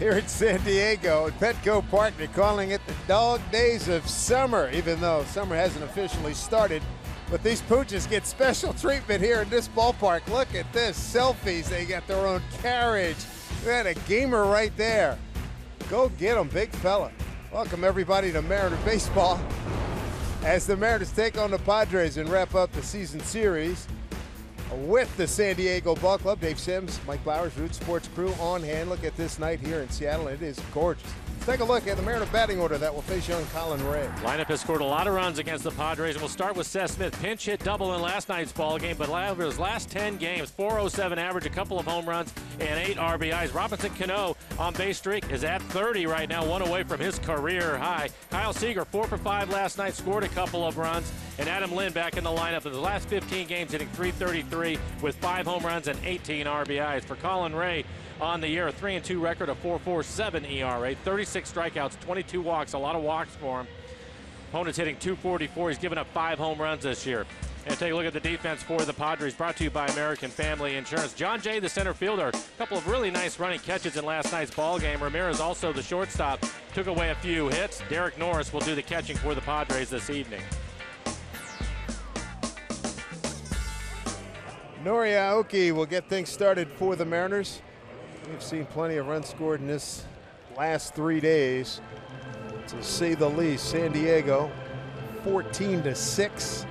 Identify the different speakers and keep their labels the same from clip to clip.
Speaker 1: here in San Diego at Petco Park. They're calling it the dog days of summer, even though summer hasn't officially started. But these pooches get special treatment here in this ballpark. Look at this, selfies. They got their own carriage. We had a gamer right there. Go get them, big fella. Welcome everybody to Mariner Baseball as the Mariners take on the Padres and wrap up the season series with the San Diego Ball Club. Dave Sims, Mike Bowers, Root Sports crew on hand. Look at this night here in Seattle. It is gorgeous. Let's take a look at the Mariner batting order that will face young Colin Ray.
Speaker 2: Lineup has scored a lot of runs against the Padres, and we'll start with Seth Smith. Pinch hit double in last night's ball game, but over his last 10 games, .407 average, a couple of home runs, and 8 RBIs. Robinson Cano on base streak is at 30 right now, one away from his career high. Kyle Seager, 4 for 5 last night, scored a couple of runs, and Adam Lynn back in the lineup in the last 15 games, hitting .333 with 5 home runs and 18 RBIs. For Colin Ray, on the year, a 3-2 record, a 4.47 ERA, 36 strikeouts, 22 walks, a lot of walks for him. Opponent's hitting .244. He's given up 5 home runs this year. And take a look at the defense for the Padres, brought to you by American Family Insurance. John Jay, the center fielder, a couple of really nice running catches in last night's ball game. Ramirez, also the shortstop, took away a few hits. Derek Norris will do the catching for the Padres this evening.
Speaker 1: Nori Aoki will get things started for the Mariners. We've seen plenty of runs scored in this last 3 days, to say the least. San Diego 14-6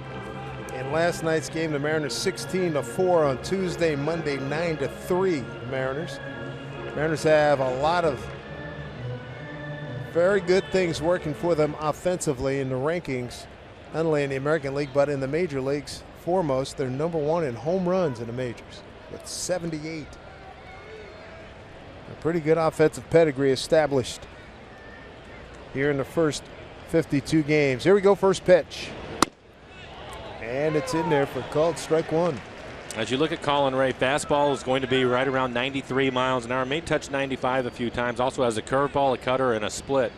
Speaker 1: in last night's game. The Mariners 16-4 on Tuesday. Monday 9-3. Mariners have a lot of very good things working for them offensively in the rankings, not only in the American League but in the major leagues. Foremost, they're number 1 in home runs in the majors with 78. A pretty good offensive pedigree established here in the first 52 games. Here we go, first pitch. And it's in there for called strike 1.
Speaker 2: As you look at Colin Ray, fastball is going to be right around 93 miles an hour. May touch 95 a few times. Also has a curveball, a cutter, and a split.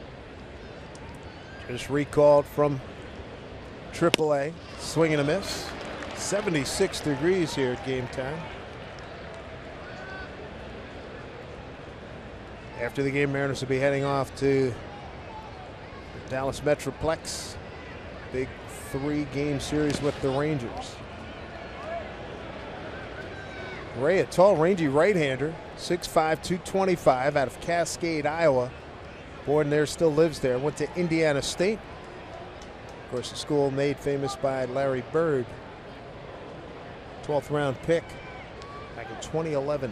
Speaker 1: Just recalled from AAA. Swing and a miss. 76 degrees here at game time. After the game, Mariners will be heading off to the Dallas Metroplex. Big 3-game series with the Rangers. Ray, a tall, rangy right-hander, 6'5", 225, out of Cascade, Iowa. Born there, still lives there. Went to Indiana State. Of course, a school made famous by Larry Bird. 12th round pick back in 2011.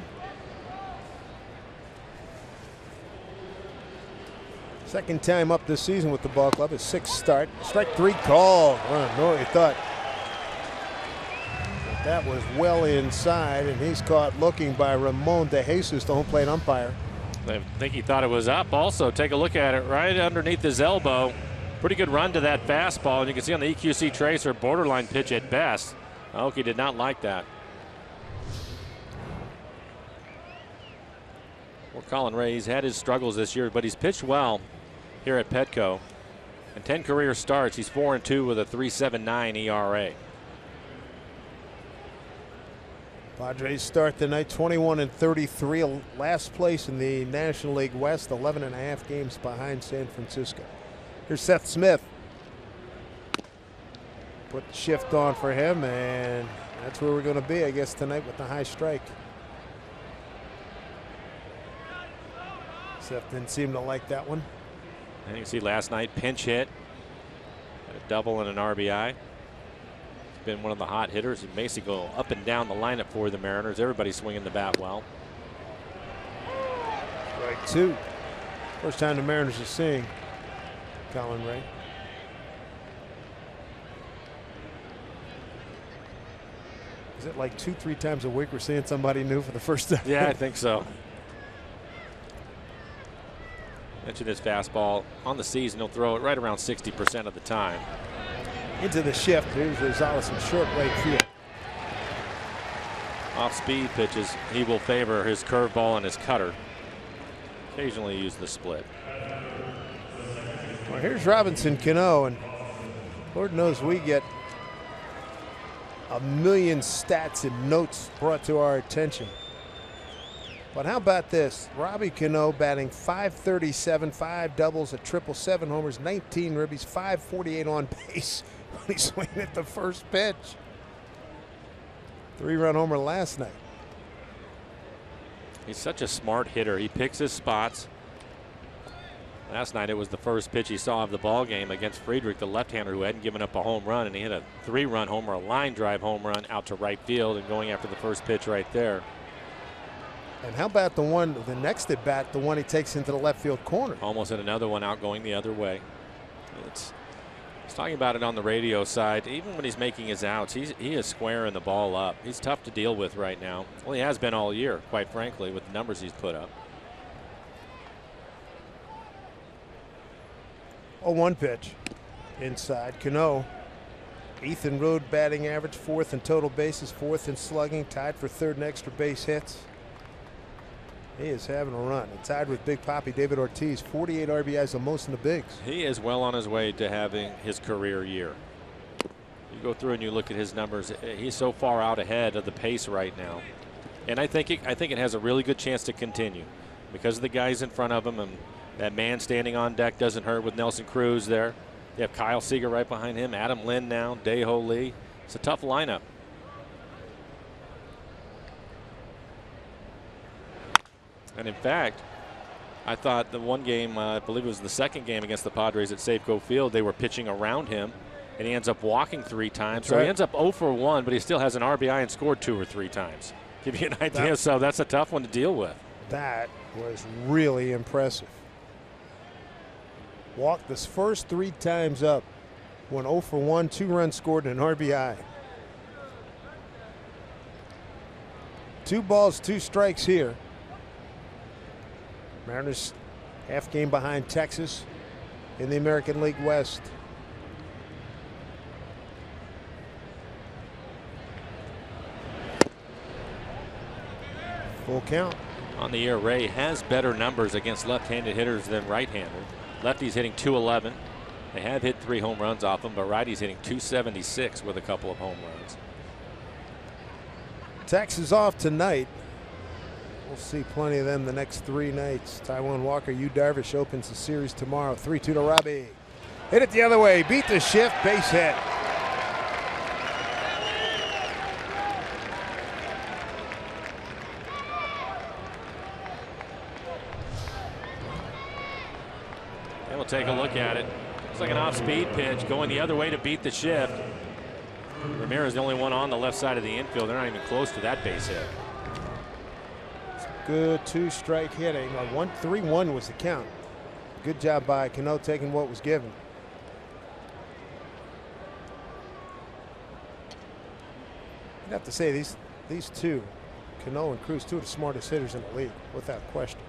Speaker 1: Second time up this season with the ball club, his 6th start. Strike 3 call. Nori thought that was well inside, and he's caught looking by Ramon De Jesus, the home plate umpire.
Speaker 2: I think he thought it was up. Also, take a look at it right underneath his elbow. Pretty good run to that fastball, and you can see on the EQC tracer, borderline pitch at best. Aoki did not like that. Well, Colin Ray, he's had his struggles this year, but he's pitched well here at Petco. And 10 career starts, he's 4-2 with a 3.79 ERA.
Speaker 1: Padres start the night 21-33, last place in the National League West, 11.5 games behind San Francisco. Here's Seth Smith. Put the shift on for him, and that's where we're going to be, I guess, tonight with the high strike. Seth didn't seem to like that one.
Speaker 2: And you can see last night, pinch hit, a double and an RBI. He's been one of the hot hitters. He basically go up and down the lineup for the Mariners. Everybody's swinging the bat well.
Speaker 1: Strike 2. First time the Mariners are seeing Colin Ray. Is it like 2-3 times a week we're seeing somebody new for the first time?
Speaker 2: Yeah, I think so. Mentioned his fastball on the season. He'll throw it right around 60% of the time.
Speaker 1: Into the shift. Here's Rosales in short right field.
Speaker 2: Off speed pitches, he will favor his curveball and his cutter. Occasionally use the split.
Speaker 1: Well, here's Robinson Cano, and Lord knows we get a million stats and notes brought to our attention. But how about this? Robbie Cano batting .537, 5 doubles, a 777 homers, 19 ribbies, .548 on base when he's swinging at the first pitch. 3-run homer last night.
Speaker 2: He's such a smart hitter. He picks his spots. Last night it was the first pitch he saw of the ball game against Friedrich, the left-hander who hadn't given up a home run, and he hit a 3-run homer, a line drive home run out to right field, and going after the first pitch right there.
Speaker 1: And how about the next at bat, the one he takes into the left field corner?
Speaker 2: Almost hit another one out going the other way. He's talking about it on the radio side. Even when he's making his outs, he is squaring the ball up. He's tough to deal with right now. Well, he has been all year, quite frankly, with the numbers he's put up.
Speaker 1: 0-1 pitch inside. Cano, 8th in road batting average, 4th in total bases, 4th in slugging, tied for 3rd in extra base hits. He is having a run. And tied with Big Papi David Ortiz, 48 RBIs, the most in the bigs.
Speaker 2: He is well on his way to having his career year. You go through and you look at his numbers. He's so far out ahead of the pace right now, and I think it has a really good chance to continue because of the guys in front of him, and that man standing on deck doesn't hurt with Nelson Cruz there. You have Kyle Seager right behind him, Adam Lynn now, Dae-Ho Lee. It's a tough lineup. And in fact, I thought the one game, I believe it was the second game against the Padres at Safeco Field, they were pitching around him, and he ends up walking 3 times.
Speaker 1: That's
Speaker 2: so
Speaker 1: right.
Speaker 2: He ends up 0 for 1, but he still has an RBI and scored 2 or 3 times. Give you an idea. So that's a tough one to deal with.
Speaker 1: That was really impressive. Walked this first 3 times up. Went 0 for 1, 2 runs scored, and an RBI. 2 balls, 2 strikes here. Mariners half game behind Texas in the American League West. Full count.
Speaker 2: On the year, Ray has better numbers against left-handed hitters than right-handed. Lefty's hitting .211. They have hit 3 home runs off him, but righty's hitting .276 with a couple of home runs.
Speaker 1: Texas off tonight. We'll see plenty of them the next 3 nights. Taijuan Walker, Yu Darvish opens the series tomorrow. 3-2 to Robbie. Hit it the other way. Beat the shift. Base hit.
Speaker 2: And we'll take a look at it. Looks like an off-speed pitch going the other way to beat the shift. Ramirez the only one on the left side of the infield. They're not even close to that base hit.
Speaker 1: Good 2-strike hitting. 3-1 was the count. Good job by Cano taking what was given. You'd have to say these two, Cano and Cruz, 2 of the smartest hitters in the league, without question.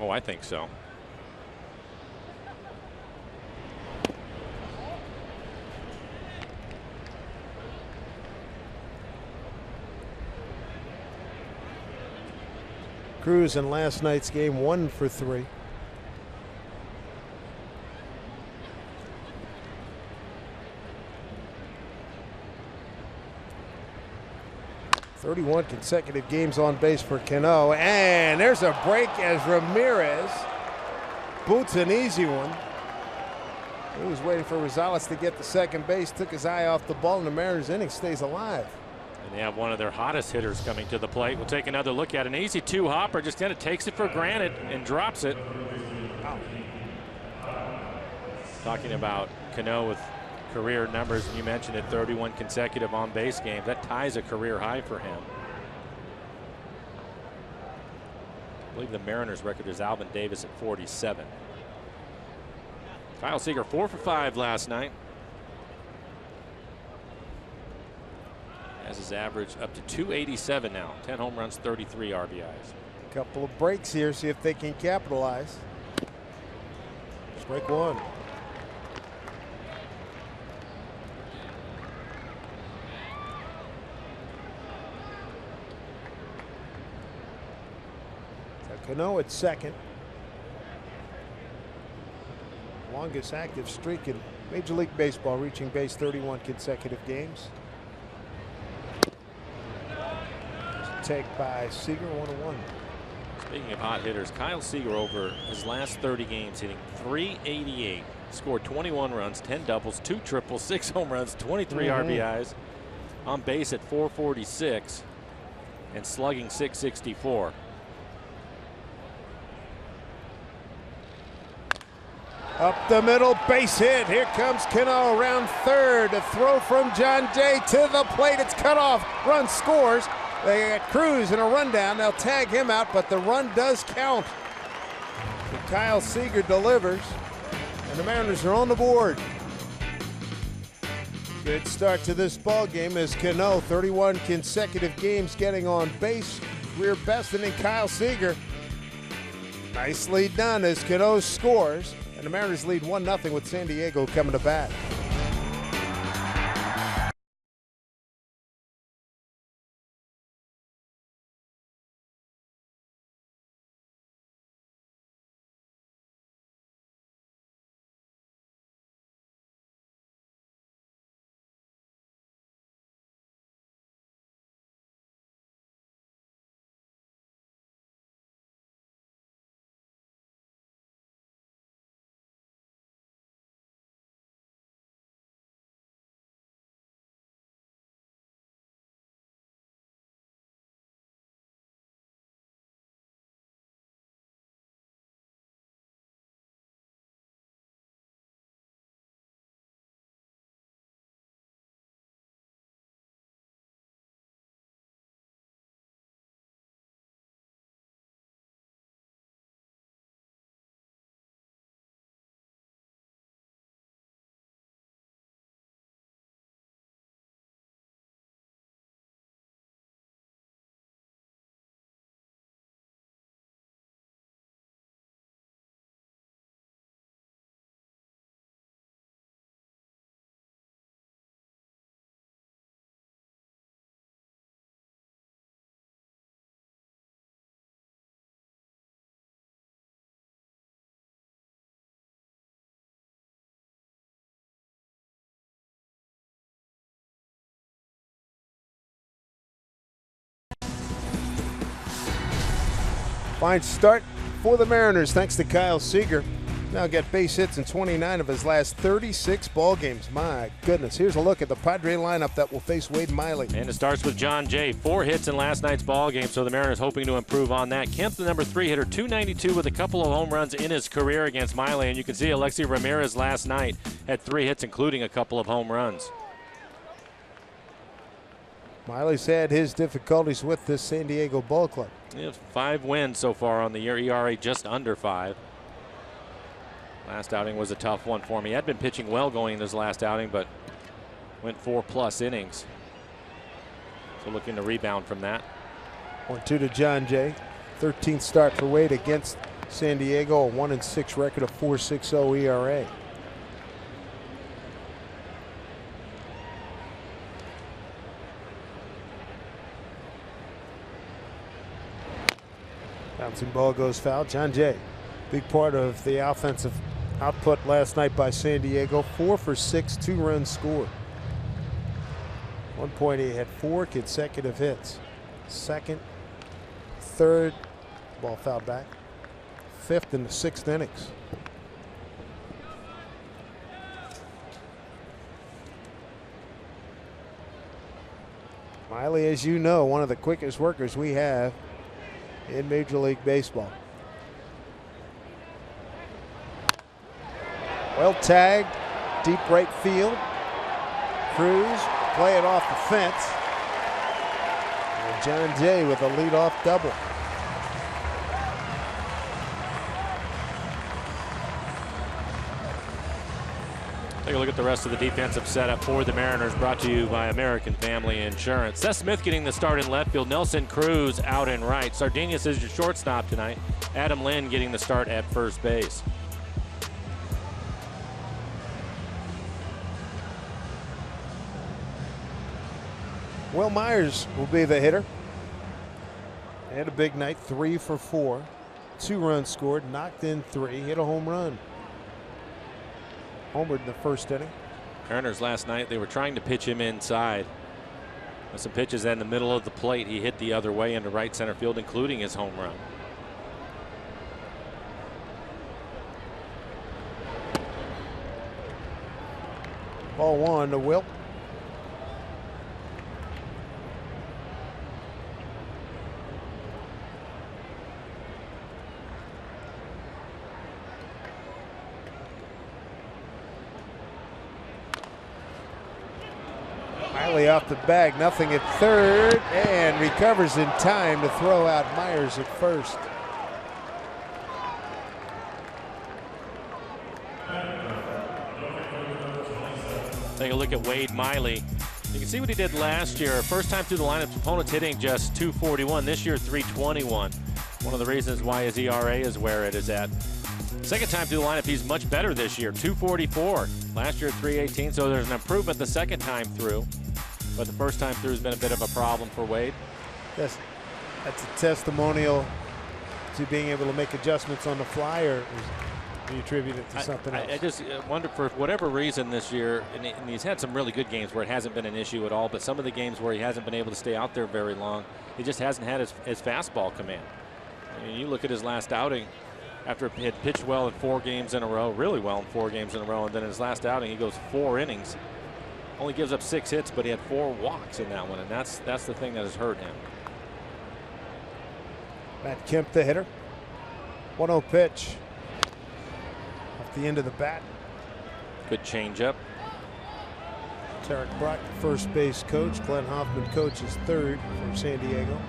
Speaker 2: Oh, I think so.
Speaker 1: Cruz in last night's game 1 for 3. .31 consecutive games on base for Cano, and there's a break as Ramirez boots an easy one. He was waiting for Rosales to get to second base, took his eye off the ball, and the Mariners inning stays alive.
Speaker 2: And they have one of their hottest hitters coming to the plate. We'll take another look at an easy 2-hopper. Just kind of takes it for granted and drops it. Wow. Talking about Cano with career numbers, and you mentioned it, 31 consecutive on-base games. That ties a career high for him. I believe the Mariners record is Alvin Davis at 47. Kyle Seager 4 for 5 last night. Has his average up to 287 now. 10 home runs, 33 RBIs.
Speaker 1: Couple of breaks here, see if they can capitalize. Strike 1. Cano at second. Longest active streak in Major League Baseball, reaching base 31 consecutive games. take by Seager, 1-1.
Speaker 2: Speaking of hot hitters, Kyle Seager over his last 30 games hitting .388, scored 21 runs, 10 doubles, 2 triples, 6 home runs, 23 RBIs, on base at .446, and slugging .664.
Speaker 1: Up the middle, base hit. Here comes Cano around third. A throw from John Jay to the plate. It's cut off. Run scores. They got Cruz in a rundown. They'll tag him out, but the run does count. And Kyle Seager delivers, and the Mariners are on the board. Good start to this ball game as Cano, 31 consecutive games getting on base, career best, and then Kyle Seager. Nicely done as Cano scores, and the Mariners lead 1-0 with San Diego coming to bat. Fine start for the Mariners thanks to Kyle Seager. Now got base hits in 29 of his last 36 ball games. My goodness. Here's a look at the Padre lineup that will face Wade Miley.
Speaker 2: And it starts with John Jay. 4 hits in last night's ball game, so the Mariners hoping to improve on that. Kemp, the number 3 hitter, .292 with a couple of home runs in his career against Miley. And you can see Alexi Ramirez last night had 3 hits, including a couple of home runs.
Speaker 1: Miley's had his difficulties with this San Diego ball club.
Speaker 2: He has 5 wins so far on the year, ERA just under 5. Last outing was a tough one for him. He had been pitching well going in his last outing, but went 4+ innings. So looking to rebound from that.
Speaker 1: 1-2 to John Jay. 13th start for Wade against San Diego, a 1-6 record, a 4.60 ERA. Bouncing ball goes foul. John Jay, big part of the offensive output last night by San Diego. 4 for 6, 2 runs scored. At one point he had 4 consecutive hits. Second, third, ball fouled back. 5th and the 6th innings. Miley, as you know, one of the quickest workers we have in Major League Baseball. Well tagged, deep right field. Cruz play it off the fence. And John Jay with a leadoff double.
Speaker 2: Take a look at the rest of the defensive setup for the Mariners, brought to you by American Family Insurance. Seth Smith getting the start in left field. Nelson Cruz out in right. Sardinius is your shortstop tonight. Adam Lynn getting the start at first base.
Speaker 1: Will Myers will be the hitter. Had a big night, 3 for 4. 2 runs scored, knocked in 3, hit a home run. Homered in the first inning.
Speaker 2: Mariners last night, they were trying to pitch him inside. Some pitches in the middle of the plate. He hit the other way into right center field, including his home run.
Speaker 1: Ball one to Wilt. Miley off the bag, nothing at third, and recovers in time to throw out Myers at first.
Speaker 2: Take a look at Wade Miley. You can see what he did last year. First time through the lineup, opponents hitting just .241. This year, .321. One of the reasons why his ERA is where it is at. Second time through the lineup, he's much better this year, .244. Last year, .318. So there's an improvement the second time through. But the first time through has been a bit of a problem for Wade.
Speaker 1: Yes, that's a testimonial to being able to make adjustments on the fly, or do you attribute it to something else?
Speaker 2: I just wonder, for whatever reason this year, and he's had some really good games where it hasn't been an issue at all, but some of the games where he hasn't been able to stay out there very long, he just hasn't had his fastball command. I mean, you look at his last outing, after he had pitched well in 4 games in a row, really well in 4 games in a row, and then in his last outing he goes 4 innings. Only gives up 6 hits, but he had 4 walks in that one, and that's the thing that has hurt him.
Speaker 1: Matt Kemp, the hitter. 1-0 pitch. Off the end of the bat.
Speaker 2: Good changeup.
Speaker 1: Tarek Brock, first base coach. Glenn Hoffman coaches third from San Diego.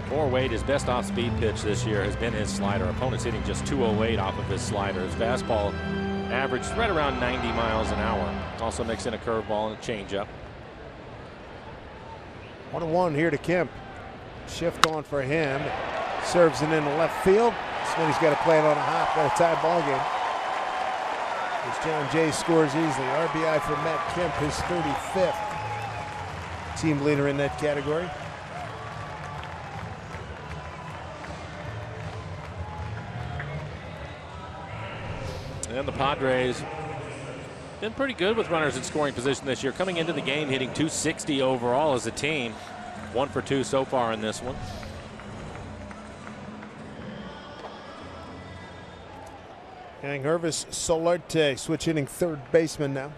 Speaker 2: For Wade, his best off-speed pitch this year has been his slider. Opponents hitting just .208 off of his slider. His fastball averaged right around 90 miles an hour. Also mixing a curveball and a changeup.
Speaker 1: 1-1 here to Kemp. Shift on for him. Serves it into left field. Smitty's got to play it on a hop. Got a tie ball game. As John Jay scores easily. RBI for Matt Kemp, his 35th. Team leader in that category.
Speaker 2: And the Padres been pretty good with runners in scoring position this year. Coming into the game, hitting .260 overall as a team. 1 for 2 so far in this one.
Speaker 1: Young Hervis Solarte, switch hitting third baseman now.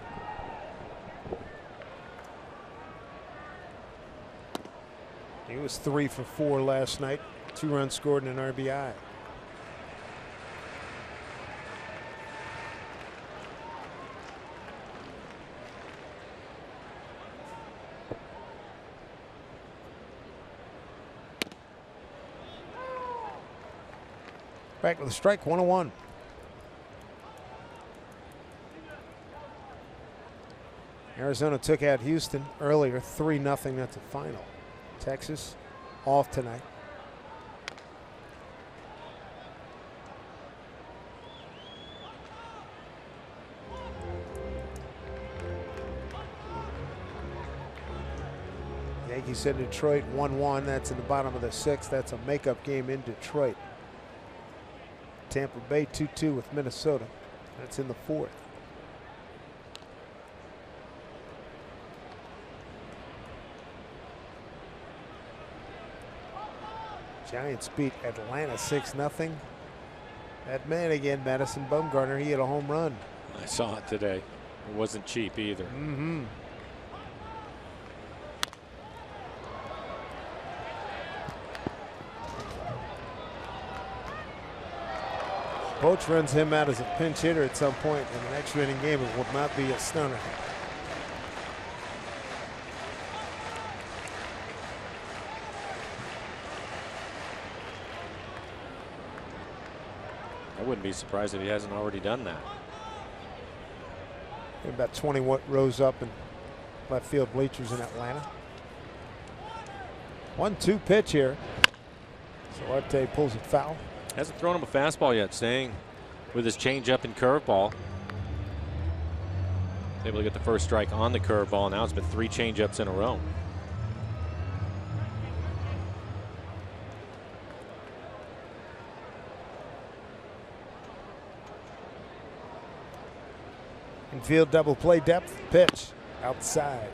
Speaker 1: He was 3 for 4 last night. 2 runs scored and an RBI. Back with a strike, 1-1. Arizona took out Houston earlier, 3-0. That's the final. Texas off tonight. Yankees in Detroit 1-1. That's in the bottom of the 6th. That's a makeup game in Detroit. Tampa Bay 2-2 with Minnesota. That's in the 4th. Giants beat Atlanta 6-0. That man again, Madison Bumgarner, he hit a home run.
Speaker 2: I saw it today. It wasn't cheap either.
Speaker 1: Boch runs him out as a pinch hitter at some point in the next inning game. It would not be a stunner.
Speaker 2: I wouldn't be surprised if he hasn't already done that.
Speaker 1: About 20 rows up in left field bleachers in Atlanta. 1-2 pitch here. Solarte pulls it foul.
Speaker 2: Hasn't thrown him a fastball yet, staying with his changeup and curveball. Able to get the first strike on the curveball. Now it's been 3 changeups in a row.
Speaker 1: Infield double play depth, pitch outside.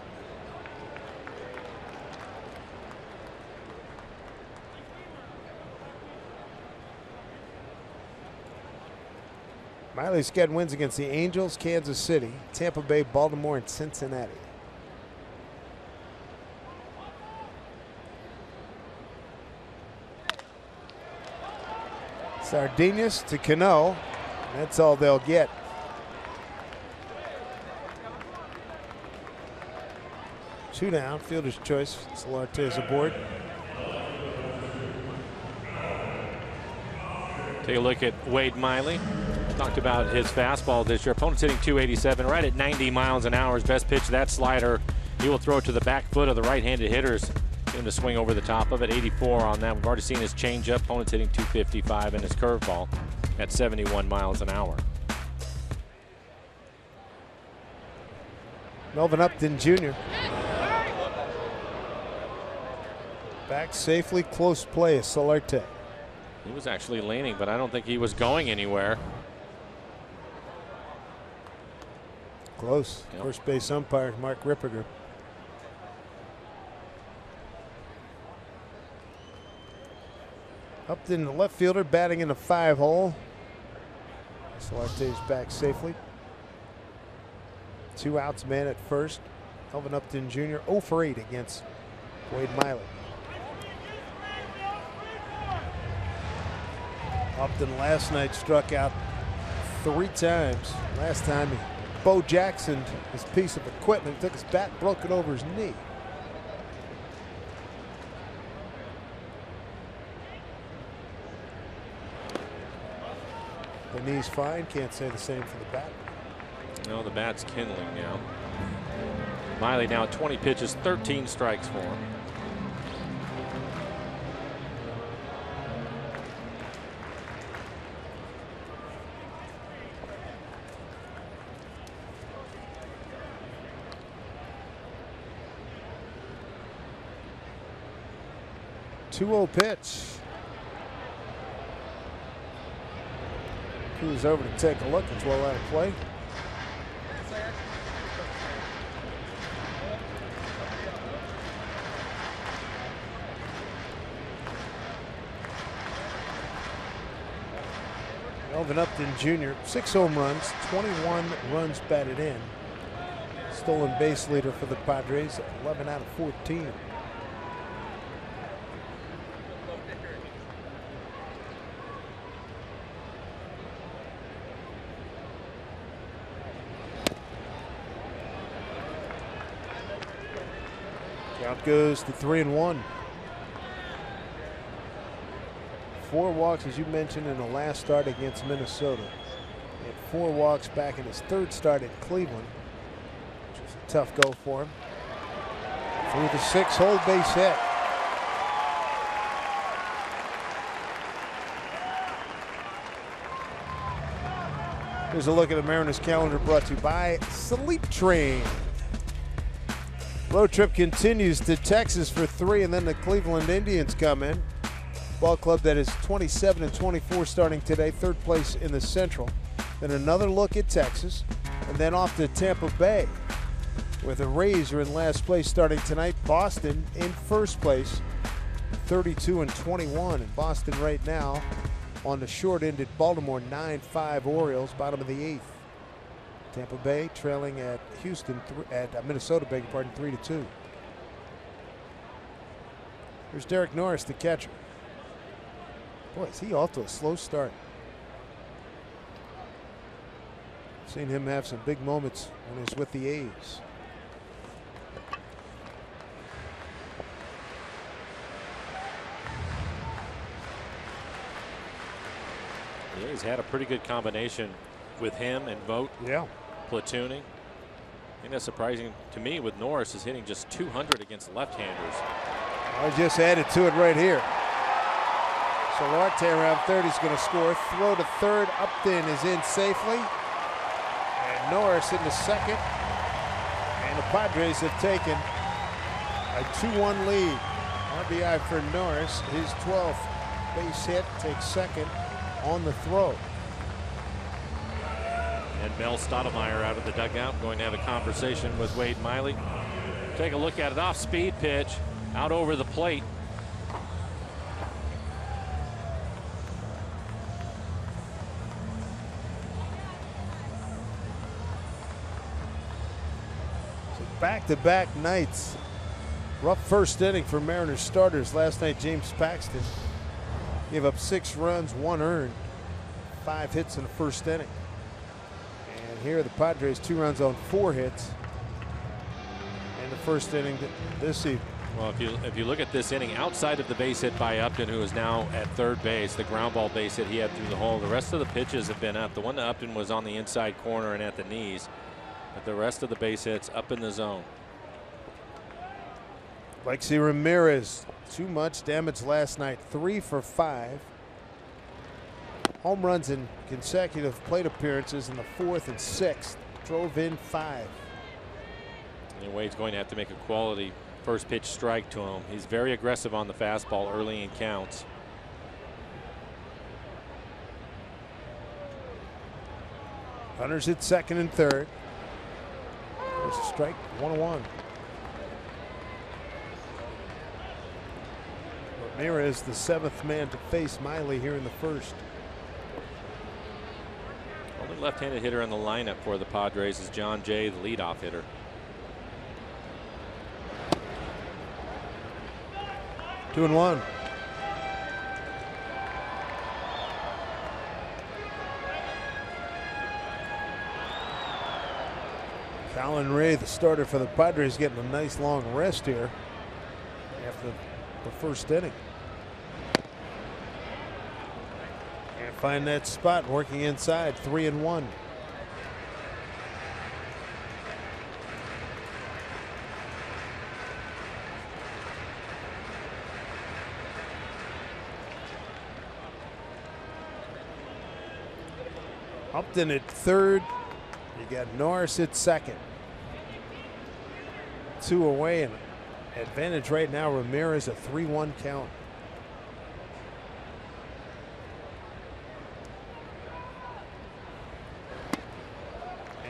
Speaker 1: Miley's got wins against the Angels, Kansas City, Tampa Bay, Baltimore, and Cincinnati. Sardinas to Cano. That's all they'll get. Two down, fielder's choice. Solarte is aboard.
Speaker 2: Take a look at Wade Miley. Talked about his fastball this year. Opponent's hitting 287, right at 90 miles an hour. His best pitch, that slider. He will throw it to the back foot of the right-handed hitters. Get him to swing over the top of it. 84 on that. We've already seen his changeup. Opponent's hitting 255, and his curveball at 71 miles an hour.
Speaker 1: Melvin Upton Jr. Back safely, close play is Solarte.
Speaker 2: He was actually leaning, but I don't think he was going anywhere.
Speaker 1: Close.
Speaker 2: Yep.
Speaker 1: First base umpire Mark Ripperger. Upton, the left fielder, batting in the 5-hole. Solarte's back safely. 2 outs, man at first. Melvin Upton Jr. 0 for 8 against Wade Miley. Upton last night struck out 3 times. Last time Bo Jackson, his piece of equipment, took his bat, broke it over his knee. The knee's fine. Can't say the same for the bat.
Speaker 2: No, the bat's kindling now. Miley now at 20 pitches, 13 strikes for him.
Speaker 1: Two-0 pitch. Cruz over to take a look. It's well out of play. Melvin Upton Jr. 6 home runs, 21 runs batted in. Stolen base leader for the Padres, 11 out of 14. Count goes to 3-1. 4 walks, as you mentioned, in the last start against Minnesota. He had 4 walks back in his 3rd start at Cleveland, which was a tough go for him. Through the 6-hole base hit. Here's a look at the Mariners calendar brought to you by Sleep Train. Road trip continues to Texas for 3, and then the Cleveland Indians come in. Ball club that is 27-24 starting today, 3rd place in the Central. Then another look at Texas, and then off to Tampa Bay, where the Rays are in last place starting tonight. Boston in 1st place, 32-21. And Boston right now on the short end at Baltimore, 9-5 Orioles, bottom of the 8th. Tampa Bay trailing at Minnesota, beg your pardon, 3-2. Here's Derek Norris, the catcher. Boy, is he off to a slow start. Seen him have some big moments when he was with the A's.
Speaker 2: Yeah, he's had a pretty good combination with him and Vogt.
Speaker 1: Yeah.
Speaker 2: Platooning. I think that's surprising to me with Norris is hitting just 200 against left-handers.
Speaker 1: I just added to it right here. Solarte around 3rd, he's going to score. Throw to 3rd, Upton is in safely. And Norris in the 2nd. And the Padres have taken a 2-1 lead. RBI for Norris, his 12th base hit, takes 2nd on the throw.
Speaker 2: And Mel Stottlemyre out of the dugout, going to have a conversation with Wade Miley. Take a look at it, off speed pitch, out over the plate.
Speaker 1: Back-to-back nights. Rough first inning for Mariners starters. Last night, James Paxton gave up 6 runs, 1 earned, 5 hits in the first inning. And here the Padres 2 runs on 4 hits in the first inning this evening.
Speaker 2: Well, if you look at this inning, outside of the base hit by Upton, who is now at third base, the ground ball base hit he had through the hole, the rest of the pitches have been up. The one to Upton was on the inside corner and at the knees, but the rest of the base hits up in the zone.
Speaker 1: Alexi Ramirez, too much damage last night. 3 for 5. Home runs in consecutive plate appearances in the 4th and 6th. Drove in 5.
Speaker 2: And Wade's going to have to make a quality first pitch strike to him. He's very aggressive on the fastball early in counts.
Speaker 1: Runners at second and third. There's a strike, 1-1. Ramirez, the 7th man to face Miley here in the first.
Speaker 2: Only left-handed hitter in the lineup for the Padres is John Jay, the leadoff hitter.
Speaker 1: Two and 1. Colin Ray, the starter for the Padres, getting a nice long rest here after the first inning. Can't find that spot, working inside. 3 and 1. Upton at third. You got Norris at second. 2 away, and advantage right now. Ramirez, a 3-1 count.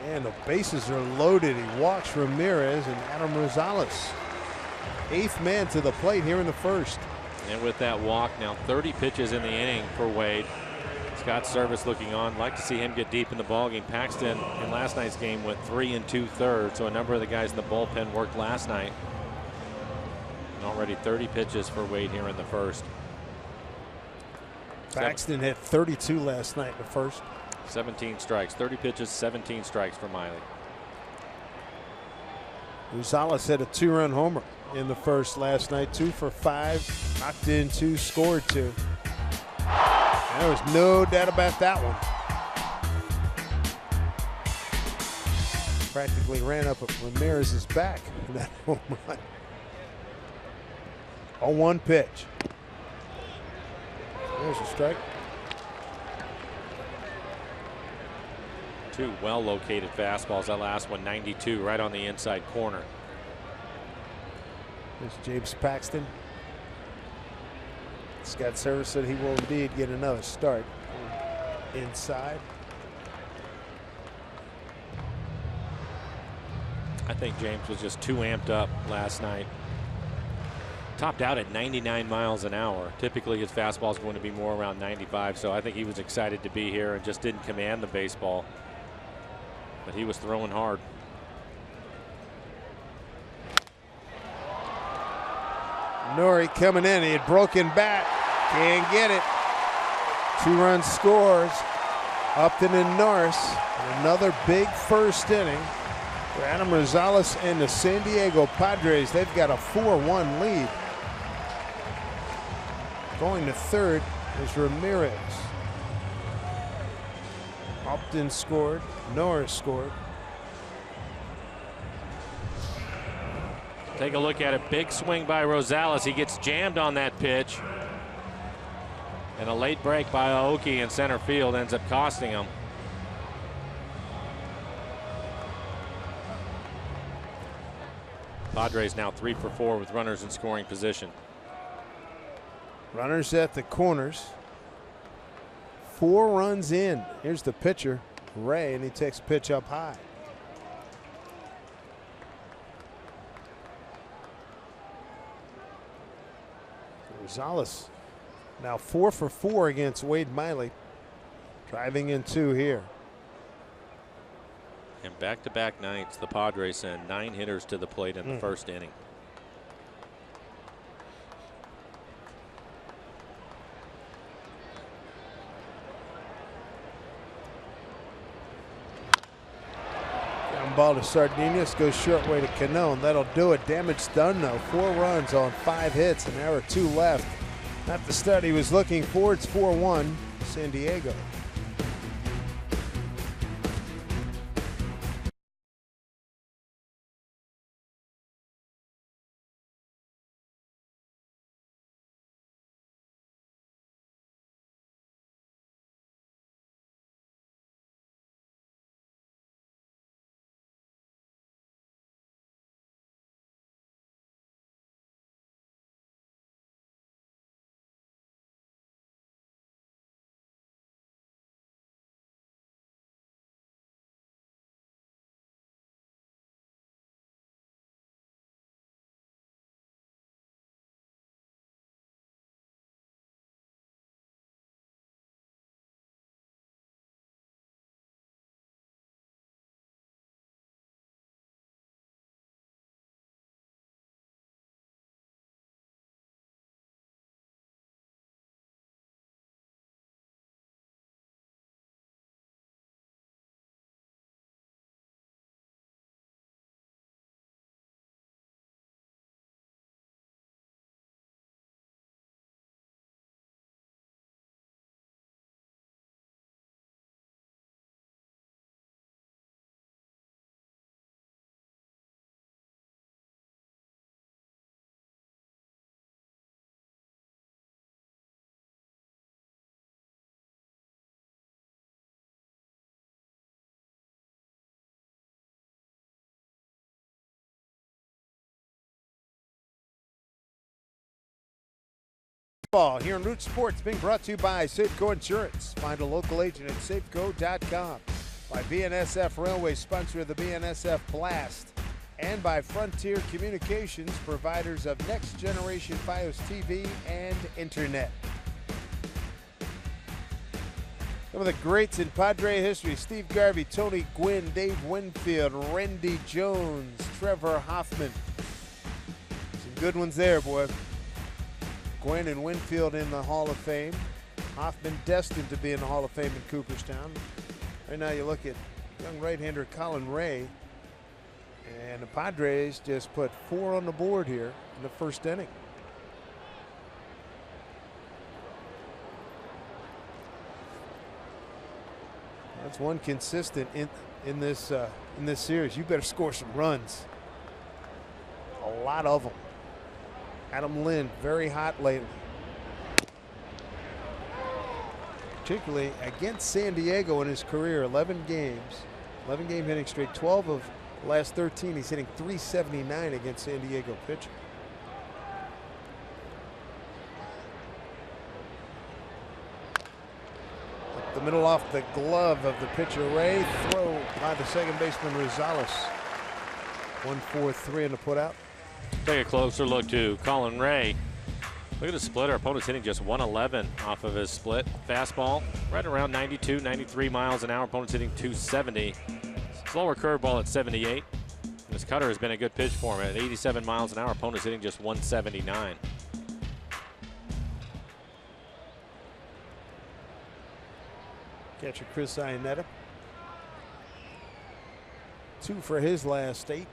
Speaker 1: And the bases are loaded. He walks Ramirez and Adam Rosales. 8th man to the plate here in the first.
Speaker 2: And with that walk, now 30 pitches in the inning for Wade. Scott Service looking on. Like to see him get deep in the ballgame. Paxton in last night's game went 3 2/3. So a number of the guys in the bullpen worked last night. And already 30 pitches for Wade here in the first.
Speaker 1: Paxton hit 32 last night in the first.
Speaker 2: 17 strikes, 30 pitches, 17 strikes for Miley.
Speaker 1: Rosales had a 2-run homer in the first last night. 2 for 5, knocked in 2, scored 2. There was no doubt about that one. Practically ran up Ramirez's back in that home run. 0-1 pitch. There's a strike.
Speaker 2: 2 well-located fastballs. That last one, 92, right on the inside corner.
Speaker 1: There's James Paxton. Scott Service said he will indeed get another start inside.
Speaker 2: I think James was just too amped up last night. Topped out at 99 miles an hour. Typically his fastball is going to be more around 95, so I think he was excited to be here and just didn't command the baseball. But he was throwing hard.
Speaker 1: Nori coming in. He had broken bat. Can't get it. 2 runs scores. Upton and Norris. Another big first inning for Adam Rosales and the San Diego Padres. They've got a 4-1 lead. Going to third is Ramirez. Upton scored. Norris scored.
Speaker 2: Take a look at it. Big swing by Rosales. He gets jammed on that pitch. And a late break by Aoki in center field ends up costing him. Padres now 3 for 4 with runners in scoring position.
Speaker 1: Runners at the corners. 4 runs in. Here's the pitcher, Ray, and he takes a pitch up high. Rosales now 4 for 4 against Wade Miley. Driving in 2 here.
Speaker 2: And back-to-back nights, the Padres send 9 hitters to the plate in the first inning.
Speaker 1: Ball to Sardinus, goes short way to Cano, and that'll do it. Damage done though. 4 runs on 5 hits, and there are 2 left. Not the start he was looking for. It's 4-1 San Diego. Here in Root Sports, being brought to you by Safeco Insurance. Find a local agent at safeco.com. By BNSF Railway, sponsor of the BNSF Blast. And by Frontier Communications, providers of next generation Fios TV and internet. Some of the greats in Padre history: Steve Garvey, Tony Gwynn, Dave Winfield, Randy Jones, Trevor Hoffman. Some good ones there, boy. Gwynn and Winfield in the Hall of Fame. Hoffman destined to be in the Hall of Fame in Cooperstown. Right now you look at young right-hander Colin Ray, and the Padres just put 4 on the board here in the first inning. That's one consistent in this series. You better score some runs. A lot of them. Adam Lind, very hot lately. Particularly against San Diego in his career, 11 games, 11-game hitting streak, 12 of the last 13. He's hitting .379 against San Diego pitching. Up the middle off the glove of the pitcher Ray. Throw by the second baseman Rosales. 1-4-3 in the putout.
Speaker 2: Take a closer look to Colin Ray. Look at the split. Our opponent's hitting just 111 off of his split. Fastball right around 92, 93 miles an hour. Opponent's hitting 270. Slower curveball at 78. This cutter has been a good pitch for him at 87 miles an hour. Opponent's hitting just 179.
Speaker 1: Catcher Chris Iannetta. 2 for his last 8.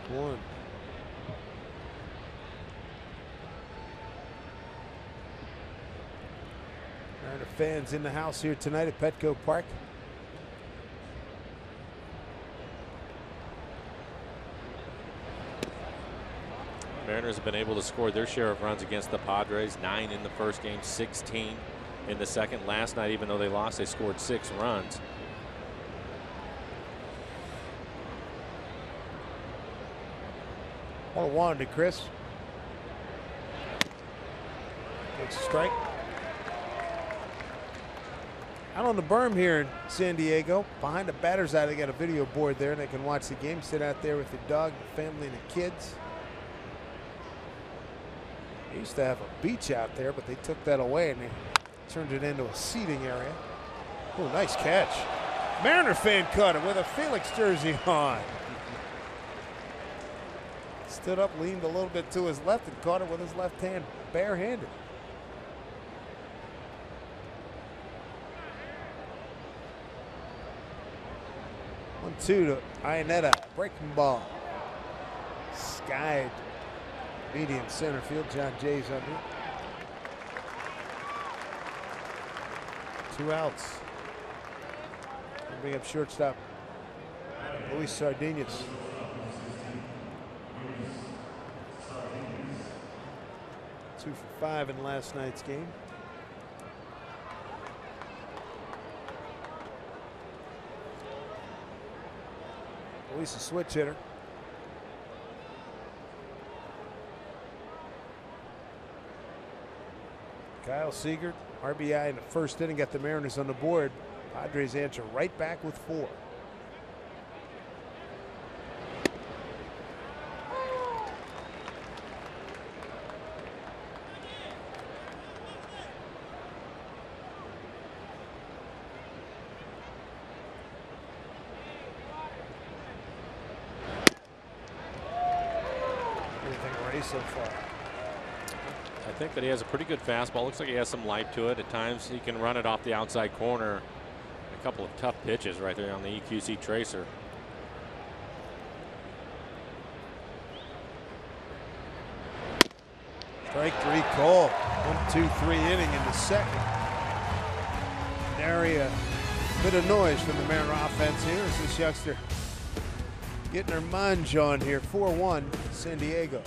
Speaker 1: One. All right, the fans in the house here tonight at Petco Park.
Speaker 2: Mariners have been able to score their share of runs against the Padres. 9 in the first game, 16 in the second. Last night, even though they lost, they scored 6 runs.
Speaker 1: 1-1 to Chris. Takes a strike. Out on the berm here in San Diego, behind the batter's eye, they got a video board there and they can watch the game. Sit out there with the dog, the family, and the kids. They used to have a beach out there, but they took that away and they turned it into a seating area. Oh, nice catch. Mariner fan caught it with a Felix jersey on. Stood up, leaned a little bit to his left, and caught it with his left hand, barehanded. One, two to Iannetta, breaking ball. Skied medium center field. John Jay's under. 2 outs. Bring up shortstop Luis Sardinas. Two for 5 in last night's game. Luis a switch hitter. Kyle Seager, RBI in the first inning, got the Mariners on the board. Padres answer right back with 4. Anything ready so far?
Speaker 2: I think that he has a pretty good fastball. Looks like he has some life to it. At times he can run it off the outside corner. A couple of tough pitches right there on the EQC tracer.
Speaker 1: Strike 3 call. 1-2-3 inning in the second. Nary a bit of noise from the Mariner offense here as this youngster getting her munge on here. 4-1 San Diego.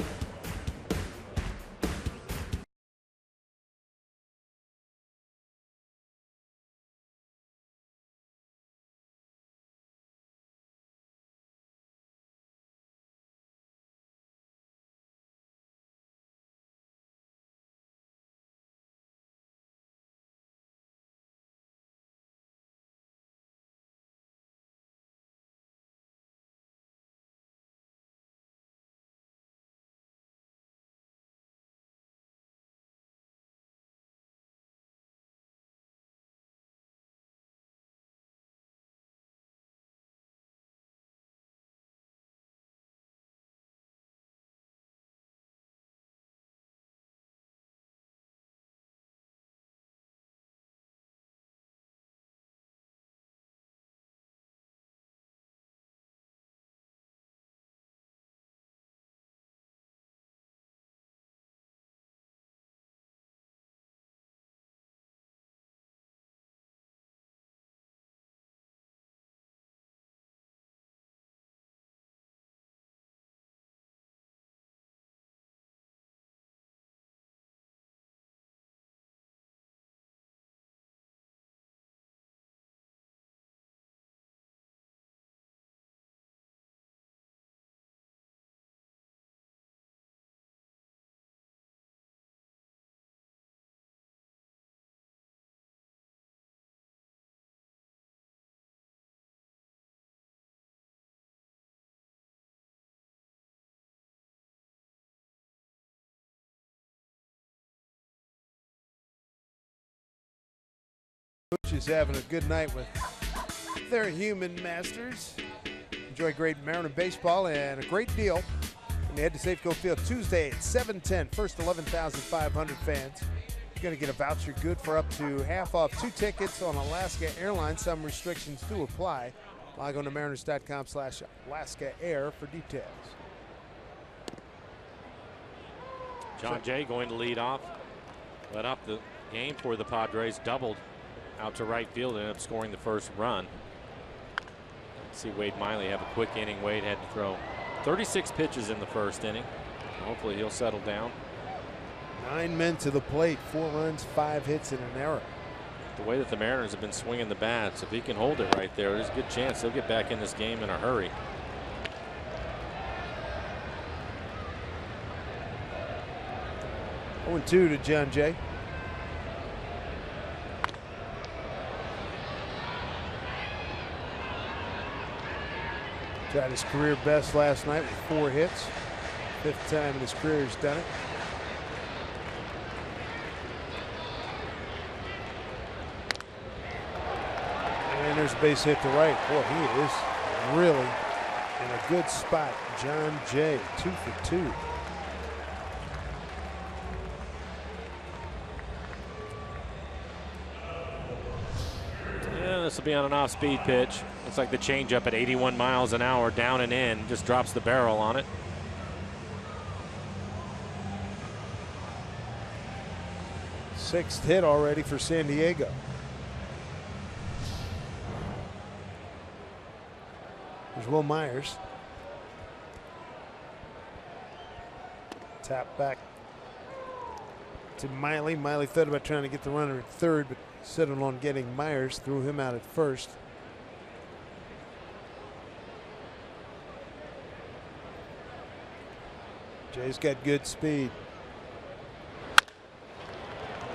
Speaker 1: Coach is having a good night with their human masters. Enjoy great Mariner baseball and a great deal when you head to Safeco Field Tuesday at 7:10. First 11,500 fans. You're going to get a voucher good for up to half off 2 tickets on Alaska Airlines. Some restrictions do apply. Log on to mariners.com/Alaska Air for details.
Speaker 2: John Jay going to lead off. Led up the game for the Padres. Doubled out to right field and ended up scoring the first run. Let's see Wade Miley have a quick inning. Wade had to throw 36 pitches in the first inning. Hopefully he'll settle down.
Speaker 1: 9 men to the plate, 4 runs, 5 hits, and an error.
Speaker 2: The way that the Mariners have been swinging the bats, if he can hold it right there, there's a good chance he'll get back in this game in a hurry.
Speaker 1: Oh, 0-2 to John Jay. Tried his career best last night with 4 hits. 5th time in his career he's done it. there's a base hit to right. Boy, he is really in a good spot. John Jay, 2 for 2.
Speaker 2: Yeah, this will be on an off-speed pitch. Looks like the changeup at 81 miles an hour, down and in, just drops the barrel on it.
Speaker 1: Sixth hit already for San Diego. There's Will Myers. Tap back to Miley. Miley thought about trying to get the runner at third, but settled on getting Myers. Threw him out at first. Jay's got good speed.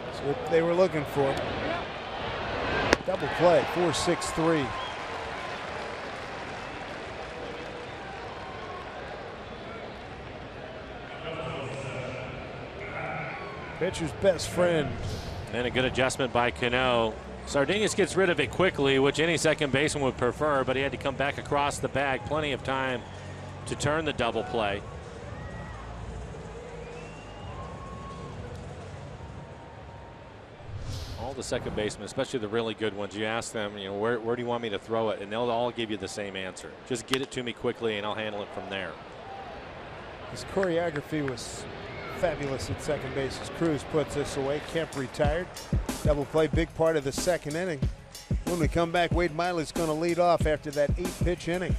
Speaker 1: That's what they were looking for. Double play, 4-6-3. Pitcher's best friend.
Speaker 2: And a good adjustment by Cano. Sardinius gets rid of it quickly, which any second baseman would prefer, but he had to come back across the bag. Plenty of time to turn the double play. All the second basemen, especially the really good ones, you ask them, you know, where do you want me to throw it? And they'll all give you the same answer. Just get it to me quickly and I'll handle it from there.
Speaker 1: His choreography was fabulous at second base as Cruz puts this away. Kemp retired. Double play, big part of the second inning. When we come back, Wade Miley's going to lead off after that 8-pitch inning.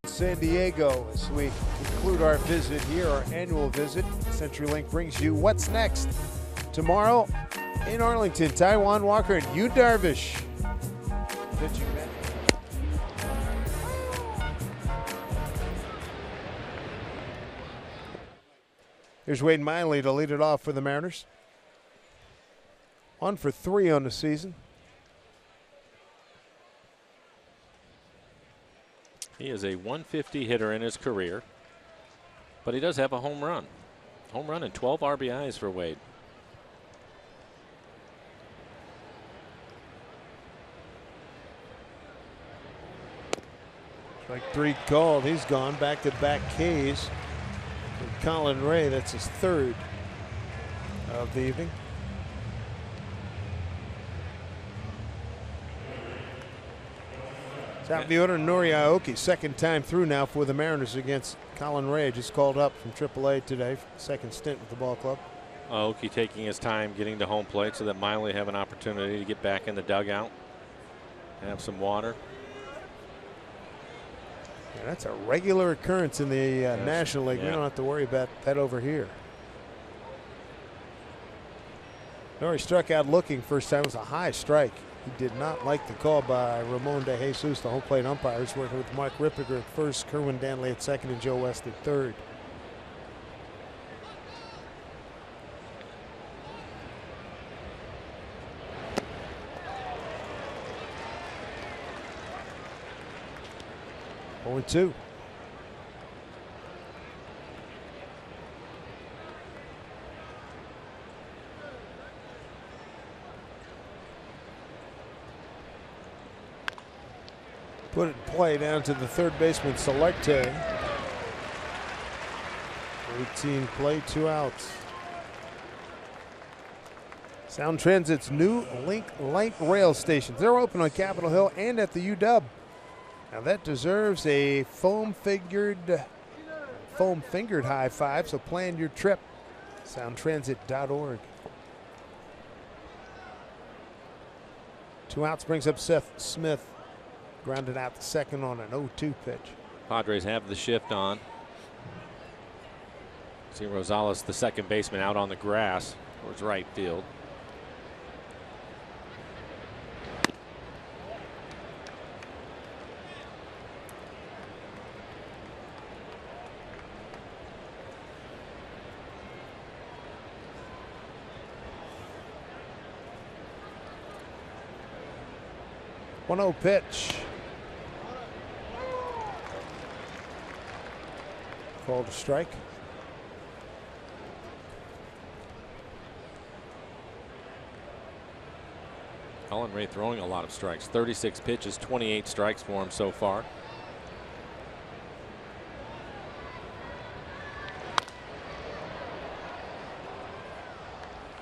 Speaker 1: San Diego as we conclude our visit here, our annual visit. CenturyLink brings you what's next tomorrow in Arlington. Taijuan Walker and Yu Darvish pitching match. Here's Wade Miley to lead it off for the Mariners. 1 for 3 on the season.
Speaker 2: He is a 150 hitter in his career, but he does have a home run. Home run and 12 RBIs for Wade.
Speaker 1: Strike 3 called. He's gone. Back-to-back Ks. And Colin Ray, that's his third of the evening. Top of the order, Nori Aoki, second time through now for the Mariners against Colin Ray. Just called up from AAA today, second stint with the ball club.
Speaker 2: Aoki taking his time getting to home plate so that Miley have an opportunity to get back in the dugout, have some water.
Speaker 1: Yeah, that's a regular occurrence in the
Speaker 2: Yes.
Speaker 1: National League.
Speaker 2: Yeah.
Speaker 1: We don't have to worry about that over here. He struck out looking first time. It was a high strike. He did not like the call by Ramon De Jesus, the home plate umpires, working with Mark Rippiger at first, Kerwin Danley at second, and Joe West at third. Only 2. Put it in play down to the third baseman, Solarte. 18 play, 2 outs. Sound Transit's new Link Light Rail stations. They're open on Capitol Hill and at the UW. Now that deserves a foam-fingered high five, so plan your trip. Soundtransit.org. 2 outs brings up Seth Smith. Grounded out the second on an 0-2 pitch.
Speaker 2: Padres have the shift on. See Rosales, the second baseman, out on the grass towards right field.
Speaker 1: One-0 pitch. Called a strike.
Speaker 2: Colin Ray throwing a lot of strikes. 36 pitches, 28 strikes for him so far.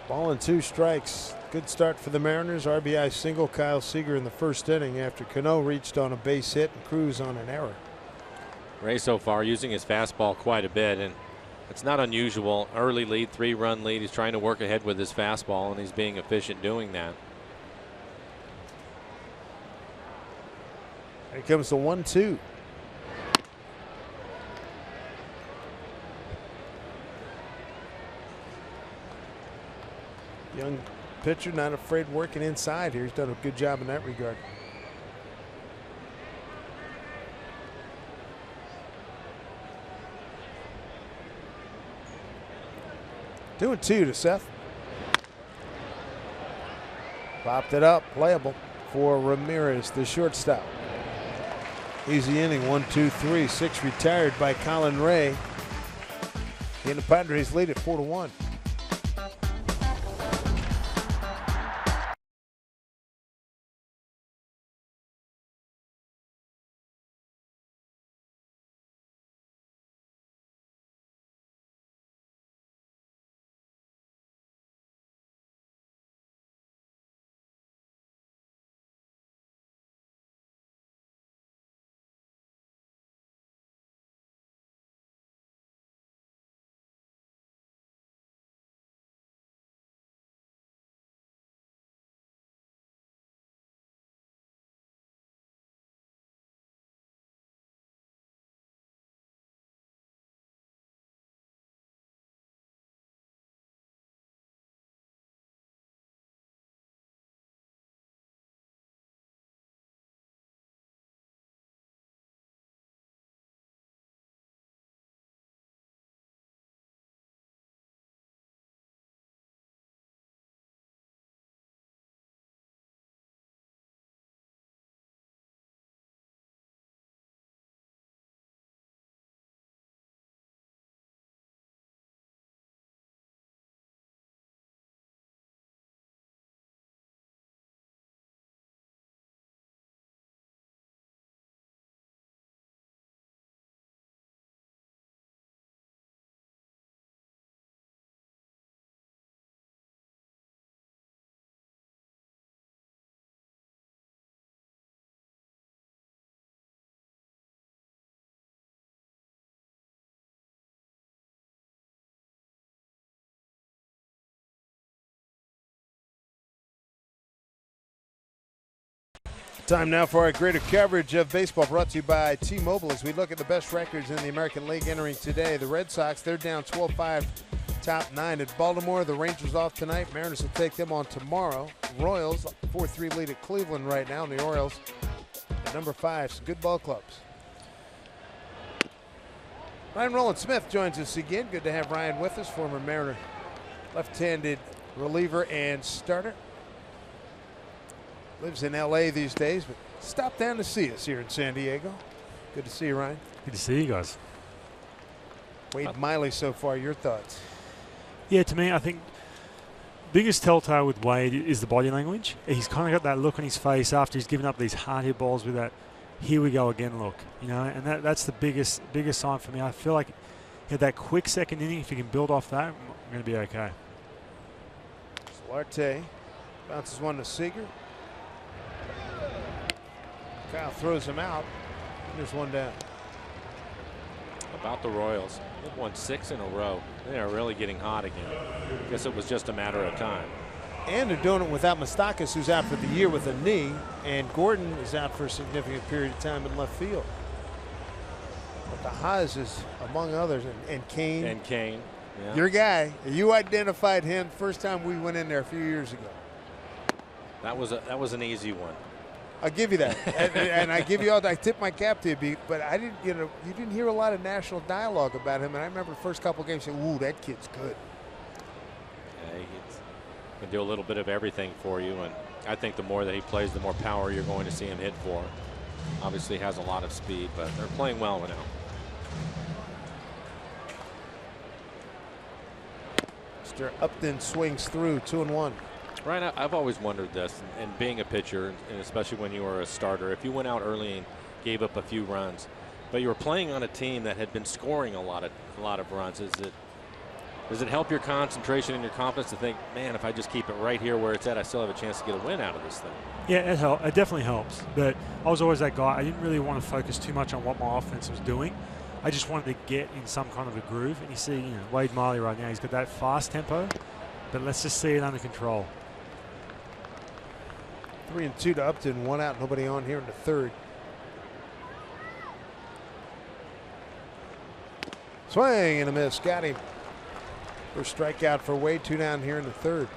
Speaker 1: Ball and 2 strikes. Good start for the Mariners. RBI single Kyle Seager in the first inning after Cano reached on a base hit and Cruz on an error.
Speaker 2: Ray so far using his fastball quite a bit, and it's not unusual. Early lead, 3-run lead. He's trying to work ahead with his fastball, and he's being efficient doing that.
Speaker 1: Here comes the 1-2. Young pitcher, not afraid working inside here. He's done a good job in that regard. Doing 2 to Seth. Popped it up, playable for Ramirez, the shortstop. Easy inning, 1-2-3, 6 retired by Colin Ray. And the Padres lead at 4-1. Time now for our greater coverage of baseball, brought to you by T-Mobile as we look at the best records in the American League entering today. The Red Sox, they're down 12-5 top 9 at Baltimore. The Rangers off tonight. Mariners will take them on tomorrow. Royals 4-3 lead at Cleveland right now. And the Orioles at number 5. Some good ball clubs. Ryan Roland Smith joins us again. Good to have Ryan with us, former Mariner left-handed reliever and starter. Lives in LA these days, but stopped down to see us here in San Diego. Good to see you, Ryan.
Speaker 3: Good to see you guys.
Speaker 1: Wade Miley so far, your thoughts?
Speaker 3: Yeah, to me, I think biggest telltale with Wade is the body language. He's kind of got that look on his face after he's given up these hard hit balls with that here we go again look, you know, and that's the biggest sign for me. I feel like he had that quick second inning. If he can build off that, I'm going to be okay.
Speaker 1: Solarte bounces one to Seager. Kyle throws him out. There's one down.
Speaker 2: About the Royals, they've won 6 in a row. They are really getting hot again. I guess it was just a matter of time.
Speaker 1: And they're doing it without Moustakas, who's out for the year with a knee, and Gordon is out for a significant period of time in left field. But the Haas is among others, and Kane.
Speaker 2: And Kane, yeah.
Speaker 1: Your guy. You identified him first time we went in there a few years ago.
Speaker 2: That was an easy one.
Speaker 1: I'll give you that, and I give you all. I tip my cap to you, but I didn't. You know, you didn't hear a lot of national dialogue about him, and I remember the first couple games saying, "Ooh, that kid's good."
Speaker 2: Yeah, he can do a little bit of everything for you, and I think the more that he plays, the more power you're going to see him hit for. Obviously, has a lot of speed, but they're playing well now.
Speaker 1: Mr. Upton swings through 2-1.
Speaker 2: Ryan, I've always wondered this, and being a pitcher, and especially when you were a starter, if you went out early and gave up a few runs, but you were playing on a team that had been scoring a lot of runs, does it help your concentration and your confidence to think, man, if I just keep it right here where it's at, I still have a chance to get a win out of this thing?
Speaker 3: Yeah, it definitely helps. But I was always that guy. I didn't really want to focus too much on what my offense was doing. I just wanted to get in some kind of a groove. And you see, you know, Wade Miley right now, he's got that fast tempo, but let's just see it under control.
Speaker 1: 3-2 to Upton, 1 out, nobody on here in the third. Swing and a miss, got him. First strikeout for Wade, 2 down here in the third.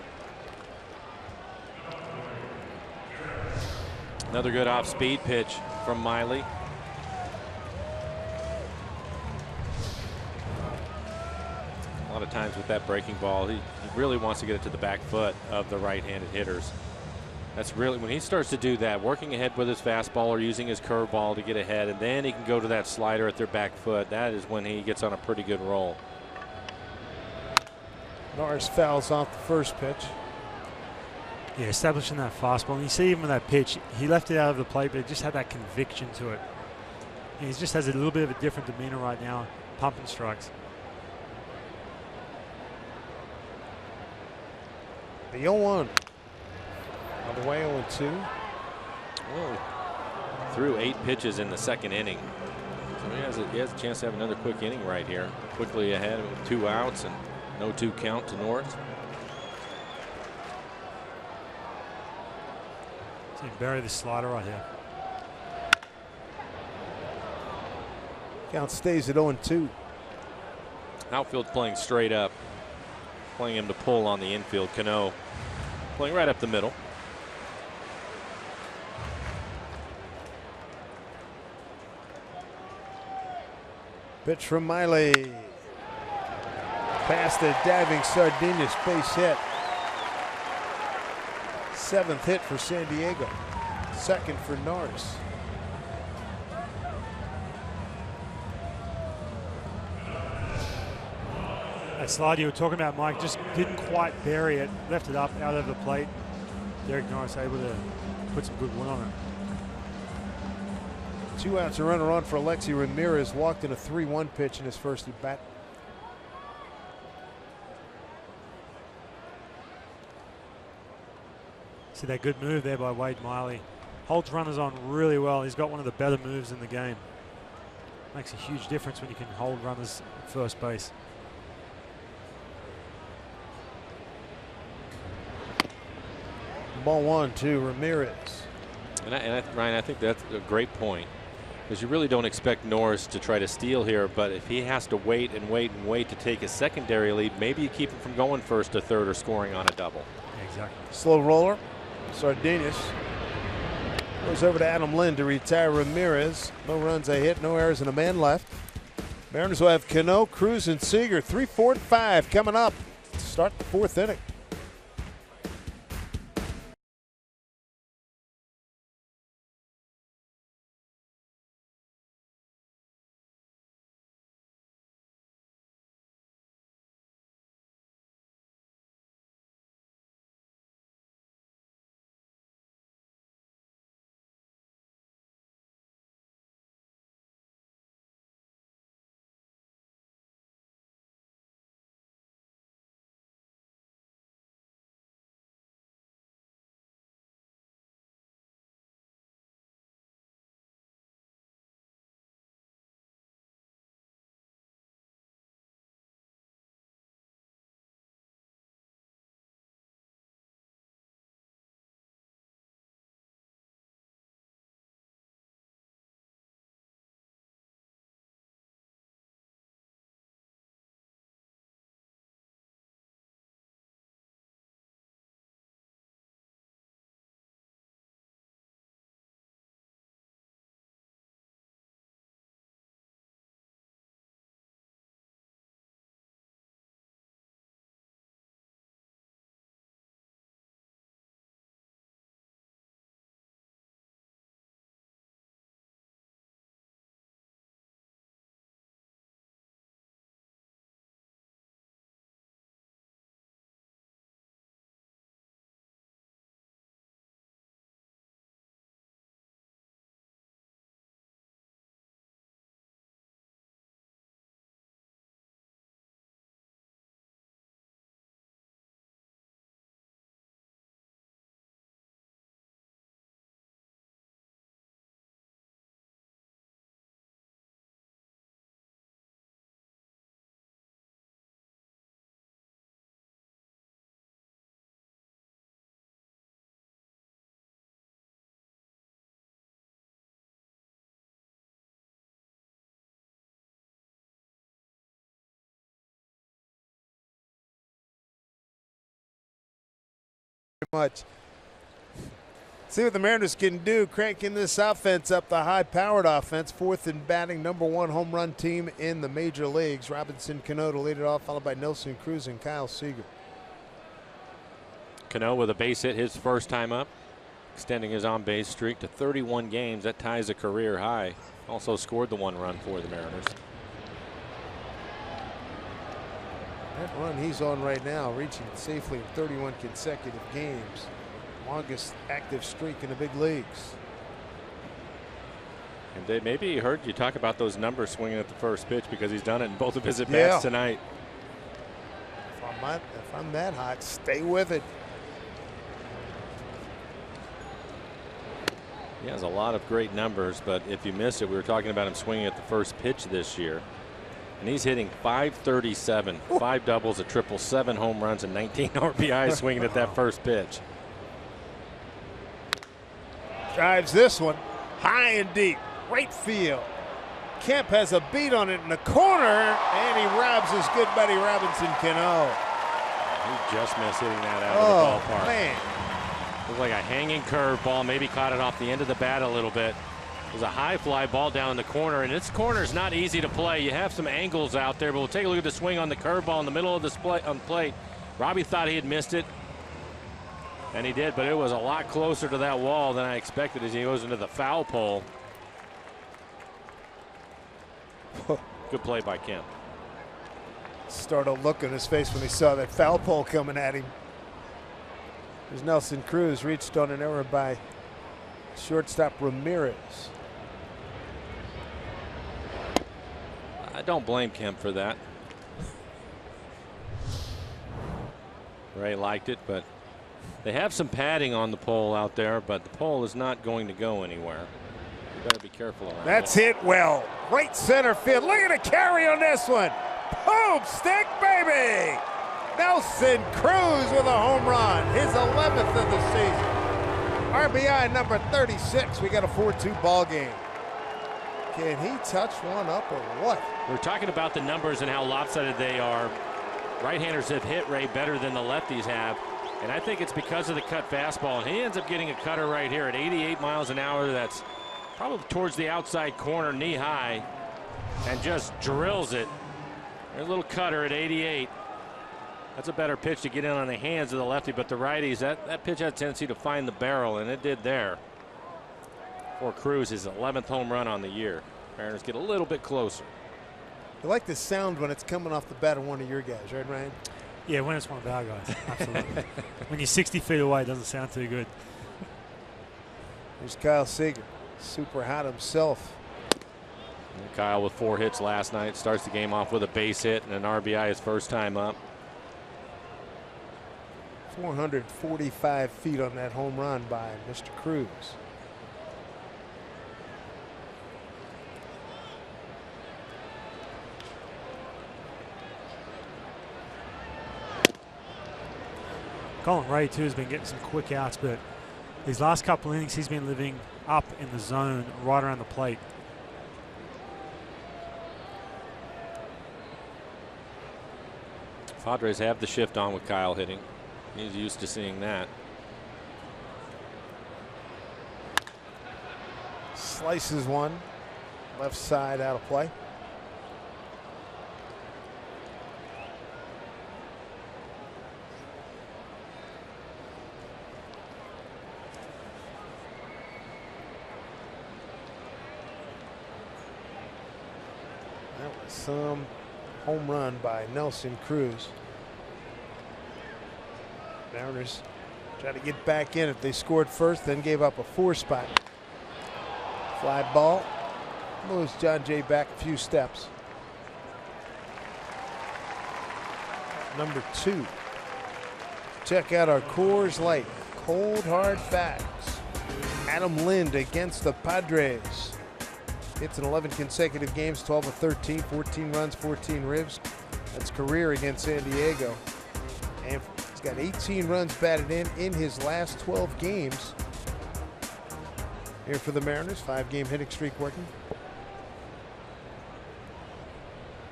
Speaker 2: Another good off-speed pitch from Miley. A lot of times with that breaking ball, he really wants to get it to the back foot of the right-handed hitters. That's really when he starts to do that, working ahead with his fastball or using his curveball to get ahead, and then he can go to that slider at their back foot. That is when he gets on a pretty good roll.
Speaker 1: Norris fouls off the first pitch.
Speaker 3: Yeah, establishing that fastball. And you see even with that pitch, he left it out of the plate, but it just had that conviction to it. And he just has a little bit of a different demeanor right now, pumping strikes.
Speaker 1: The 0-1. On the way 0-2.
Speaker 2: Well, threw 8 pitches in the second inning. So he has a chance to have another quick inning right here. Quickly ahead with 2 outs and no 2 count to Norris.
Speaker 3: So bury the slider right here.
Speaker 1: Count stays at 0-2.
Speaker 2: Outfield's playing straight up. Playing him to pull on the infield. Cano playing right up the middle.
Speaker 1: Pitch from Miley. Past the diving Sardinus, base hit. 7th hit for San Diego. 2nd for Norris.
Speaker 3: That slide you were talking about, Mike, just didn't quite bury it. Left it up out of the plate. Derek Norris able to put some good wood on it.
Speaker 1: 2 outs, a runner on for Alexi Ramirez. Walked in a 3-1 pitch in his first at bat.
Speaker 3: See that good move there by Wade Miley. Holds runners on really well. He's got one of the better moves in the game. Makes a huge difference when you can hold runners at first base.
Speaker 1: Ball 1 to Ramirez.
Speaker 2: And Ryan, I think that's a great point. Because you really don't expect Norris to try to steal here, but if he has to wait and wait and wait to take a secondary lead, maybe you keep him from going first to third or scoring on a double.
Speaker 3: Exactly.
Speaker 1: Slow roller. Sardinas goes over to Adam Lynn to retire Ramirez. No runs, a hit, no errors, and a man left. Mariners will have Cano, Cruz, and Seager. 3, 4, and 5 coming up to start the 4th inning. Much. See what the Mariners can do, cranking this offense up, the high-powered offense. 4th in batting, #1 home run team in the major leagues. Robinson Cano to lead it off, followed by Nelson Cruz and Kyle Seager.
Speaker 2: Cano with a base hit his first time up, extending his on-base streak to 31 games. That ties a career high. Also scored the 1 run for the Mariners.
Speaker 1: That run he's on right now, reaching safely in 31 consecutive games. Longest active streak in the big leagues.
Speaker 2: And Dave, maybe he heard you talk about those numbers swinging at the first pitch, because he's done it in both of his at-bats tonight.
Speaker 1: If I'm that hot, stay with it.
Speaker 2: He has a lot of great numbers, but if you missed it, we were talking about him swinging at the first pitch this year. And he's hitting .537, 5 doubles, a triple, 7 home runs, and 19 RBIs swinging at that first pitch.
Speaker 1: Drives this one high and deep, right field. Kemp has a beat on it in the corner, and he robs his good buddy Robinson Cano.
Speaker 2: He just missed hitting that out of the ballpark.
Speaker 1: Man.
Speaker 2: It was like a hanging curveball, maybe caught it off the end of the bat a little bit. It was a high fly ball down in the corner, and this corner is not easy to play. You have some angles out there, but we'll take a look at the swing on the curveball in the middle of the plate. Robbie thought he had missed it, and he did, but it was a lot closer to that wall than I expected as he goes into the foul pole. Good play by Kemp.
Speaker 1: Startled look on his face when he saw that foul pole coming at him. There's Nelson Cruz, reached on an error by shortstop Ramirez.
Speaker 2: I don't blame Kemp for that. Ray liked it, but they have some padding on the pole out there, but the pole is not going to go anywhere. You better be careful around
Speaker 1: That's hit well. Right center field. Look at the carry on this one. Boom, stick, baby. Nelson Cruz with a home run. His 11th of the season. RBI number 36. We got a 4-2 ball game. Can he touch one up or what?
Speaker 2: We're talking about the numbers and how lopsided they are. Right-handers have hit rate better than the lefties have. And I think it's because of the cut fastball. And he ends up getting a cutter right here at 88 miles an hour. That's probably towards the outside corner, knee high, and just drills it. There's a little cutter at 88. That's a better pitch to get in on the hands of the lefty, but the righties, that pitch had a tendency to find the barrel, and it did there. For Cruz, his 11th home run on the year. Mariners get a little bit closer.
Speaker 1: You like the sound when it's coming off the bat of one of your guys, right, Ryan?
Speaker 3: Yeah, when it's one of our guys, absolutely. When you're 60 feet away, it doesn't sound too good.
Speaker 1: There's Kyle Seager, super hot himself.
Speaker 2: And Kyle with 4 hits last night, starts the game off with a base hit and an RBI his first time up.
Speaker 1: 445 feet on that home run by Mr. Cruz.
Speaker 3: Colin Ray, too, has been getting some quick outs, but these last couple innings, he's been living up in the zone right around the plate.
Speaker 2: Padres have the shift on with Kyle hitting. He's used to seeing that.
Speaker 1: Slices one, left side out of play. That was some home run by Nelson Cruz. Mariners try to get back in. If they scored first, then gave up a 4 spot. Fly ball moves John Jay back a few steps. Number 2. Check out our Coors Light cold hard facts. Adam Lind against the Padres. Hits in 11 consecutive games, 12 of 13, 14 runs, 14 ribs. That's career against San Diego. And he's got 18 runs batted in his last 12 games. Here for the Mariners, 5-game hitting streak working.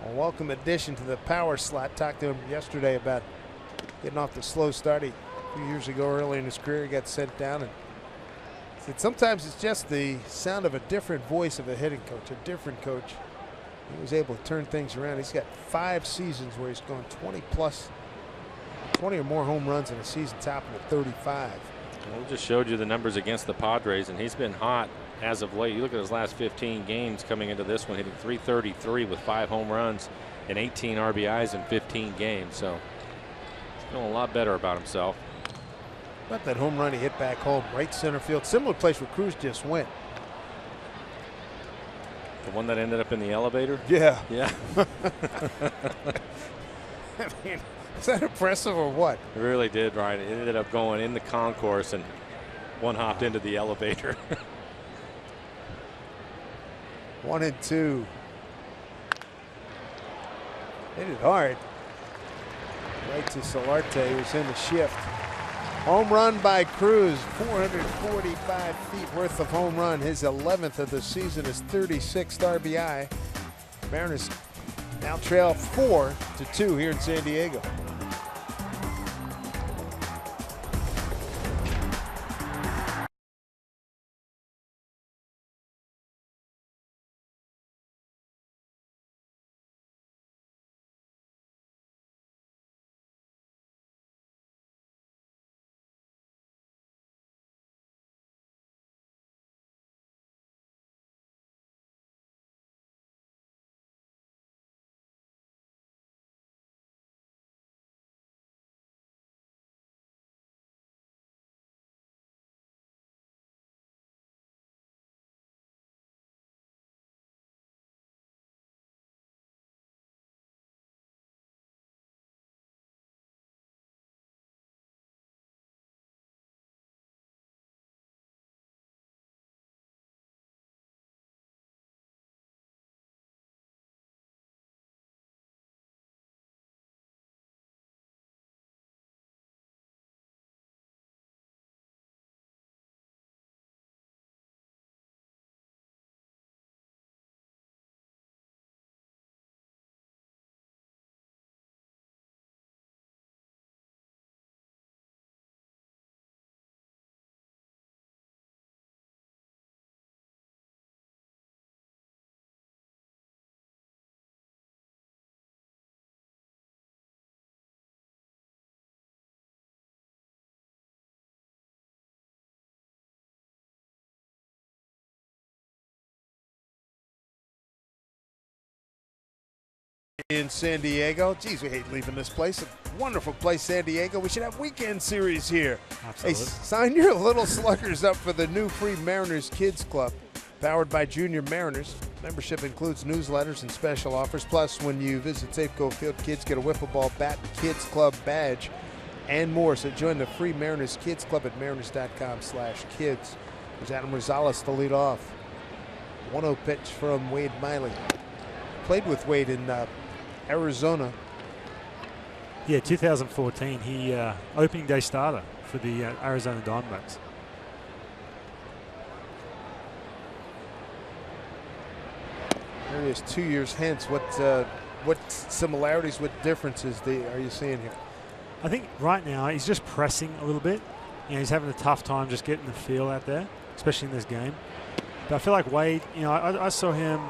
Speaker 1: A welcome addition to the power slot. Talked to him yesterday about getting off the slow start. A few years ago, early in his career, he got sent down and said sometimes it's just the sound of a different voice of a hitting coach, a different coach. He was able to turn things around. He's got 5 seasons where he's gone 20 or more home runs in a season, topping at 35.
Speaker 2: Well, we just showed you the numbers against the Padres, and he's been hot as of late. You look at his last 15 games coming into this one, hitting .333 with 5 home runs and 18 RBIs in 15 games. So he's feeling a lot better about himself.
Speaker 1: About that home run he hit back home, right center field, similar place where Cruz just went.
Speaker 2: The one that ended up in the elevator?
Speaker 1: Yeah.
Speaker 2: Yeah.
Speaker 1: I mean, is that impressive or what?
Speaker 2: It really did, Ryan. It ended up going in the concourse and one hopped into the elevator.
Speaker 1: 1-2. Hit it hard. Right to Solarte, who's in the shift. Home run by Cruz, 445 feet worth of home run. His 11th of the season, his 36th RBI. Mariners now trail 4-2 here in San Diego. in San Diego. Geez, we hate leaving this place. A wonderful place, San Diego. We should have weekend series here.
Speaker 3: Absolutely.
Speaker 1: Hey, sign your little sluggers up for the new free Mariners Kids Club, powered by Junior Mariners. Membership includes newsletters and special offers. Plus, when you visit Safeco Field, kids get a wiffle ball bat, Kids Club badge, and more. So join the free Mariners Kids Club at mariners.com/kids. There's Adam Rosales to lead off. 1-0 pitch from Wade Miley. Played with Wade in Arizona.
Speaker 3: Yeah, 2014. He opening day starter for the Arizona Diamondbacks.
Speaker 1: There he is 2 years hence. What similarities, what differences are you seeing here?
Speaker 3: I think right now he's just pressing a little bit. You know, he's having a tough time just getting the feel out there, especially in this game. But I feel like Wade, you know, I saw him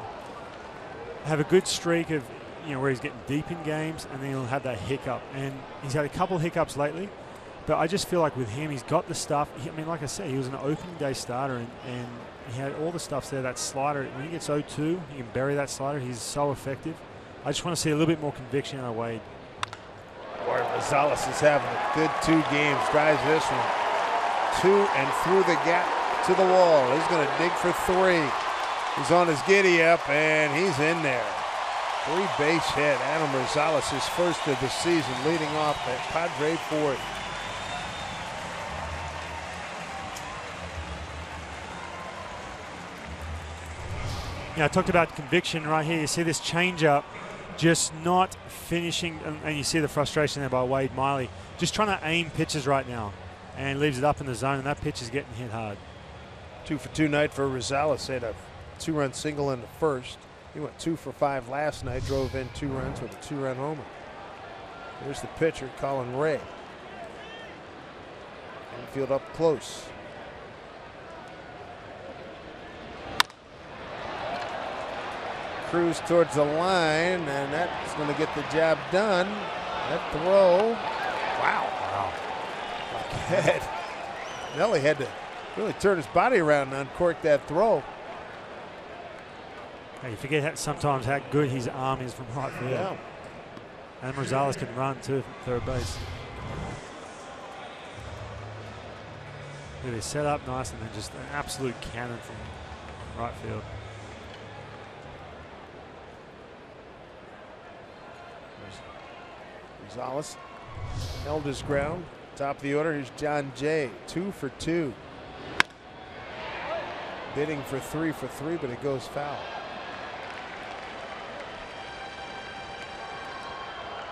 Speaker 3: have a good streak of, you know, where he's getting deep in games and then he'll have that hiccup. And he's had a couple of hiccups lately. But I just feel like with him, he's got the stuff. I mean, like I said, he was an opening day starter and he had all the stuff there. That slider, when he gets 0-2, he can bury that slider. He's so effective. I just want to see a little bit more conviction out of Wade.
Speaker 1: Boy, Rosales is having a good 2 games. Drives this one 2 and through the gap to the wall. He's going to dig for 3. He's on his giddy up and he's in there. 3-base hit. Adam Rosales, his first of the season, leading off at Padre fourth.
Speaker 3: Yeah, I talked about conviction right here. You see this changeup just not finishing, and you see the frustration there by Wade Miley. Just trying to aim pitches right now and leaves it up in the zone, and that pitch is getting hit hard.
Speaker 1: 2 for 2 night for Rosales. Had a 2-run single in the first. He went 2 for 5 last night, drove in 2 runs with a 2-run homer. Here's the pitcher, Colin Ray. Infield up close. Cruise towards the line, and that's going to get the job done. That throw, wow. Head. Nelly had to really turn his body around and uncork that throw.
Speaker 3: Hey, you forget sometimes how good his arm is from right field.
Speaker 1: Yeah.
Speaker 3: And Rosales can run too from third base. Really set up nice and then just an absolute cannon from right field.
Speaker 1: Rosales held his ground. Top of the order, here's John Jay. 2 for 2. Bidding for 3 for 3, but it goes foul.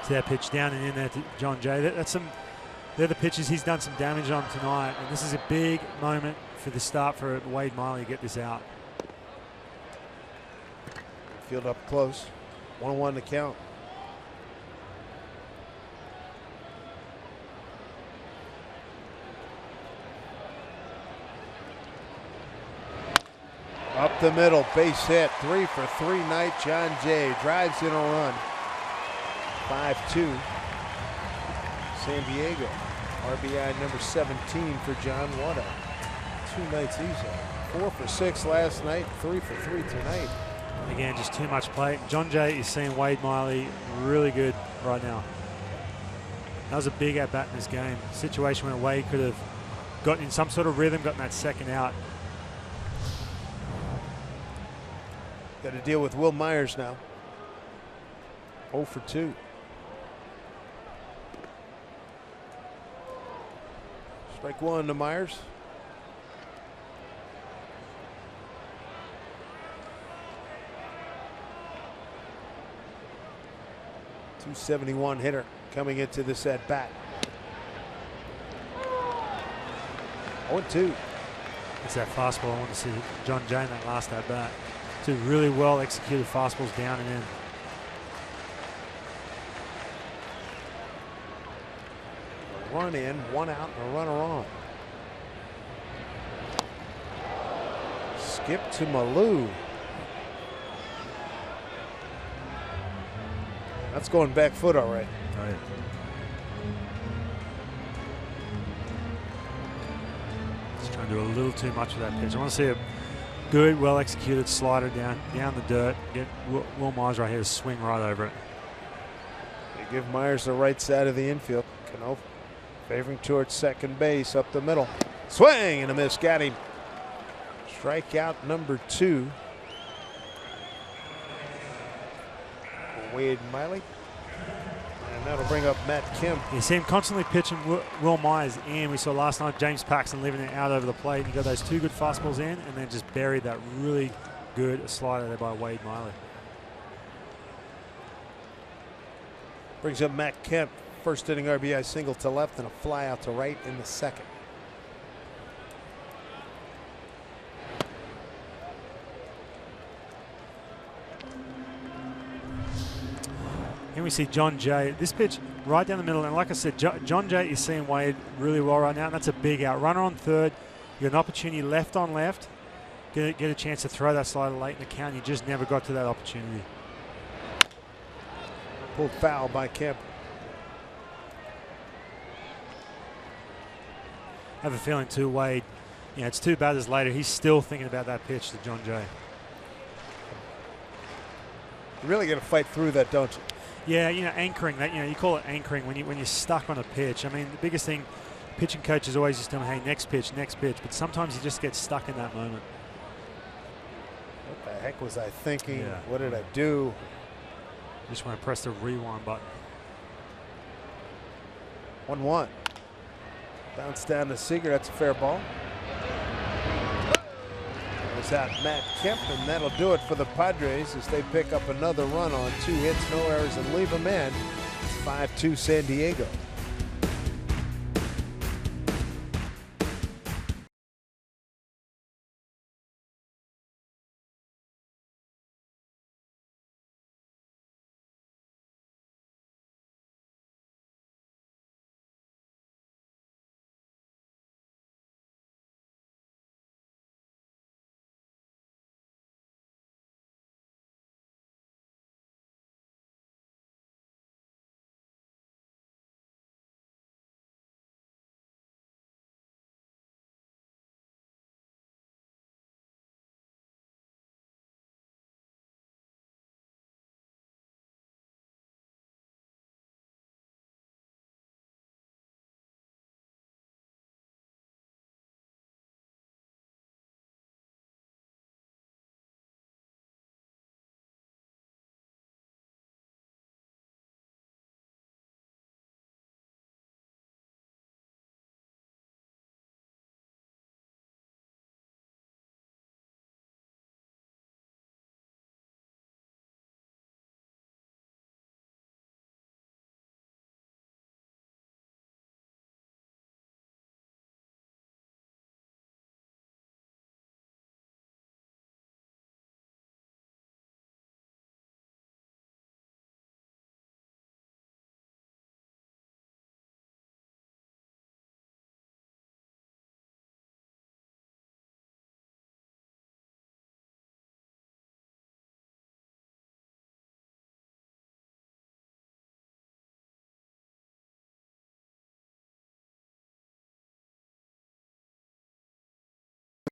Speaker 3: See that pitch down and in there to John Jay. They're the pitches he's done some damage on tonight, and this is a big moment for the start for Wade Miley to get this out.
Speaker 1: Field up close. 1-1 to count. Up the middle, base hit. 3 for 3 night. John Jay drives in a run. 5-2. San Diego. RBI number 17 for John Wada. 2 nights he's had. 4 for 6 last night. 3 for 3 tonight.
Speaker 3: Again, just too much play. John Jay is seeing Wade Miley really good right now. That was a big at-bat in this game. A situation where Wade could have gotten in some sort of rhythm, gotten that second out.
Speaker 1: Got to deal with Will Myers now. 0 for 2. Strike 1 to Myers. .271 hitter coming into this at bat. 0-2.
Speaker 3: It's that fastball I want to see John Jay in that last at bat. 2 really well executed fastballs down and in.
Speaker 1: A run in, 1 out, and a runner on. Skip to Malou. That's going back foot all right.
Speaker 3: Oh, yeah. Just trying to do a little too much with that pitch. I want to see a good, well-executed slider down the dirt. Get Will Myers right here to swing right over it.
Speaker 1: give Myers the right side of the infield. Cano favoring towards second base up the middle. Swing and a miss. Got him. Strikeout number 2. Wade Miley. And that'll bring up Matt Kemp.
Speaker 3: You see him constantly pitching Will Myers in. We saw last night James Paxton leaving it out over the plate. He got those 2 good fastballs in and then just buried that really good slider there by Wade Miley.
Speaker 1: Brings up Matt Kemp. First inning RBI single to left and a fly out to right in the second.
Speaker 3: Here we see John Jay. This pitch right down the middle, and like I said, John Jay is seeing Wade really well right now, and that's a big out. Runner on third. You got an opportunity left on left. Get a chance to throw that slider late in the count. You just never got to that opportunity.
Speaker 1: Pulled foul by Kemp.
Speaker 3: I have a feeling too, Wade, it's 2 batters later. He's still thinking about that pitch to John Jay.
Speaker 1: You really got to fight through that, don't you?
Speaker 3: Yeah, anchoring that. You call it anchoring when you're stuck on a pitch. I mean, the biggest thing, pitching coaches always just tell me, hey, next pitch. But sometimes you just get stuck in that moment.
Speaker 1: What the heck was I thinking?
Speaker 3: Yeah.
Speaker 1: What did I do?
Speaker 3: Just want to press the rewind button.
Speaker 1: 1-1. Bounce down to Seager. That's a fair ball. There's out Matt Kemp, and that'll do it for the Padres as they pick up another run on 2 hits, no errors, and leave them in. It's 5-2 San Diego.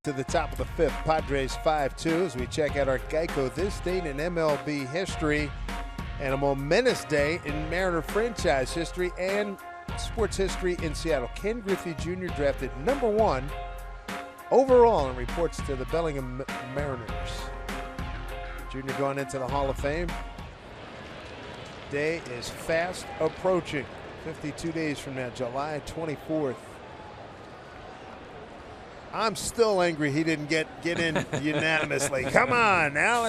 Speaker 1: To the top of the 5th, Padres 5-2 as we check out our Geico this date in MLB history and a momentous day in Mariner franchise history and sports history in Seattle. Ken Griffey Jr. drafted #1 overall and reports to the Bellingham Mariners. Jr. going into the Hall of Fame. Day is fast approaching. 52 days from now, July 24th. I'm still angry he didn't get in unanimously. Come on now,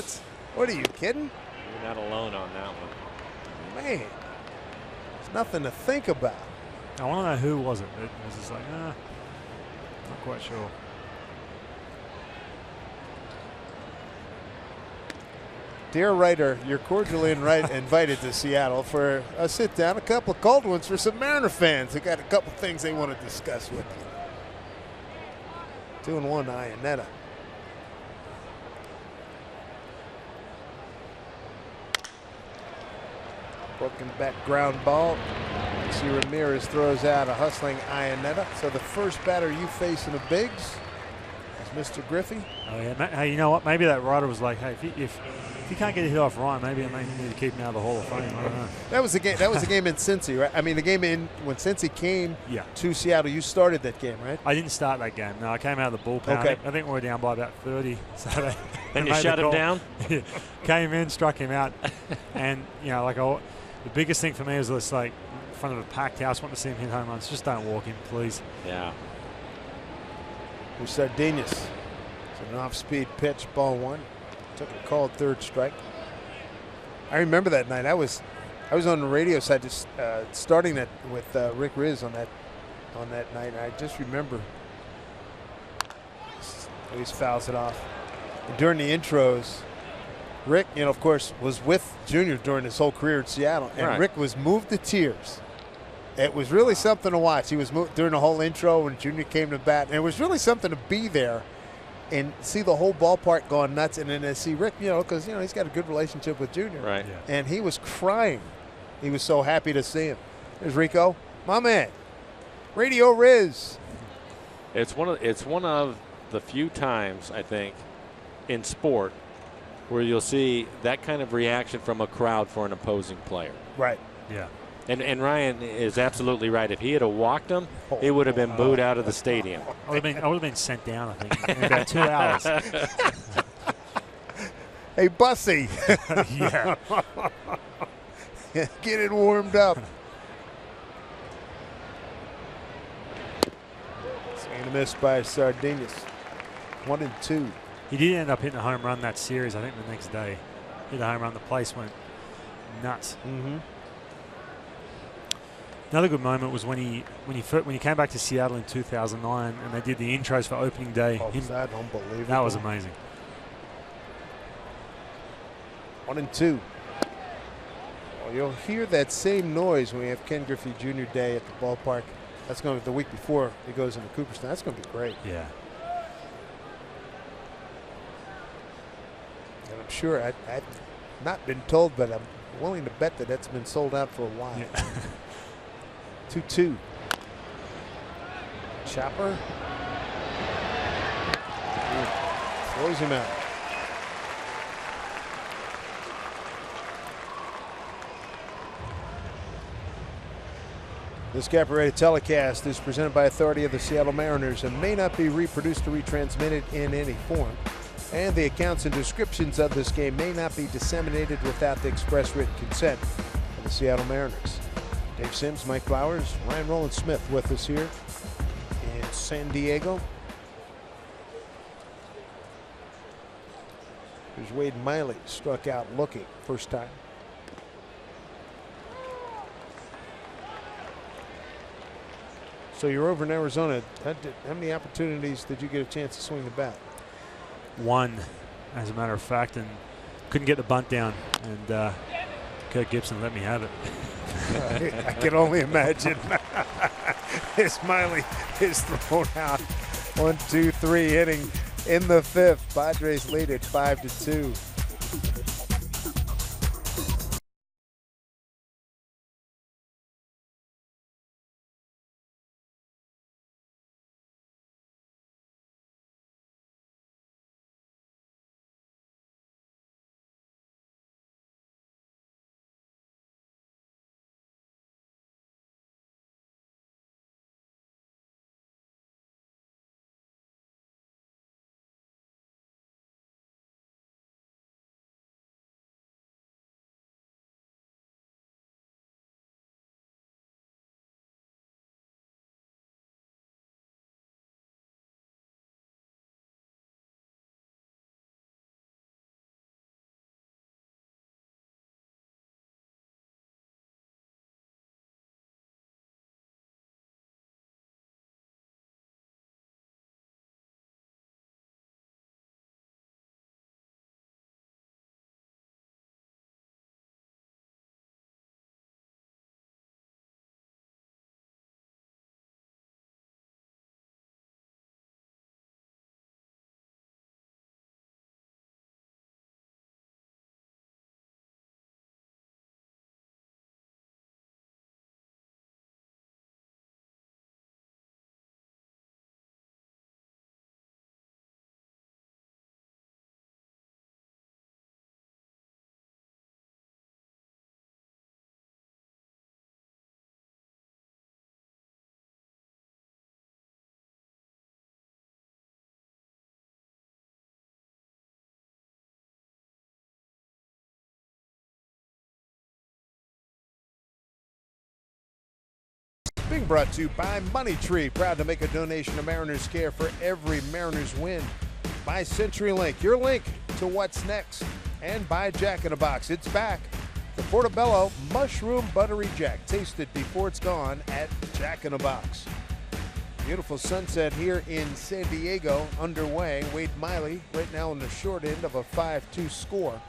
Speaker 1: what are you kidding?
Speaker 2: You're not alone on that one.
Speaker 1: Man, there's nothing to think about.
Speaker 3: I want to know who was it. It was just like, not quite sure.
Speaker 1: Dear writer, you're cordially invited to Seattle for a sit down, a couple of cold ones for some Mariner fans who got a couple things they want to discuss with you. 2-1 Iannetta. Broken back ground ball. See Ramirez throws out a hustling Iannetta. So the first batter you face in the bigs is Mr. Griffey.
Speaker 3: Oh yeah, hey, you know what? Maybe that writer was like, hey, if he can't get a hit off Ryan, maybe it may need to keep him out of the Hall of Fame. I don't know.
Speaker 1: That was a game. That was a game in Cincy, right? I mean, the game when Cincy came
Speaker 3: Yeah.
Speaker 1: to Seattle. You started that game, right?
Speaker 3: I didn't start that game. No, I came out of the bullpen.
Speaker 1: Okay.
Speaker 3: I think we were down by about 30. So
Speaker 2: Then you shut him down?
Speaker 3: Came in, struck him out. And, the biggest thing for me was just like in front of a packed house, wanting to see him hit home runs. Just don't walk him, please.
Speaker 2: Yeah.
Speaker 1: Here's Sardinas. It's an off-speed pitch, ball one. Took a called third strike. I remember that night. I was on the radio side, just starting that with Rick Riz on that night. And I just remember Luis fouls it off. And during the intros, Rick, of course, was with Junior during his whole career in Seattle, and Rick was moved to tears. It was really something to watch. He was moved during the whole intro when Junior came to bat, and it was really something to be there and see the whole ballpark going nuts, and then to see Rick, because he's got a good relationship with Junior,
Speaker 2: right?
Speaker 3: Yeah.
Speaker 1: And he was crying. He was so happy to see him. There's Rico, my man, Radio Riz.
Speaker 2: It's one of the few times I think in sport where you'll see that kind of reaction from a crowd for an opposing player.
Speaker 1: Right.
Speaker 3: Yeah.
Speaker 2: And Ryan is absolutely right. If he had walked him, he would have been booed out of the stadium.
Speaker 3: I would have been sent down, I think, in about 2 hours.
Speaker 1: Hey, Bussy.
Speaker 3: Yeah.
Speaker 1: Get it warmed up. Swing and a miss by Sardinas. 1-2.
Speaker 3: He did end up hitting a home run that series, I think, the next day. Hit a home run. The place went nuts.
Speaker 1: Mm-hmm.
Speaker 3: Another good moment was when he came back to Seattle in 2009 and they did the intros for opening day.
Speaker 1: Oh, was that unbelievable?
Speaker 3: That was amazing.
Speaker 1: 1-2. Well, you'll hear that same noise when we have Ken Griffey Jr. Day at the ballpark. That's going to be the week before he goes into Cooperstown. That's going to be great.
Speaker 3: Yeah.
Speaker 1: And I'm sure I've not been told, but I'm willing to bet that that's been sold out for a while.
Speaker 3: Yeah.
Speaker 1: 2-2. Chopper. Throws him out. This Capoeira telecast is presented by authority of the Seattle Mariners and may not be reproduced or retransmitted in any form. And the accounts and descriptions of this game may not be disseminated without the express written consent of the Seattle Mariners. Dave Sims, Mike Flowers, Ryan Roland Smith with us here in San Diego. Here's Wade Miley, struck out looking first time. So you're over in Arizona. How many opportunities did you get a chance to swing the bat?
Speaker 3: One, as a matter of fact, and couldn't get the bunt down. And Kurt Gibson let me have it.
Speaker 1: I can only imagine. Smiley is thrown out. 1, 2, 3 inning in the fifth. Padres lead at 5-2. Being brought to you by Money Tree, proud to make a donation to Mariners Care for every Mariners win. By CenturyLink, your link to what's next. And by Jack in the Box, it's back. The Portobello Mushroom Buttery Jack. Taste it before it's gone at Jack in the Box. Beautiful sunset here in San Diego underway. Wade Miley right now on the short end of a 5-2 score.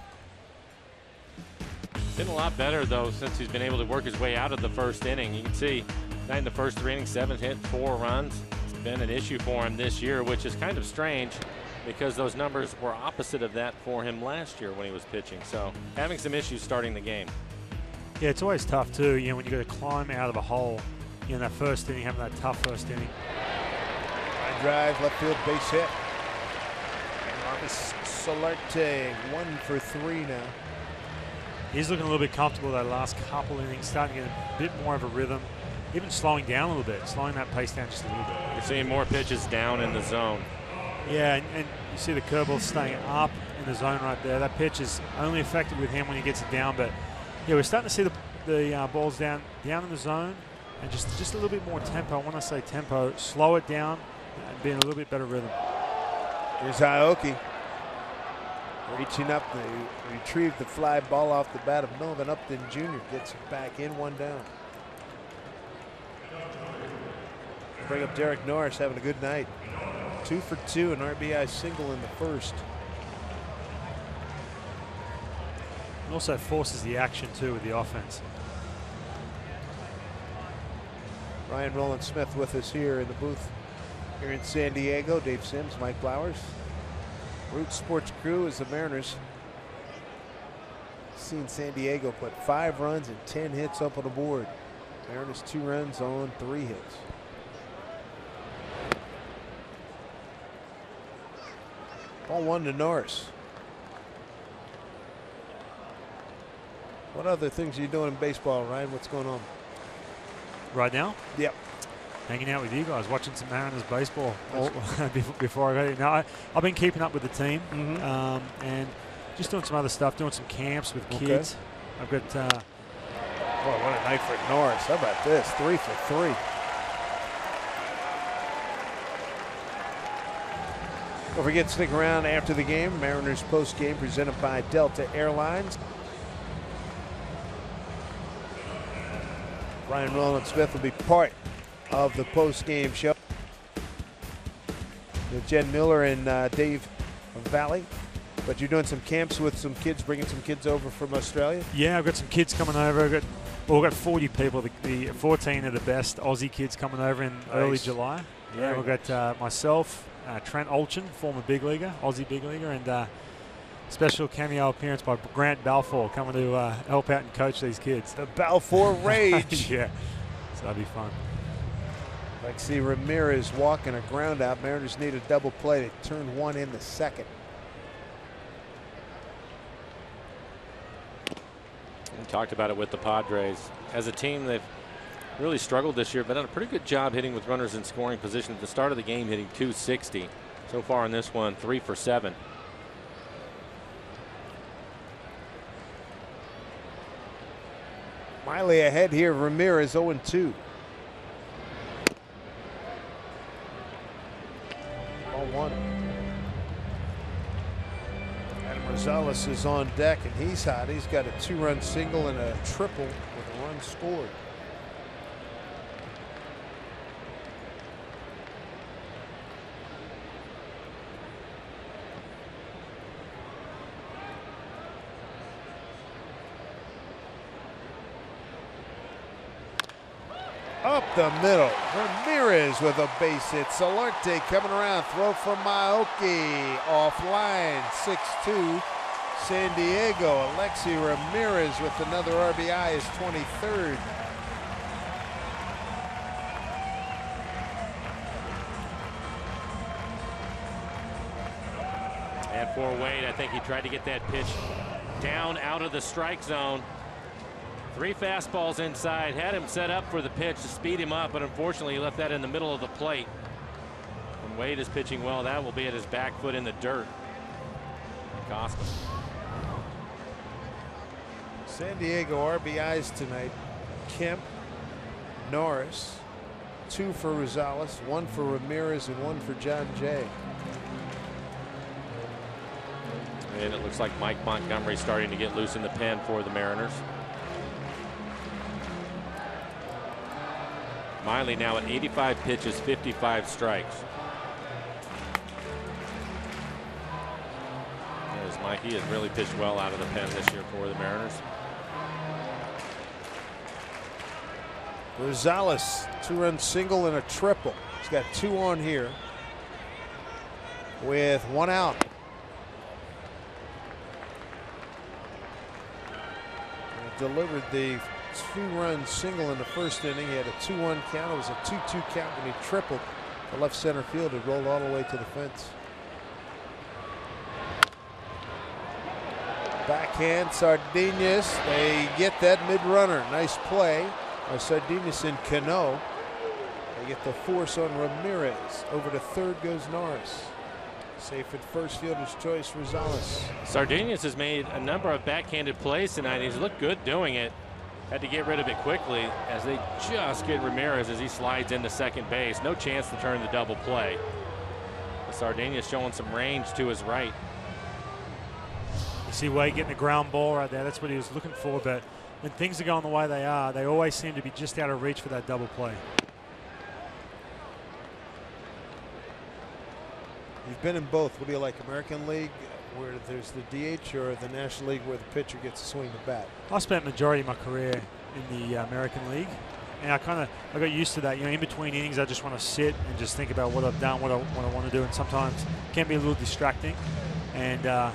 Speaker 2: Been a lot better, though, since he's been able to work his way out of the first inning. You can see in the first 3 innings, 7 hits, 4 runs. It's been an issue for him this year, which is kind of strange because those numbers were opposite of that for him last year when he was pitching. So having some issues starting the game.
Speaker 3: Yeah, it's always tough too, you know, when you got to climb out of a hole, you know, that first inning, having that tough first inning.
Speaker 1: Line drive, left field base hit. Marcus Solarte, 1 for 3 now.
Speaker 3: He's looking a little bit comfortable that last couple innings, starting to get a bit more of a rhythm. Even slowing down a little bit, slowing that pace down just a little bit.
Speaker 2: You're seeing more pitches down in the zone.
Speaker 3: Yeah, and you see the curveball staying up in the zone right there. That pitch is only effective with him when he gets it down. But yeah, we're starting to see the balls down in the zone, and just a little bit more tempo. I want to say tempo, slow it down, and be in a little bit better rhythm.
Speaker 1: Here's Aoki. Reaching up, they retrieve the fly ball off the bat of Melvin Upton Jr. Gets it back in, 1 down. Bring up Derek Norris, having a good night. 2 for 2, an RBI single in the first.
Speaker 3: It also forces the action too with the offense.
Speaker 1: Ryan Rowland-Smith with us here in the booth here in San Diego. Dave Sims, Mike Flowers. Root Sports Crew is the Mariners. Seen San Diego put 5 runs and 10 hits up on the board. Mariners 2 runs on 3 hits. Ball 1 to Norris. What other things are you doing in baseball, Ryan? What's going on?
Speaker 3: Right now?
Speaker 1: Yep.
Speaker 3: Hanging out with you guys, watching some Mariners baseball before I go. Now, I've been keeping up with the team and just doing some other stuff, doing some camps with kids. I've got.
Speaker 1: Boy, what a night for Norris. How about this? 3 for 3. Don't forget to stick around after the game. Mariners post game presented by Delta Airlines. Ryan Rowland-Smith will be part of the post-game show with Jen Miller and Dave Valley. But you're doing some camps with some kids, bringing some kids over from Australia?
Speaker 3: Yeah, I've got some kids coming over. We've got 40 people. The 14 of the best Aussie kids coming over in early July. Yeah, we've got myself, Trent Olchin, former big leaguer, Aussie big leaguer, and special cameo appearance by Grant Balfour coming to help out and coach these kids.
Speaker 1: The Balfour Rage.
Speaker 3: Yeah, so that'll be fun.
Speaker 1: Like see Ramirez walking a ground out. Mariners need a double play. They turned 1 in the second.
Speaker 2: We talked about it with the Padres. As a team, they've really struggled this year, but done a pretty good job hitting with runners in scoring position. At the start of the game, hitting .260. So far in this one, 3 for 7.
Speaker 1: Miley ahead here. Ramirez 0-2. Ball 1. Adam Rosales is on deck, and he's hot. He's got a 2-run single and a triple with a run scored. Up the middle, Ramirez with a base hit. Solarte coming around, throw from Milwaukee, offline, 6-2, San Diego. Alexi Ramirez with another RBI, his 23rd.
Speaker 2: And for Wade, I think he tried to get that pitch down out of the strike zone. 3 fastballs inside, had him set up for the pitch to speed him up, but unfortunately he left that in the middle of the plate. When Wade is pitching well, that will be at his back foot in the dirt. Cost him.
Speaker 1: San Diego RBIs tonight. Kemp, Norris, 2 for Rosales, 1 for Ramirez, and 1 for John Jay.
Speaker 2: And it looks like Mike Montgomery starting to get loose in the pen for the Mariners. Miley now at 85 pitches, 55 strikes. There's Mike. He has really pitched well out of the pen this year for the Mariners.
Speaker 1: Rosales, 2-run single and a triple. He's got 2 on here with 1 out. He delivered the 2-run single in the first inning. He had a 2-1 count. It was a 2-2 count when he tripled the left center field. It rolled all the way to the fence. Backhand, Sardinas. They get that mid-runner. Nice play by Sardinas and Cano. They get the force on Ramirez. Over to third goes Norris. Safe at first, fielder's choice, Rosales.
Speaker 2: Sardinas has made a number of backhanded plays tonight. He's looked good doing it. Had to get rid of it quickly as they just get Ramirez as he slides into second base. No chance to turn the double play. But Sardinas showing some range to his right.
Speaker 3: You see Wade getting a ground ball right there. That's what he was looking for. But when things are going the way they are, they always seem to be just out of reach for that double play.
Speaker 1: You've been in both. What do you like, American League, where there's the DH, or the National League where the pitcher gets to swing the bat?
Speaker 3: I spent majority of my career in the American League, and I got used to that. You know, in between innings, I just want to sit and just think about what I've done, what I want to do, and sometimes it can be a little distracting. And I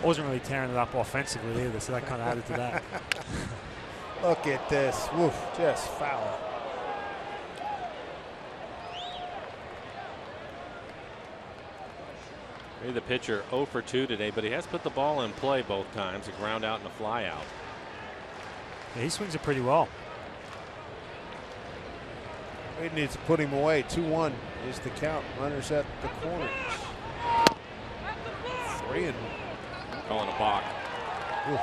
Speaker 3: wasn't really tearing it up offensively either, so that kind of added to that.
Speaker 1: Look at this. Woof, just foul.
Speaker 2: The pitcher 0 for 2 today, but he has put the ball in play both times, a ground out and a fly out.
Speaker 3: Yeah, he swings it pretty well.
Speaker 1: Wade needs to put him away. 2-1 is the count. Runners at the corners. 3-1.
Speaker 2: Calling a balk.
Speaker 1: Oof,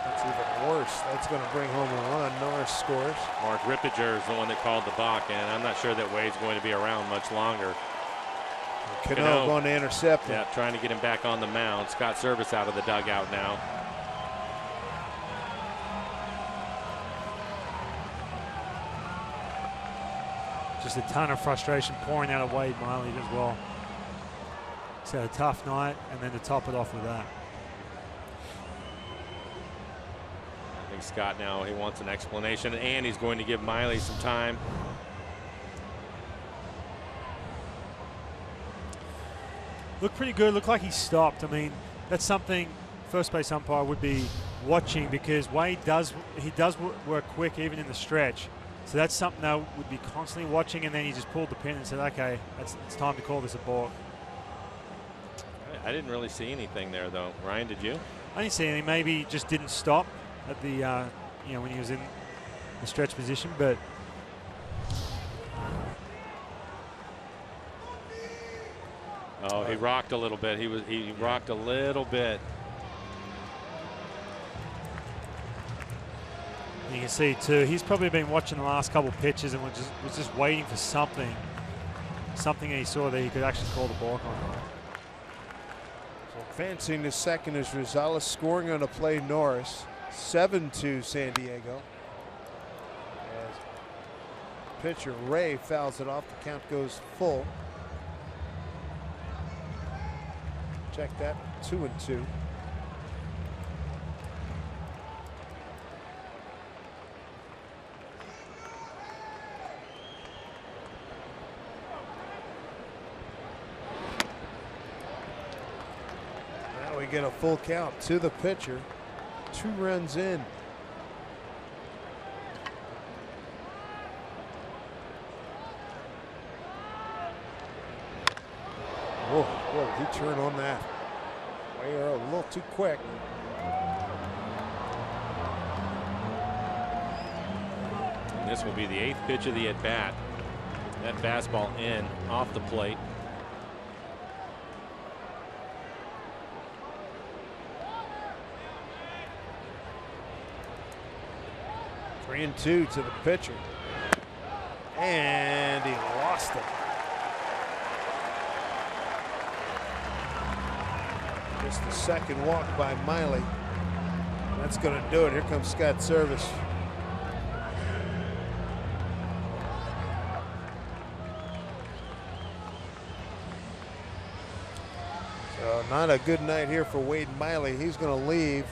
Speaker 1: that's even worse. That's going to bring home a run. Norris scores.
Speaker 2: Mark Rippiger is the one that called the balk, and I'm not sure that Wade's going to be around much longer.
Speaker 1: Cano going to intercept him.
Speaker 2: Yeah, trying to get him back on the mound. Scott Service out of the dugout now.
Speaker 3: Just a ton of frustration pouring out of Wade Miley as well. He's had a tough night, and then to top it off with that.
Speaker 2: I think Scott now, he wants an explanation, and he's going to give Miley some time.
Speaker 3: Looked pretty good. Looked like he stopped. I mean, that's something first base umpire would be watching, because Wade does work quick even in the stretch. So that's something I would be constantly watching. And then he just pulled the pin and said, "Okay, it's time to call this a balk."
Speaker 2: I didn't really see anything there, though. Ryan, did you?
Speaker 3: I didn't see anything. Maybe he just didn't stop at the when he was in the stretch position, but.
Speaker 2: Oh, he rocked a little bit. He rocked a little bit.
Speaker 3: You can see too, he's probably been watching the last couple of pitches and was just waiting for something he saw that he could actually call the balk on.
Speaker 1: So advancing to second is Rosales, scoring on a play Norris. 7-2 San Diego. As pitcher Ray fouls it off, the count goes full. Check that, 2-2. Now we get a full count to the pitcher. 2 runs in. Whoa, boy, he turned on that. Way a little too quick.
Speaker 2: And this will be the 8th pitch of the at-bat. That fastball in off the plate.
Speaker 1: Three and 2 to the pitcher. And he Just the second walk by Miley. That's going to do it. Here comes Scott Service. So not a good night here for Wade Miley. He's going to leave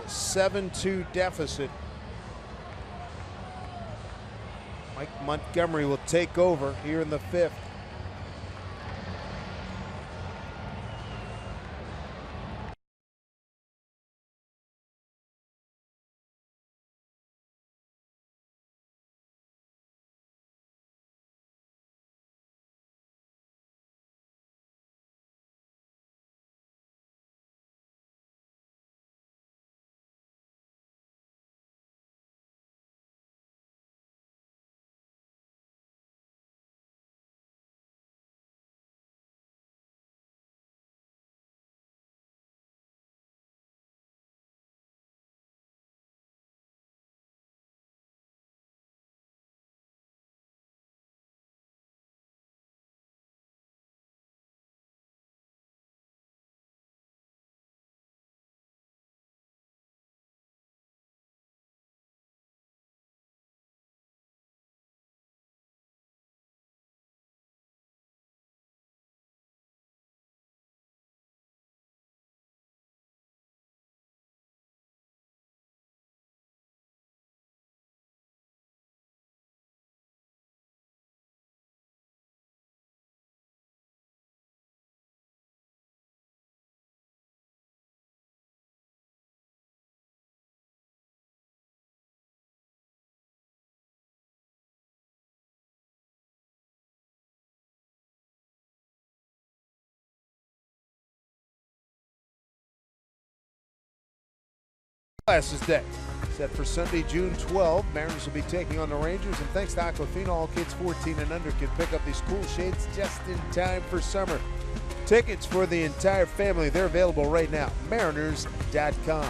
Speaker 1: with a 7-2 deficit. Mike Montgomery will take over here in the 5th. Classes Day set for Sunday, June 12. Mariners will be taking on the Rangers, and thanks to Aquafina, all kids 14 and under can pick up these cool shades just in time for summer. Tickets for the entire family, they're available right now. Mariners.com.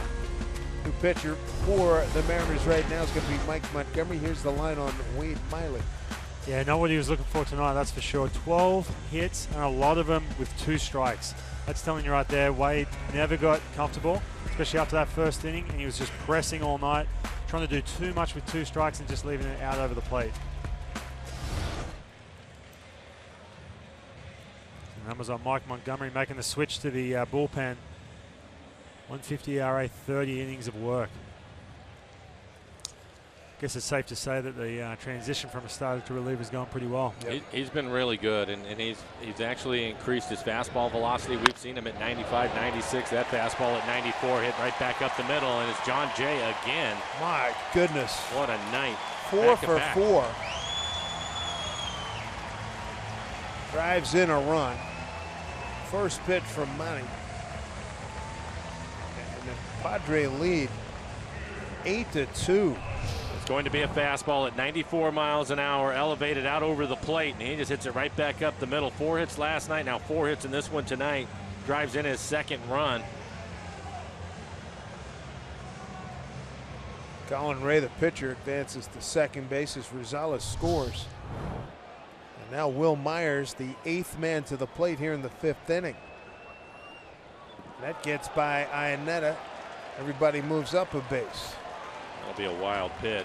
Speaker 1: New pitcher for the Mariners right now is going to be Mike Montgomery. Here's the line on Wade Miley.
Speaker 3: Yeah, not what he was looking for tonight, that's for sure. 12 hits, and a lot of them with 2 strikes. That's telling you right there, Wade never got comfortable, especially after that first inning, and he was just pressing all night, trying to do too much with 2 strikes and just leaving it out over the plate. The numbers on Mike Montgomery making the switch to the bullpen. 150 ERA, 30 innings of work. I guess it's safe to say that the transition from a starter to reliever is going pretty well.
Speaker 2: Yep. He's been really good, and he's actually increased his fastball velocity. We've seen him at 95, 96. That fastball at 94 hit right back up the middle, and it's John Jay again.
Speaker 1: My goodness.
Speaker 2: What a night.
Speaker 1: 4 for 4. Drives in a run. First pitch from Monty. And the Padre lead 8-2.
Speaker 2: Going to be a fastball at 94 miles an hour, elevated out over the plate, and he just hits it right back up the middle. 4 hits last night, now 4 hits in this one tonight. Drives in his 2nd run.
Speaker 1: Colin Ray, the pitcher, advances to second base as Rosales scores. And now Will Myers, the 8th man to the plate here in the 5th inning. That gets by Iannetta. Everybody moves up a base.
Speaker 2: That'll be a wild pitch.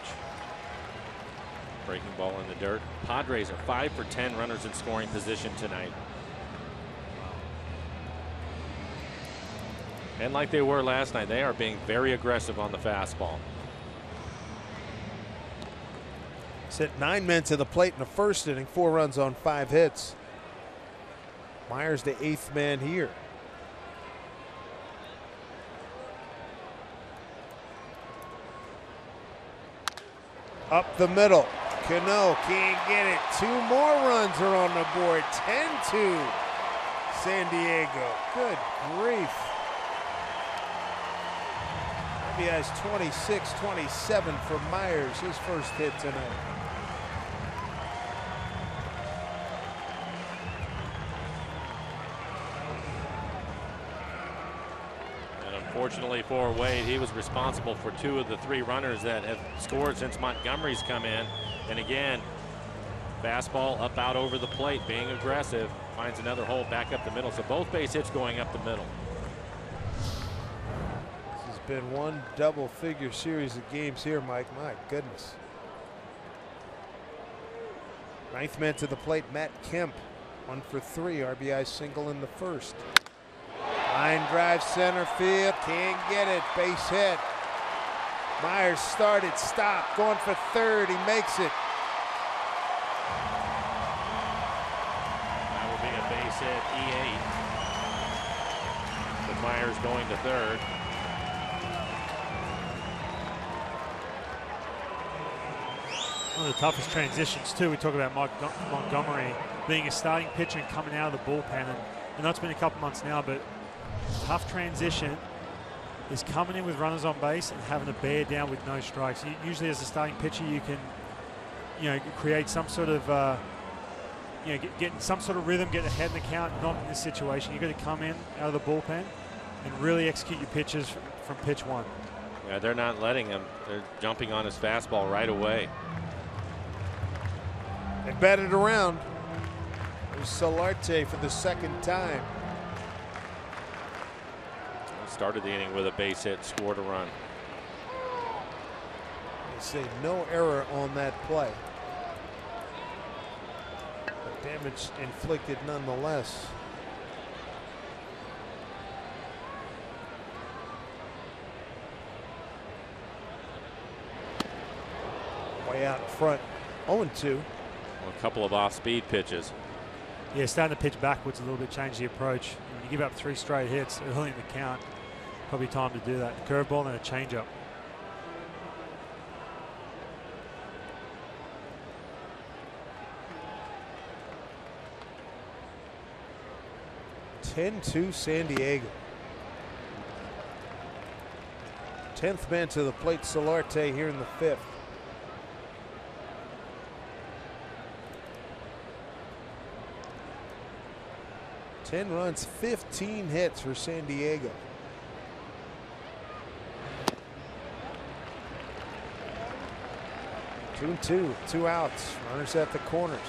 Speaker 2: Breaking ball in the dirt. Padres are 5 for 10 runners in scoring position tonight. And like they were last night, they are being very aggressive on the fastball.
Speaker 1: Set 9 men to the plate in the first inning, 4 runs on 5 hits. Myers the 8th man here. Up the middle. Cano can't get it. 2 more runs are on the board. 10-2 San Diego. Good grief. RBI's 26-27 for Myers, his first hit tonight.
Speaker 2: Unfortunately for Wade, he was responsible for 2 of the 3 runners that have scored since Montgomery's come in. And again, fastball up out over the plate, being aggressive. Finds another hole back up the middle. So both base hits going up the middle.
Speaker 1: This has been one double-figure series of games here, Mike. My goodness. Ninth man to the plate, Matt Kemp. 1 for 3, RBI single in the first. Line drive center field, can't get it, base hit. Myers started, stopped, going for third, he makes it.
Speaker 2: That will be a base hit, E8. With Myers going to third.
Speaker 3: One of the toughest transitions too. We talk about Montgomery being a starting pitcher and coming out of the bullpen, and I know it's been a couple months now, but tough transition is coming in with runners on base and having to bear down with no strikes. Usually as a starting pitcher you can, create some sort of, get some sort of rhythm, get ahead in the count. Not in this situation. You've got to come in out of the bullpen and really execute your pitches from pitch one.
Speaker 2: Yeah, they're not letting him. They're jumping on his fastball right away.
Speaker 1: They batted around. There's Solarte for the second time.
Speaker 2: Started the inning with a base hit, scored a run.
Speaker 1: They say no error on that play. But damage inflicted nonetheless. Way out in front, 0-2.
Speaker 2: A couple of off-speed pitches.
Speaker 3: Yeah, starting to pitch backwards a little bit, change the approach. When you give up 3 straight hits early in the count, probably time to do that. A curveball and a changeup.
Speaker 1: (10-2) San Diego. 10th man to the plate, Solarte, here in the 5th. Ten runs, 15 hits for San Diego. Two and two, 2 outs. Runners at the corners.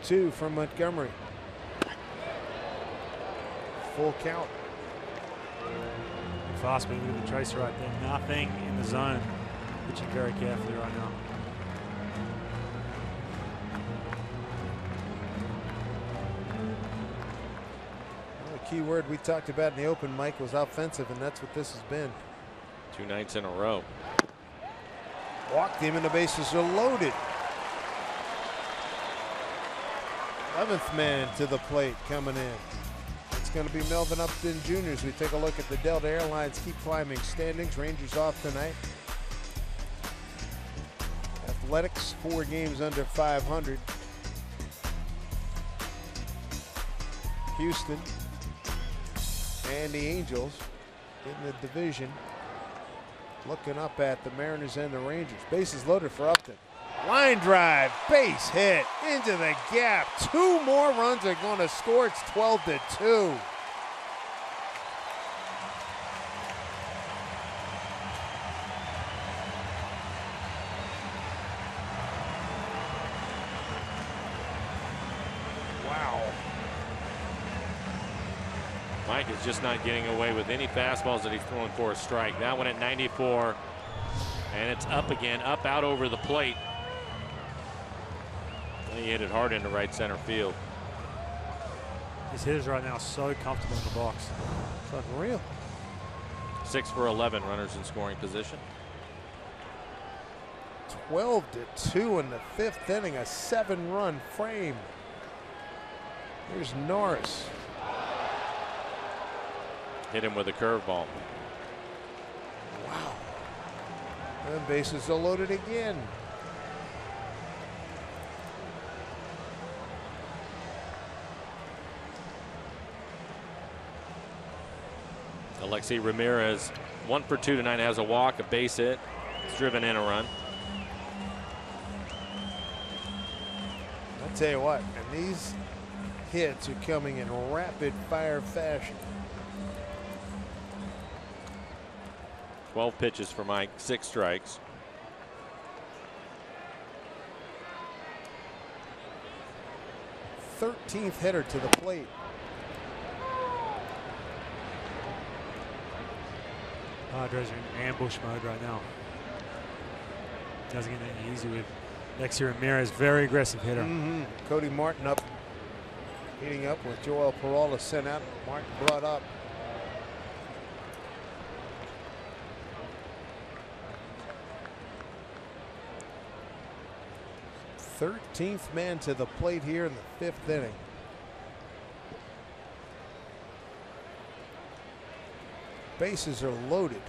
Speaker 1: Two from Montgomery. Full count.
Speaker 3: Fast being with the tracer right there. Nothing in the zone. Pitching very carefully right now.
Speaker 1: Well, the key word we talked about in the open, Mike, was offensive, and that's what this has been.
Speaker 2: 2 nights in a row.
Speaker 1: Walked him and the bases are loaded. 11th man to the plate coming in. It's going to be Melvin Upton Jr. as we take a look at the Delta Airlines keep climbing standings. Rangers off tonight. Athletics 4 games under 500. Houston and the Angels in the division looking up at the Mariners and the Rangers. Bases loaded for Upton. Line drive, base hit into the gap. 2 more runs are going to score. It's 12-2. Wow.
Speaker 2: Mike is just not getting away with any fastballs that he's throwing for a strike. That one at 94, and it's up again, up out over the plate. He hit it hard into right center field.
Speaker 3: His hitters right now are so comfortable in the box.
Speaker 1: It's unreal.
Speaker 2: 6 for 11 runners in scoring position.
Speaker 1: 12-2 in the 5th inning, a 7-run frame. Here's Norris.
Speaker 2: Hit him with a curveball.
Speaker 1: Wow. And bases are loaded again.
Speaker 2: Alexi Ramirez, 1 for 2 tonight, has a walk, a base hit. It's driven in a run.
Speaker 1: I'll tell you what, and these hits are coming in rapid fire fashion.
Speaker 2: 12 pitches for Mike, 6 strikes.
Speaker 1: Thirteenth hitter to the plate.
Speaker 3: Padres are in ambush mode right now. Doesn't get any easy with Lexi Ramirez, very aggressive hitter.
Speaker 1: Cody Martin up, heating up with Joel Peralta sent out. Martin brought up. Thirteenth man to the plate here in the 5th inning. Bases are loaded.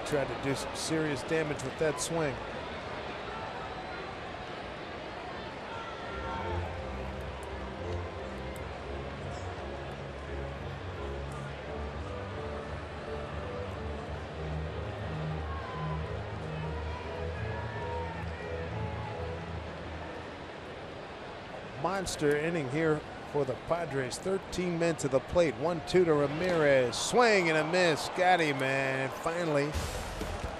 Speaker 1: Tried to do some serious damage with that swing. Monster inning here for the Padres. 13 men to the plate. 1-2 to Ramirez. Swing and a miss. Got him, and finally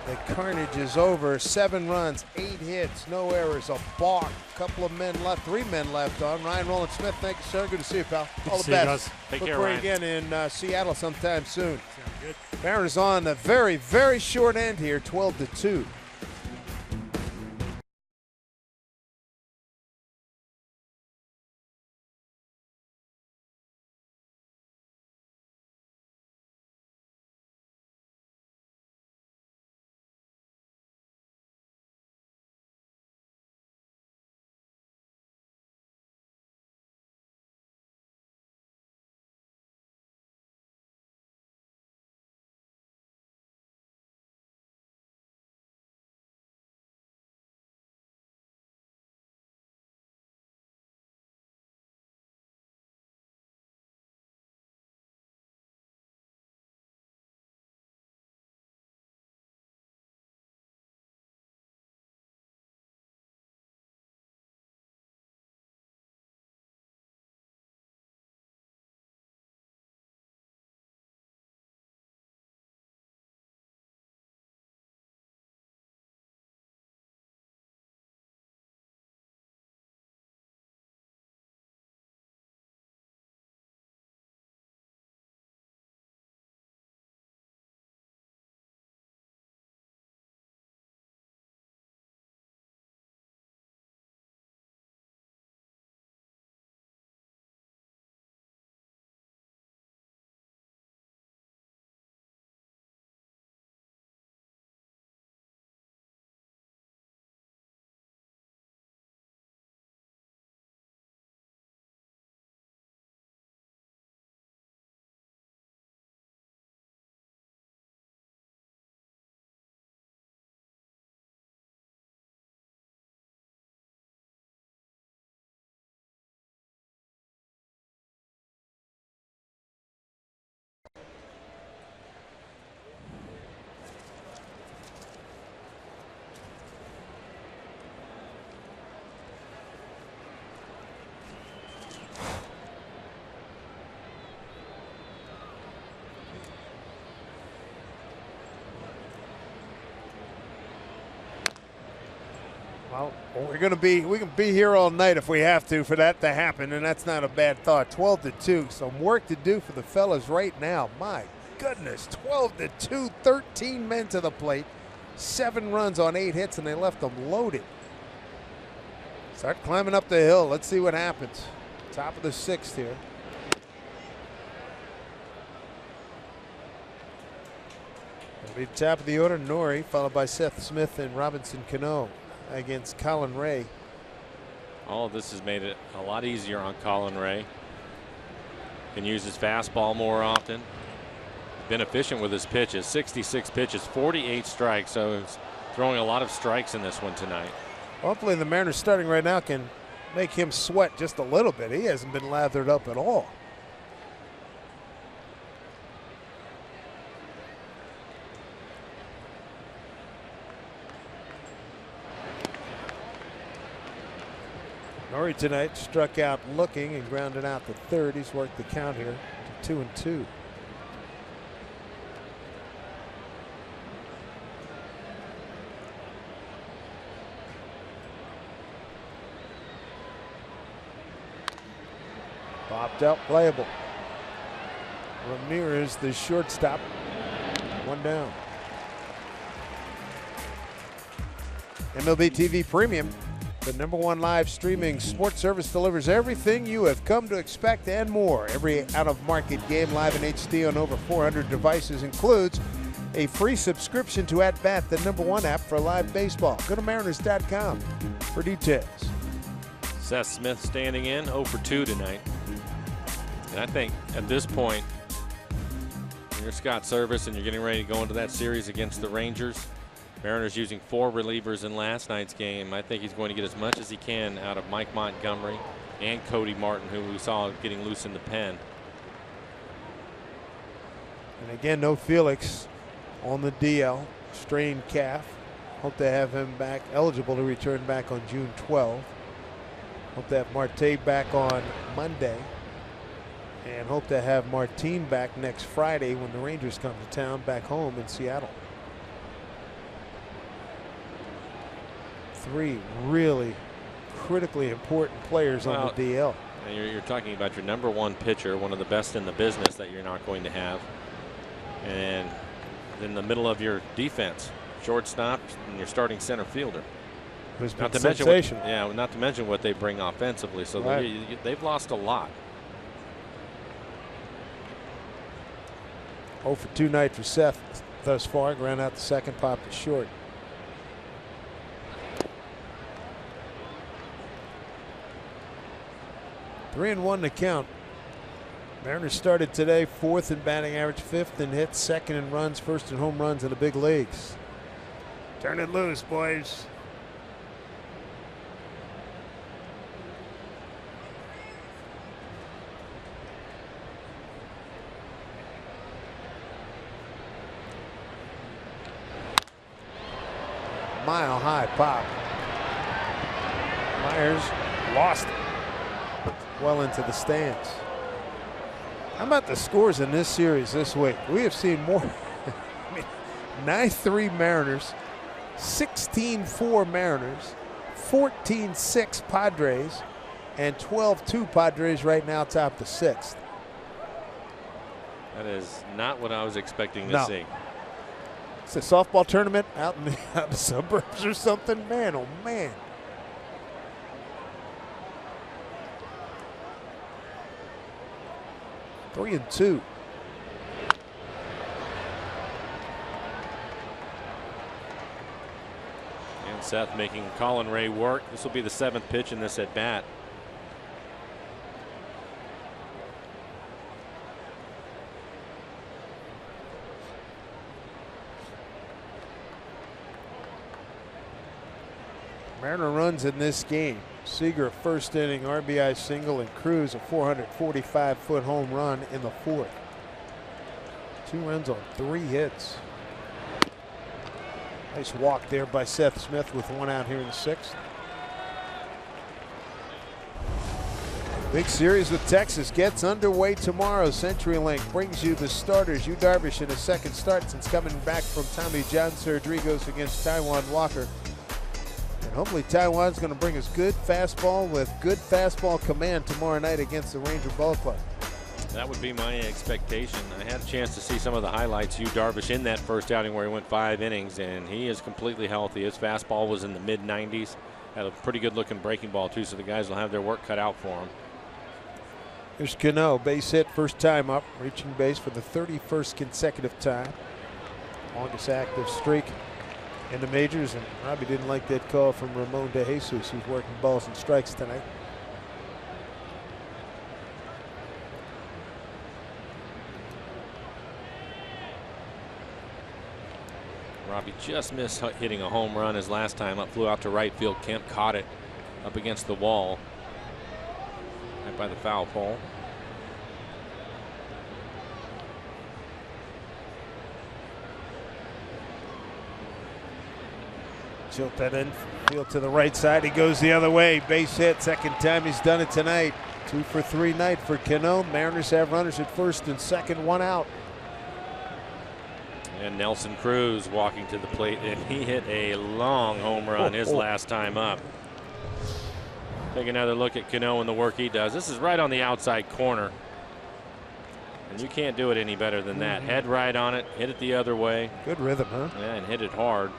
Speaker 1: the carnage is over. 7 runs, 8 hits, no errors, a balk. Couple of men left, 3 men left on. Ryan Roland Smith, thank you, sir. Good to see you, pal. All the best.
Speaker 2: Take
Speaker 1: Look
Speaker 2: care,
Speaker 1: for you
Speaker 2: Ryan.
Speaker 1: again in Seattle sometime soon.
Speaker 3: Sounds good.
Speaker 1: Mariners on the very, very short end here, 12-2. Well, we can be here all night if we have to for that to happen, and that's not a bad thought. 12-2, some work to do for the fellas right now. My goodness, 12-2, 13 men to the plate, 7 runs on 8 hits, and they left them loaded. Start climbing up the hill. Let's see what happens. Top of the 6th here. It'll be top of the order, Norrie, followed by Seth Smith and Robinson Cano against Colin Ray.
Speaker 2: All of this has made it a lot easier on Colin Ray. Can use his fastball more often. Been efficient with his pitches. 66 pitches, 48 strikes. So he's throwing a lot of strikes in this one tonight.
Speaker 1: Hopefully the Mariners starting right now can make him sweat just a little bit. He hasn't been lathered up at all. Norrie tonight struck out looking and grounded out to third. He's worked the count here to 2-2. Popped up, playable. Ramirez, the shortstop. One down. MLB TV Premium, the #1 live streaming sports service, delivers everything you have come to expect and more. Every out-of-market game live in HD on over 400 devices, includes a free subscription to At Bat, the #1 app for live baseball. Go to Mariners.com for details.
Speaker 2: Seth Smith standing in 0 for 2 tonight. And I think at this point, when you're Scott Service and you're getting ready to go into that series against the Rangers, Mariners using 4 relievers in last night's game, I think he's going to get as much as he can out of Mike Montgomery and Cody Martin, who we saw getting loose in the pen.
Speaker 1: And again, no Felix on the DL, strained calf. Hope to have him back, eligible to return back on June 12th. Hope to have Marte back on Monday. And hope to have Martin back next Friday when the Rangers come to town back home in Seattle. 3 really critically important players on the DL.
Speaker 2: And you're talking about your #1 pitcher, one of the best in the business that you're not going to have. And in the middle of your defense, shortstop and your starting center fielder.
Speaker 1: Who's been
Speaker 2: Not to mention
Speaker 1: sensational.
Speaker 2: not to mention what they bring offensively. So they've lost a lot.
Speaker 1: 0 for 2 night for Seth thus far. Ground out the second, popped it short. Three and 1 to count. Mariners started today 4th in batting average, 5th in hits, 2nd in runs, 1st in home runs in the big leagues. Turn it loose, boys. Mile high pop. Myers lost it. Well into the stands. How about the scores in this series this week? We have seen more. 9-3 Mariners, 16-4 Mariners, 14-6 Padres, and 12-2 Padres right now top the 6th.
Speaker 2: That is not what I was expecting to see.
Speaker 1: It's a softball tournament out in the suburbs or something. Man, oh man. Three and 2.
Speaker 2: And Seth making Colin Ray work. This will be the 7th pitch in this at bat.
Speaker 1: Mariner runs in this game. Seager, first inning RBI single, and Cruz a 445-foot home run in the 4th. 2 runs on 3 hits. Nice walk there by Seth Smith with 1 out here in the 6th. Big series with Texas gets underway tomorrow. CenturyLink brings you the starters. Yu Darvish in his 2nd start since coming back from Tommy John surgery goes against Taijuan Walker. And hopefully Taijuan's going to bring us good fastball with good fastball command tomorrow night against the Ranger Ball Club.
Speaker 2: That would be my expectation. I had a chance to see some of the highlights. Yu Darvish in that first outing where he went 5 innings, and he is completely healthy. His fastball was in the mid-90s. Had a pretty good looking breaking ball too, so the guys will have their work cut out for him.
Speaker 1: Here's Cano, base hit, first time up, reaching base for the 31st consecutive time. Longest active streak in the majors, and Robbie didn't like that call from Ramon De Jesus, who's working balls and strikes tonight.
Speaker 2: Robbie just missed hitting a home run his last time up, flew out to right field. Kemp caught it up against the wall right by the foul pole.
Speaker 1: Tilt that infield to the right side. He goes the other way. Base hit. Second time he's done it tonight. 2 for 3 night for Cano. Mariners have runners at first and second, 1 out.
Speaker 2: And Nelson Cruz walking to the plate, and he hit a long home run his last time up. Take another look at Cano and the work he does. This is right on the outside corner, and you can't do it any better than that. Head right on it, hit it the other way.
Speaker 1: Good rhythm, huh?
Speaker 2: Yeah, and hit it hard.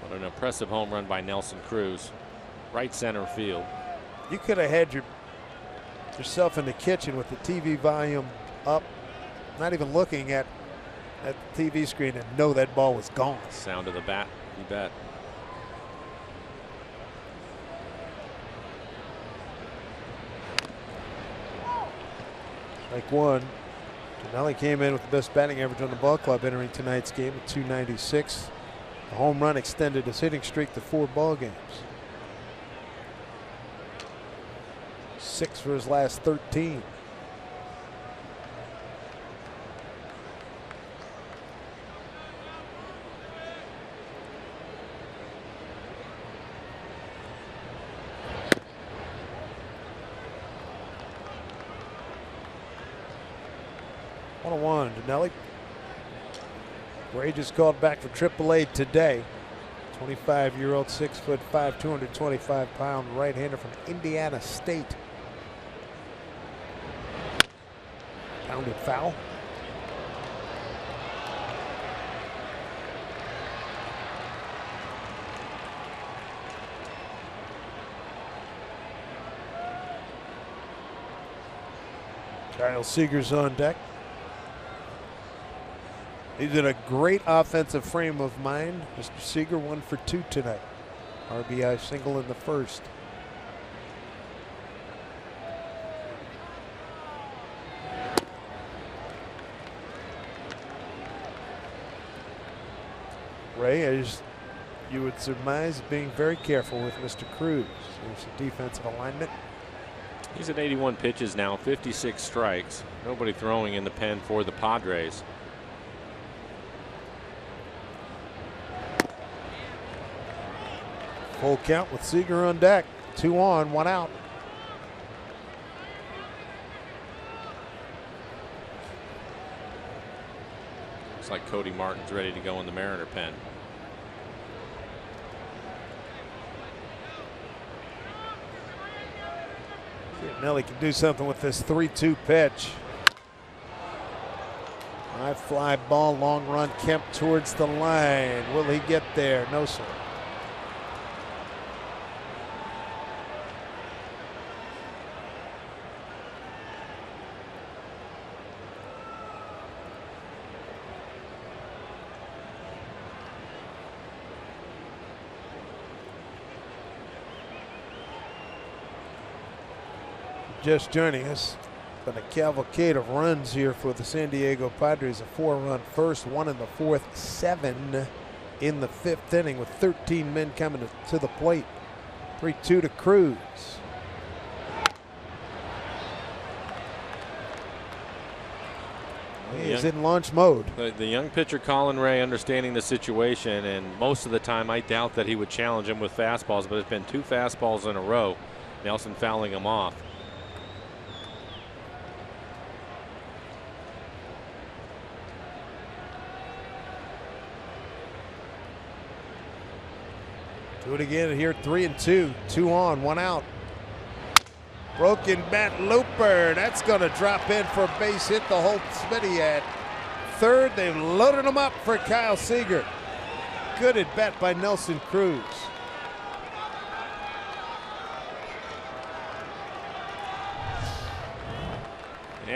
Speaker 2: What an impressive home run by Nelson Cruz. Right center field.
Speaker 1: You could have had yourself in the kitchen with the TV volume up, not even looking at the TV screen, and know that ball was gone.
Speaker 2: Sound of the bat, you bet.
Speaker 1: Strike one. Tonelli came in with the best batting average on the ball club entering tonight's game at 296. The home run extended his hitting streak to 4 ball games. 6 for his last 13. One Tonelli. Gray just called back for AAA today. 25-year-old, 6'5", 225-pound right-hander from Indiana State. Pounded foul. Kyle Seager's on deck. He's in a great offensive frame of mind. Mr. Seager 1 for 2 tonight. RBI single in the first. Ray, as you would surmise, being very careful with Mr. Cruz. There's the defensive alignment.
Speaker 2: He's at 81 pitches now, 56 strikes. Nobody throwing in the pen for the Padres.
Speaker 1: Full count with Seager on deck. 2 on, 1 out.
Speaker 2: Looks like Cody Martin's ready to go in the Mariner pen.
Speaker 1: Nelly can do something with this 3-2 pitch. High fly ball, long run. Kemp towards the line. Will he get there? No, sir. Just joining us, been a cavalcade of runs here for the San Diego Padres. A 4-run first, 1 in the fourth, 7 in the 5th inning with 13 men coming to the plate. 3-2 to Cruz. He is in launch mode.
Speaker 2: The young pitcher Colin Ray understanding the situation, and most of the time I doubt that he would challenge him with fastballs, but it's been 2 fastballs in a row. Nelson fouling him off.
Speaker 1: Do it again here, 3-2. 2 on, 1 out. Broken bat looper. That's going to drop in for a base hit. The whole Smitty at third. They've loaded him up for Kyle Seager. Good at bat by Nelson Cruz.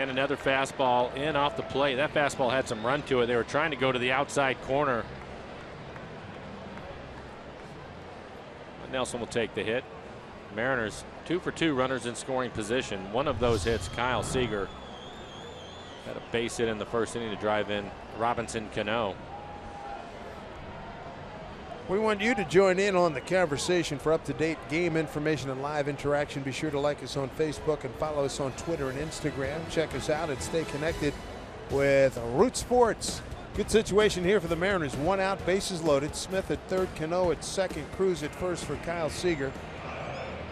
Speaker 2: And another fastball in off the plate. That fastball had some run to it. They were trying to go to the outside corner. But Nelson will take the hit. Mariners 2 for 2 runners in scoring position. One of those hits, Kyle Seager, had a base hit in the first inning to drive in Robinson Cano.
Speaker 1: We want you to join in on the conversation. For up-to-date game information and live interaction, be sure to like us on Facebook and follow us on Twitter and Instagram. Check us out and stay connected with Root Sports. Good situation here for the Mariners. 1 out, bases loaded. Smith at third, Cano at second, Cruz at first for Kyle Seager,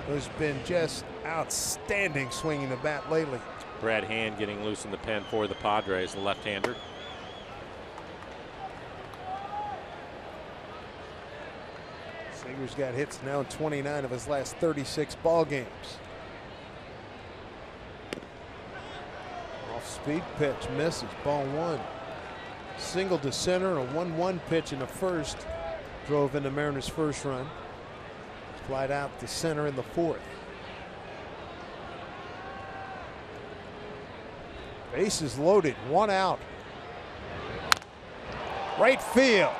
Speaker 1: who's been just outstanding swinging the bat lately.
Speaker 2: Brad Hand getting loose in the pen for the Padres, the left-hander.
Speaker 1: Seager's got hits now in 29 of his last 36 ball games. Off-speed pitch misses, ball 1. Single to center, a 1-1 pitch in the first drove in the Mariners' first run. Flied out to center in the 4th. Bases loaded, 1 out. Right field.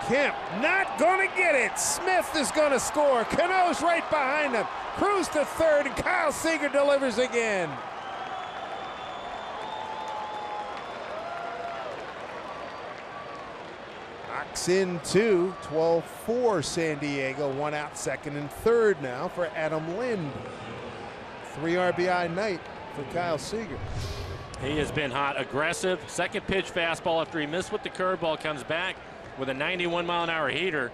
Speaker 1: Kemp not going to get it. Smith is going to score. Cano's right behind him. Cruz to third, and Kyle Seager delivers again. Knocks in 2, 12-4 San Diego. 1 out, second and third now for Adam Lind. 3 RBI night for Kyle Seager.
Speaker 2: He has been hot, aggressive. Second pitch fastball after he missed with the curveball, comes back with a 91-mile-an-hour heater.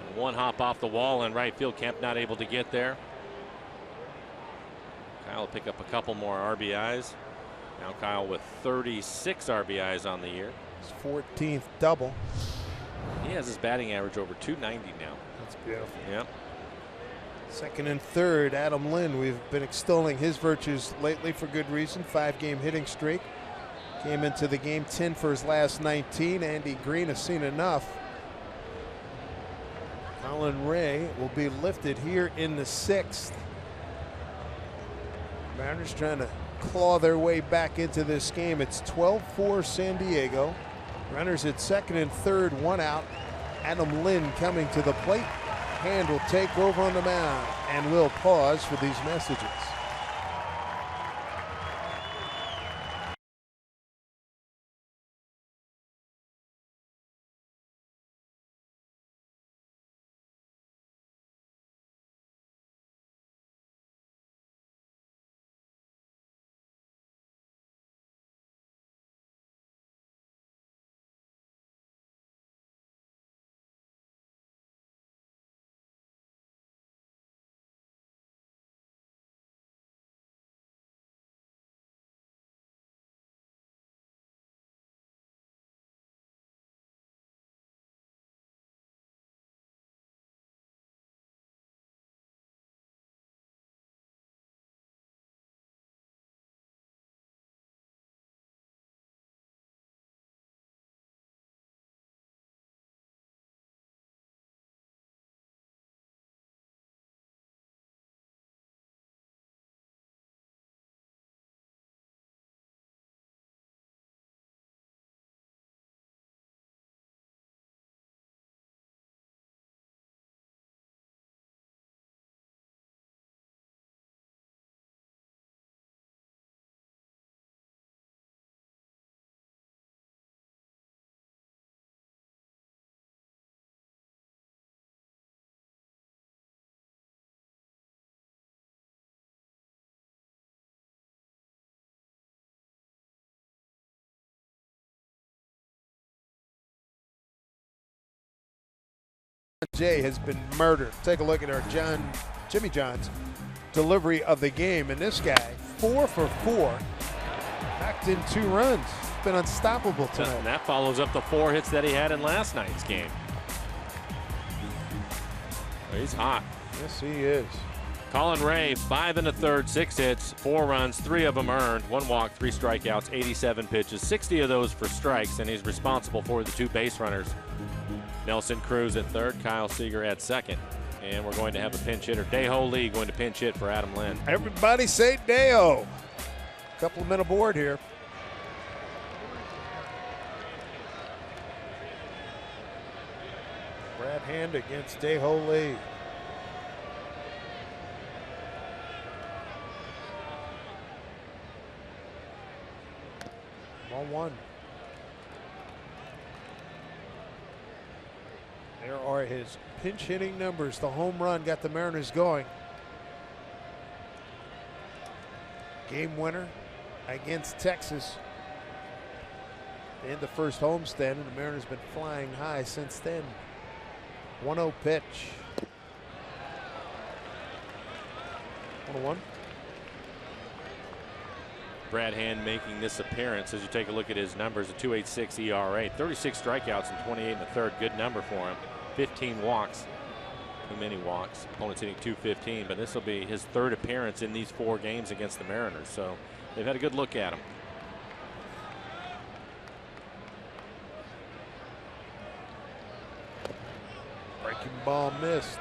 Speaker 2: And 1 hop off the wall in right field. Kemp not able to get there. Kyle will pick up a couple more RBIs. Now Kyle with 36 RBIs on the year.
Speaker 1: His 14th double.
Speaker 2: He has his batting average over 290 now.
Speaker 1: That's beautiful.
Speaker 2: Yep.
Speaker 1: Second and third, Adam Lind. We've been extolling his virtues lately for good reason. 5-game hitting streak. Came into the game 10 for his last 19. Andy Green has seen enough. Colin Ray will be lifted here in the 6th. Mariners trying to claw their way back into this game. It's 12-4 San Diego. Runners at second and third, 1 out. Adam Lind coming to the plate. Hand will take over on the mound, and we'll pause for these messages. Jay has been murdered. Take a look at our Jimmy John's delivery of the game, and this guy 4 for 4, knocked in 2 runs. Been unstoppable tonight.
Speaker 2: And that follows up the 4 hits that he had in last night's game. He's hot.
Speaker 1: Yes, he is.
Speaker 2: Colin Ray, 5 1/3, 6 hits, 4 runs, 3 of them earned, 1 walk, 3 strikeouts, 87 pitches, 60 of those for strikes, and he's responsible for the 2 base runners. Nelson Cruz at third, Kyle Seager at second. And we're going to have a pinch hitter. Dae-Ho Lee going to pinch hit for Adam Lind.
Speaker 1: Everybody say Dae-Ho. Couple of men aboard here. Brad Hand against Dae-Ho Lee. Ball one. There are his pinch hitting numbers. The home run got the Mariners going. Game winner against Texas in the first homestand, and the Mariners been flying high since then. 1-0 pitch. 1-1.
Speaker 2: Brad Hand making this appearance. As you take a look at his numbers, a 2.86 ERA, 36 strikeouts and 28 in the third. Good number for him. 15 walks. Too many walks. Opponent's hitting 215, but this will be his third appearance in these 4 games against the Mariners. So they've had a good look at him.
Speaker 1: Breaking ball missed.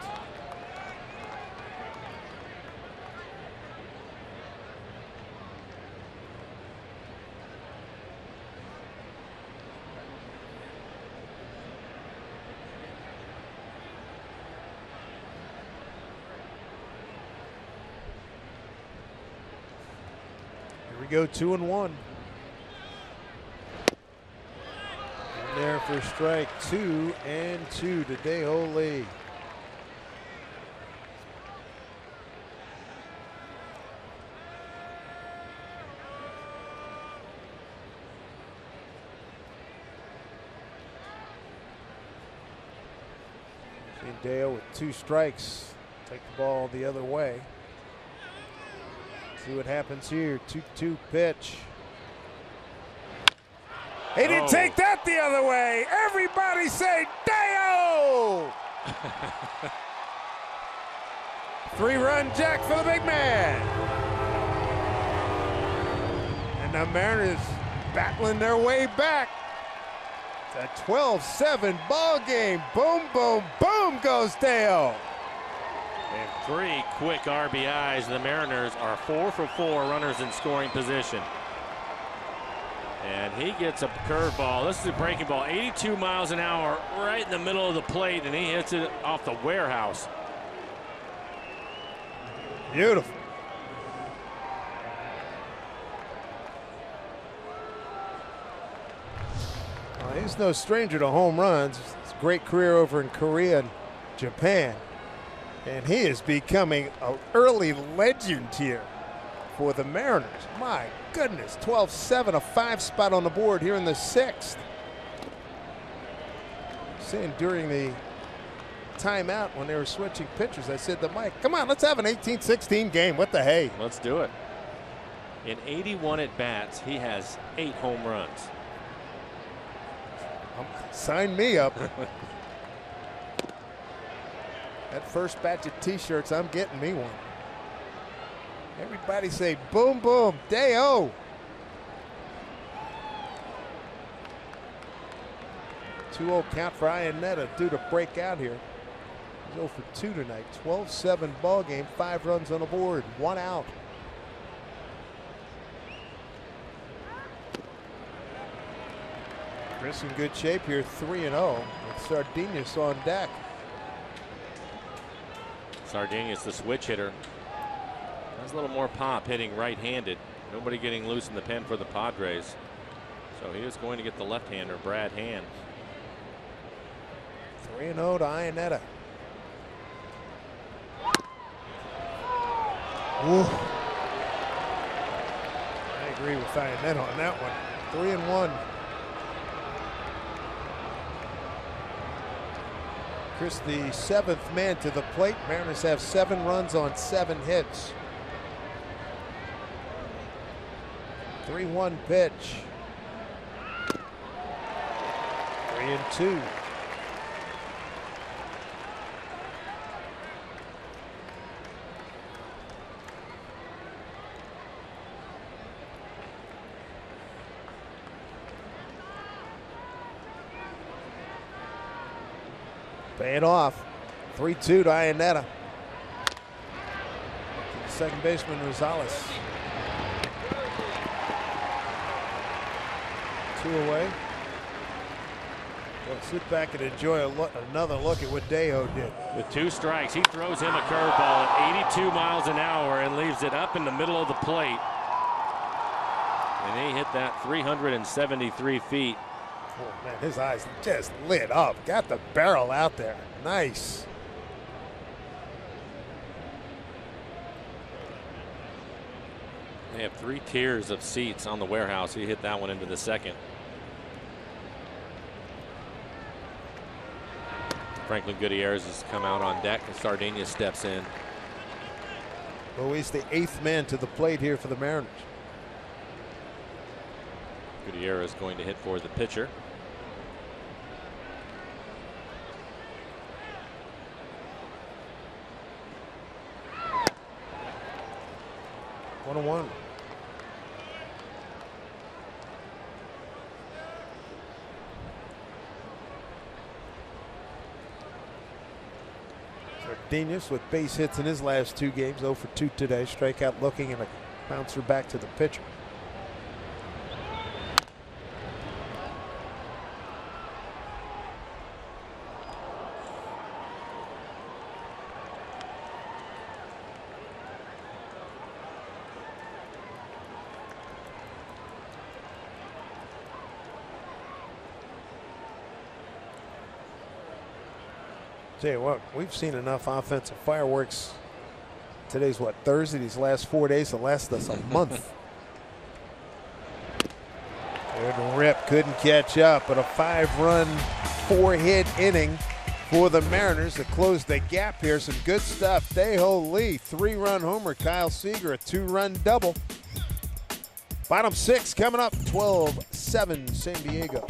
Speaker 1: Here we go, 2-1. And there for strike 2 and 2 to Dae-Ho Lee. Seen Dale with 2 strikes. Take the ball the other way. See what happens here. 2-2 pitch. He didn't take that the other way. Everybody say Dae-Ho! 3-run jack for the big man. And the Mariners battling their way back. It's a 12-7 ball game. Boom, boom, boom goes Dae-Ho.
Speaker 2: And 3 quick RBIs. The Mariners are 4 for 4 runners in scoring position. And he gets a curveball. This is a breaking ball, 82 miles an hour, right in the middle of the plate, and he hits it off the warehouse.
Speaker 1: Beautiful. Well, he's no stranger to home runs. It's a great career over in Korea and Japan. And he is becoming an early legend here for the Mariners. My goodness, 12-7, a 5 spot on the board here in the 6th. Saying during the timeout when they were switching pitchers, I said to Mike, come on, let's have an 18-16 game. What the hey?
Speaker 2: Let's do it. In 81 at-bats, he has 8 home runs.
Speaker 1: Sign me up. That first batch of T-shirts, I'm getting me one. Everybody say boom, boom, Dae-Ho. 2-0 count for Iannetta due to break out here. He's 0 for 2 tonight. 12-7 ball game, 5 runs on the board, 1 out. Chris in good shape here, 3-0 with Sardinius on deck.
Speaker 2: Sardinius, the switch hitter, has a little more pop hitting right-handed. Nobody getting loose in the pen for the Padres. So he is going to get the left-hander, Brad Hand.
Speaker 1: 3-0 to Iannetta. Ooh. I agree with Iannetta on that one. 3-1. Chris, the 7th man to the plate. Mariners have 7 runs on 7 hits. 3-1 pitch. 3-2. Pay it off. 3-2 to Iannetta. Second baseman Rosales. 2 away. We'll sit back and enjoy another look at what Dejo did.
Speaker 2: With 2 strikes, he throws him a curveball at 82 miles an hour and leaves it up in the middle of the plate. And he hit that 373 feet.
Speaker 1: Oh man, his eyes just lit up. Got the barrel out there. Nice.
Speaker 2: They have 3 tiers of seats on the warehouse. He hit that one into the second. Franklin Gutierrez has come out on deck and Sardinha steps in.
Speaker 1: Well, he's the 8th man to the plate here for the Mariners.
Speaker 2: Gutierrez going to hit for the pitcher.
Speaker 1: One on one. Sardinha with base hits in his last 2 games, 0 for 2 today. Strikeout looking and a bouncer back to the pitcher. Tell you what, we've seen enough offensive fireworks. Today's what, Thursday? These last 4 days to last us a month. Good rip, couldn't catch up, but a 5-run, 4-hit inning for the Mariners to close the gap here. Some good stuff. Dae-Ho Lee, 3-run homer. Kyle Seager, a 2-run double. Bottom 6 coming up, 12-7 San Diego.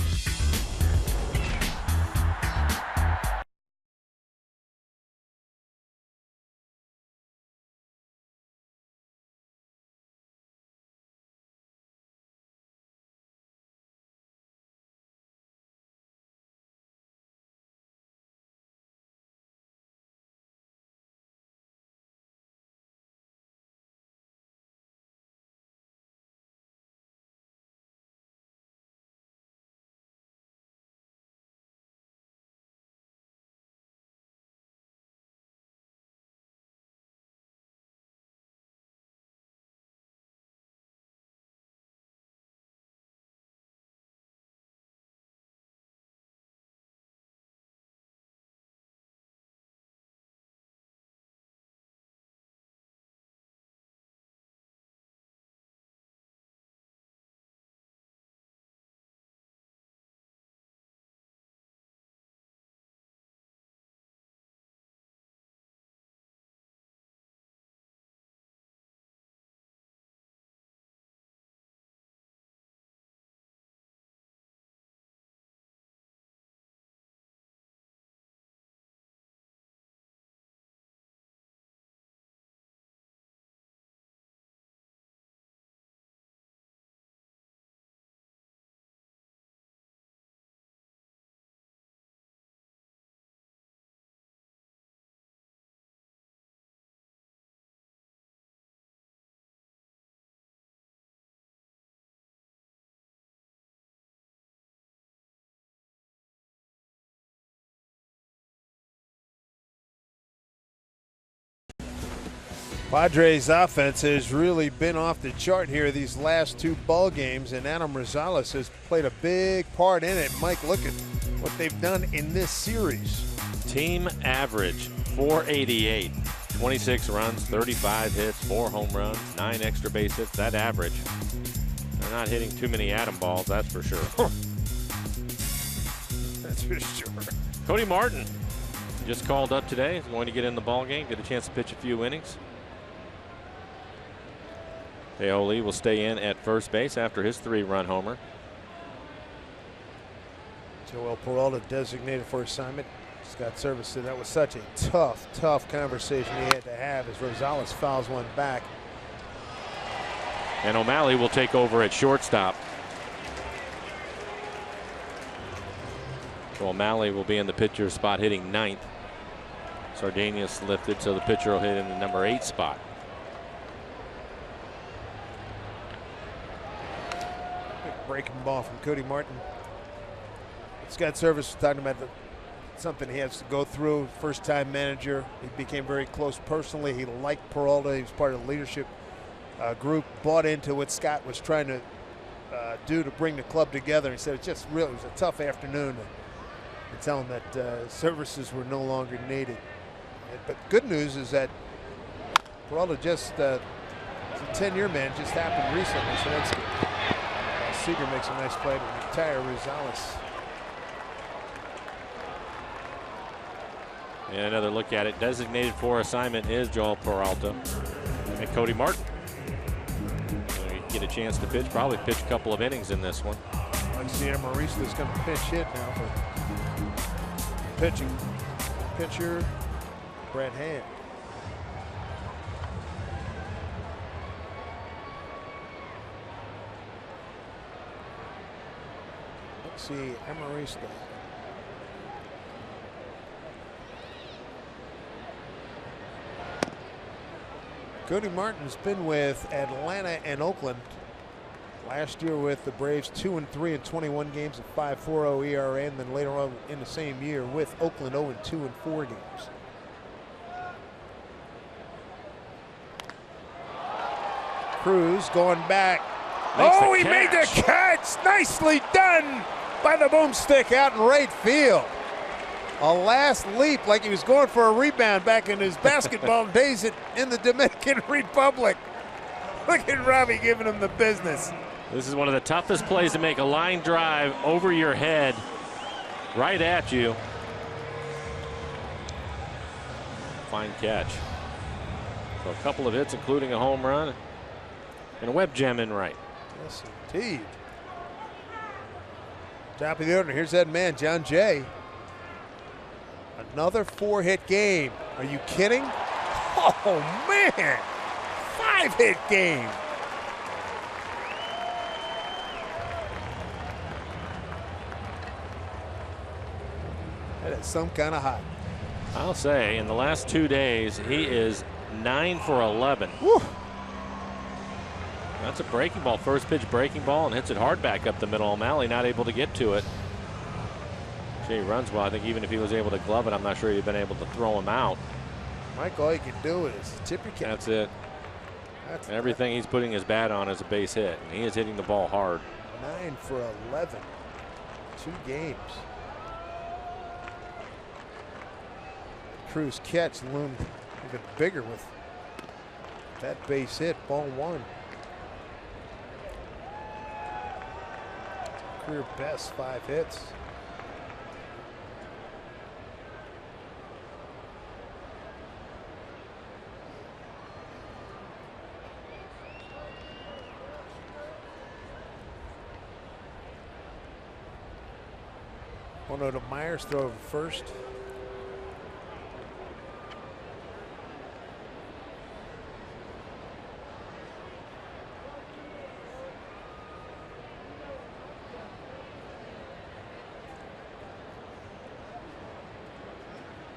Speaker 1: Padres offense has really been off the chart here these last 2 ball games, and Adam Rosales has played a big part in it. Mike, look at what they've done in this series.
Speaker 2: Team average 488, 26 runs, 35 hits, 4 home runs, 9 extra base hits. That average. They're not hitting too many atom balls, that's for sure.
Speaker 1: That's for sure.
Speaker 2: Cody Martin just called up today. He's going to get in the ball game, get a chance to pitch a few innings. Dae-Ho Lee will stay in at first base after his 3-run homer.
Speaker 1: Joel Peralta designated for assignment. Scott Service said that was such a tough conversation he had to have as Rosales fouls one back.
Speaker 2: And O'Malley will take over at shortstop. So O'Malley will be in the pitcher's spot hitting 9th. Sardinius lifted, so the pitcher will hit in the number 8 spot.
Speaker 1: Big breaking ball from Cody Martin. Scott Service was talking about something he has to go through. First-time manager. He became very close personally. He liked Peralta. He was part of the leadership group. Bought into what Scott was trying to do to bring the club together. He said it was a tough afternoon to tell him that services were no longer needed. But good news is that Peralta just it's a 10-year man, just happened recently, so that's good. Seager makes a nice play to retire Rosales.
Speaker 2: And another look at it. Designated for assignment is Joel Peralta. And Cody Martin. Get a chance to pitch, probably pitch a couple of innings in this one.
Speaker 1: I see Amarista's going to pinch hit now for pitching. Pitcher, Brad Hand. Let's see, Amarista. Cody Martin's been with Atlanta and Oakland. Last year with the Braves, 2-3 in 21 games at 5.40 ERA, and then later on in the same year with Oakland 0-2 in 4 games. Cruz going back. He made the catch! Nicely done by the boomstick out in right field. A last leap like he was going for a rebound back in his basketball days in the Dominican Republic. Look at Robbie giving him the business.
Speaker 2: This is one of the toughest plays to make, a line drive over your head, right at you. Fine catch. So a couple of hits, including a home run and a web gem in right.
Speaker 1: Yes, indeed. Top of the order. Here's that man, John Jay. Another 4-hit game. Are you kidding? Oh, man. 5-hit game. That is some kind of hot.
Speaker 2: I'll say, in the last 2 days, he is 9 for 11.
Speaker 1: Woo.
Speaker 2: That's a breaking ball, first pitch breaking ball, and hits it hard back up the middle. O'Malley not able to get to it. He runs well. I think even if he was able to glove it, I'm not sure he'd been able to throw him out.
Speaker 1: Mike, all you can do is tip your cap.
Speaker 2: That's it. Everything he's putting his bat on is a base hit, and he is hitting the ball hard.
Speaker 1: 9 for 11. 2 games. Cruz catch loomed even bigger with that base hit, ball 1. Career best 5 hits. One to Myers, throw over first.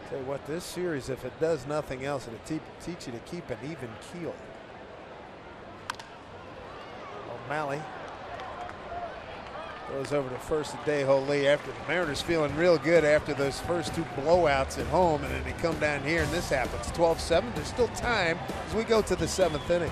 Speaker 1: Tell you what, this series, if it does nothing else, it'll teach you to keep an even keel. O'Malley goes over to first to Lee after the Mariners feeling real good after those first 2 blowouts at home, and then they come down here and this happens. 12-7. There's still time as we go to the 7th inning.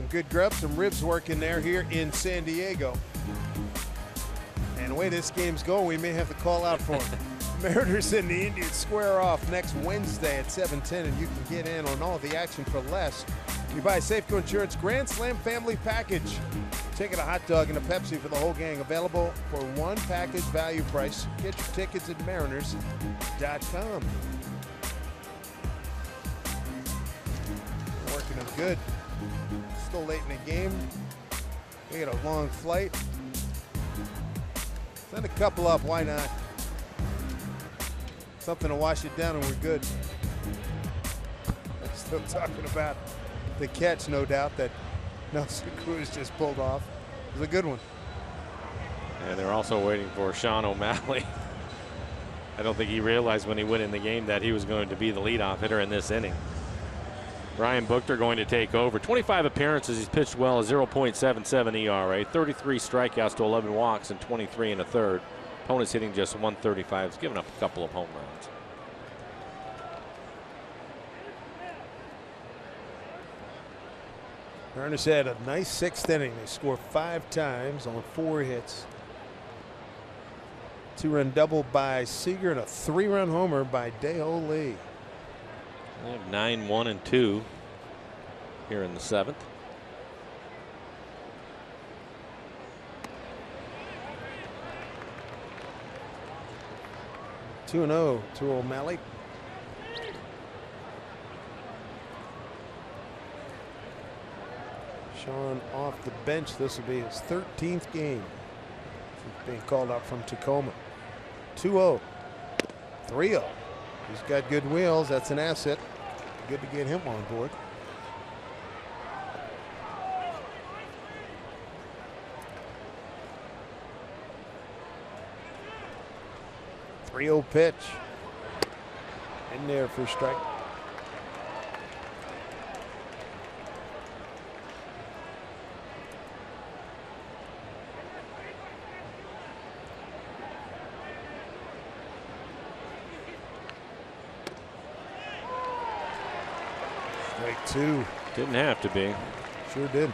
Speaker 1: good grub, some ribs working there here in San Diego. And the way this game's going, we may have to call out for them. Mariners and the Indians square off next Wednesday at 7:10, and you can get in on all the action for less. You buy Safeco Insurance Grand Slam Family Package. Ticket, a hot dog, and a Pepsi for the whole gang. Available for one package value price. Get your tickets at mariners.com. Working them good. Still late in the game. We got a long flight. Send a couple up, why not? Something to wash it down and we're good. I'm still talking about the catch, no doubt, that Nelson Cruz just pulled off. It was a good one.
Speaker 2: And they're also waiting for Sean O'Malley. I don't think he realized when he went in the game that he was going to be the leadoff hitter in this inning. Ryan Buchter going to take over. 25 appearances. He's pitched well, a 0.77 ERA, 33 strikeouts to 11 walks, and 23 and a third. Opponent's hitting just 135. He's given up a couple of home runs.
Speaker 1: Mariners had a nice sixth inning. They scored 5 times on 4 hits. 2-run double by Seager and a 3-run homer by Dae-Ho Lee.
Speaker 2: They have 9-1-2 here in the 7th.
Speaker 1: Two 2-0 to O'Malley. Sean off the bench. This will be his 13th game. He's being called up from Tacoma. 2-0. 3-0. He's got good wheels. That's an asset. Good to get him on board. .30 pitch. In there for a strike. Strike 2.
Speaker 2: Didn't have to be.
Speaker 1: Sure did.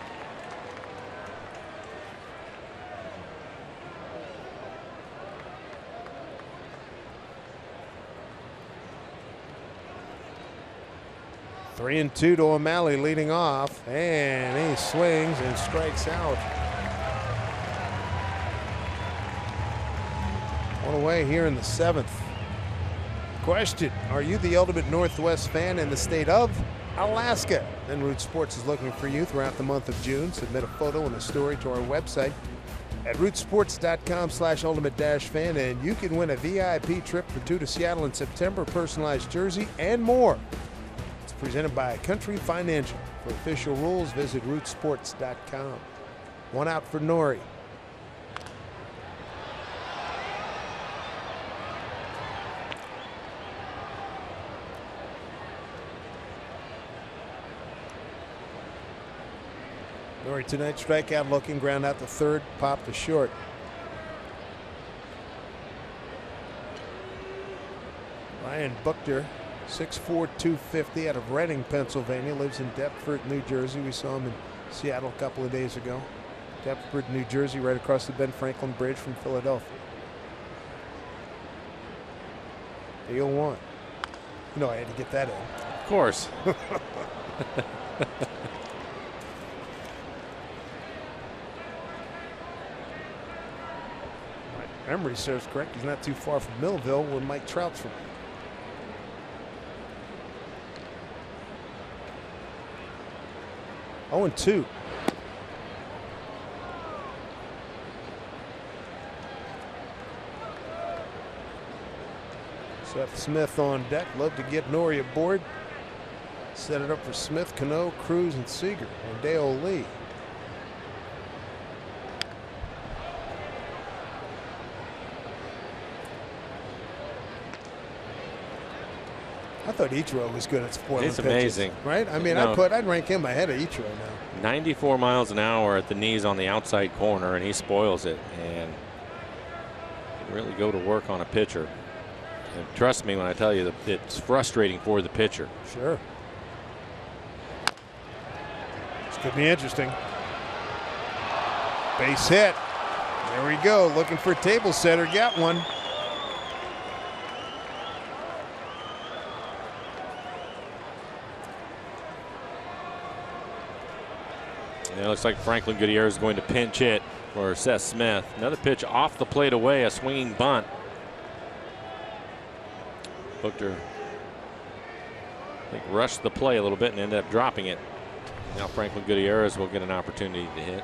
Speaker 1: Three and 2 to O'Malley leading off, and he swings and strikes out. One away here in the 7th. Question: are you the ultimate Northwest fan in the state of Alaska? Then Root Sports is looking for you throughout the month of June. Submit a photo and a story to our website at rootsports.com/ultimate-fan, and you can win a VIP trip for 2 to Seattle in September, personalized jersey, and more. It's presented by Country Financial. For official rules, visit rootsports.com. One out for Nori. Nori tonight, strikeout looking, ground out to third, pop to short. Ryan Buchter, 6'4", 250, out of Reading, Pennsylvania, lives in Deptford, New Jersey. We saw him in Seattle a couple of days ago. Deptford, New Jersey, right across the Ben Franklin Bridge from Philadelphia. The 0-1. You know I had to get that in.
Speaker 2: Of course.
Speaker 1: Memory serves correct. He's not too far from Millville, where Mike Trout's from. Oh, and 2. Seth Smith on deck. Love to get Nori aboard. Set it up for Smith, Cano, Cruz, and Seager, and Dae-Ho Lee. I thought Ichiro was good at spoiling pitches.
Speaker 2: It's amazing,
Speaker 1: right? I mean, I'd rank him ahead of Ichiro now.
Speaker 2: 94 miles an hour at the knees on the outside corner, and he spoils it. And can really go to work on a pitcher. And trust me when I tell you that it's frustrating for the pitcher.
Speaker 1: Sure. Could be interesting. Base hit. There we go. Looking for table setter. Got one.
Speaker 2: It looks like Franklin Gutierrez is going to pinch hit for Seth Smith. Another pitch off the plate away, a swinging bunt. Booker, I think, rushed the play a little bit and ended up dropping it. Now Franklin Gutierrez will get an opportunity to hit.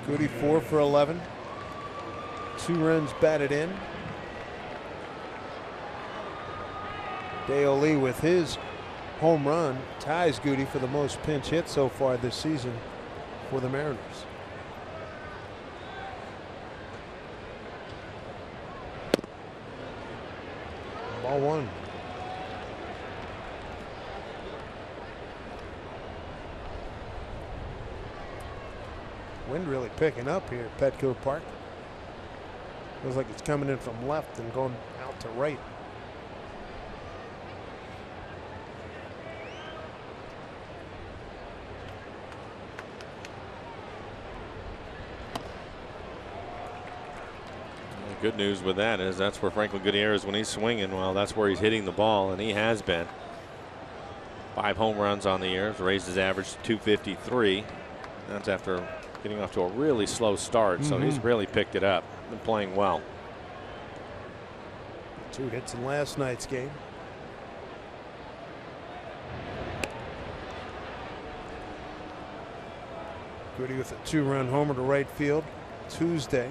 Speaker 1: Goody 4 for 11. 2 runs batted in. Dale Lee with his home run ties Goody for the most pinch hits so far this season for the Mariners. Ball 1. Wind really picking up here at Petco Park. Feels like it's coming in from left and going out to right.
Speaker 2: Good news with that is that's where Franklin Gutierrez, when he's swinging, well, that's where he's hitting the ball, and he has been. 5 home runs on the year, raised his average to 253. That's after getting off to a really slow start, so he's really picked it up. Been playing well.
Speaker 1: 2 hits in last night's game. Goody with a 2-run homer to right field Tuesday.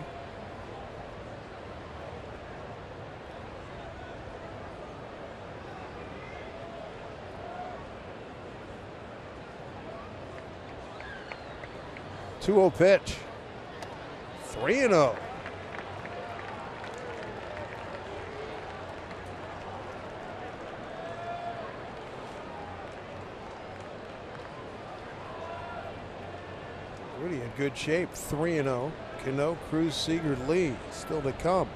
Speaker 1: Two-0 pitch. 3-0. Really in good shape. 3-0. Cano, Cruz, Seager, Lee still to come.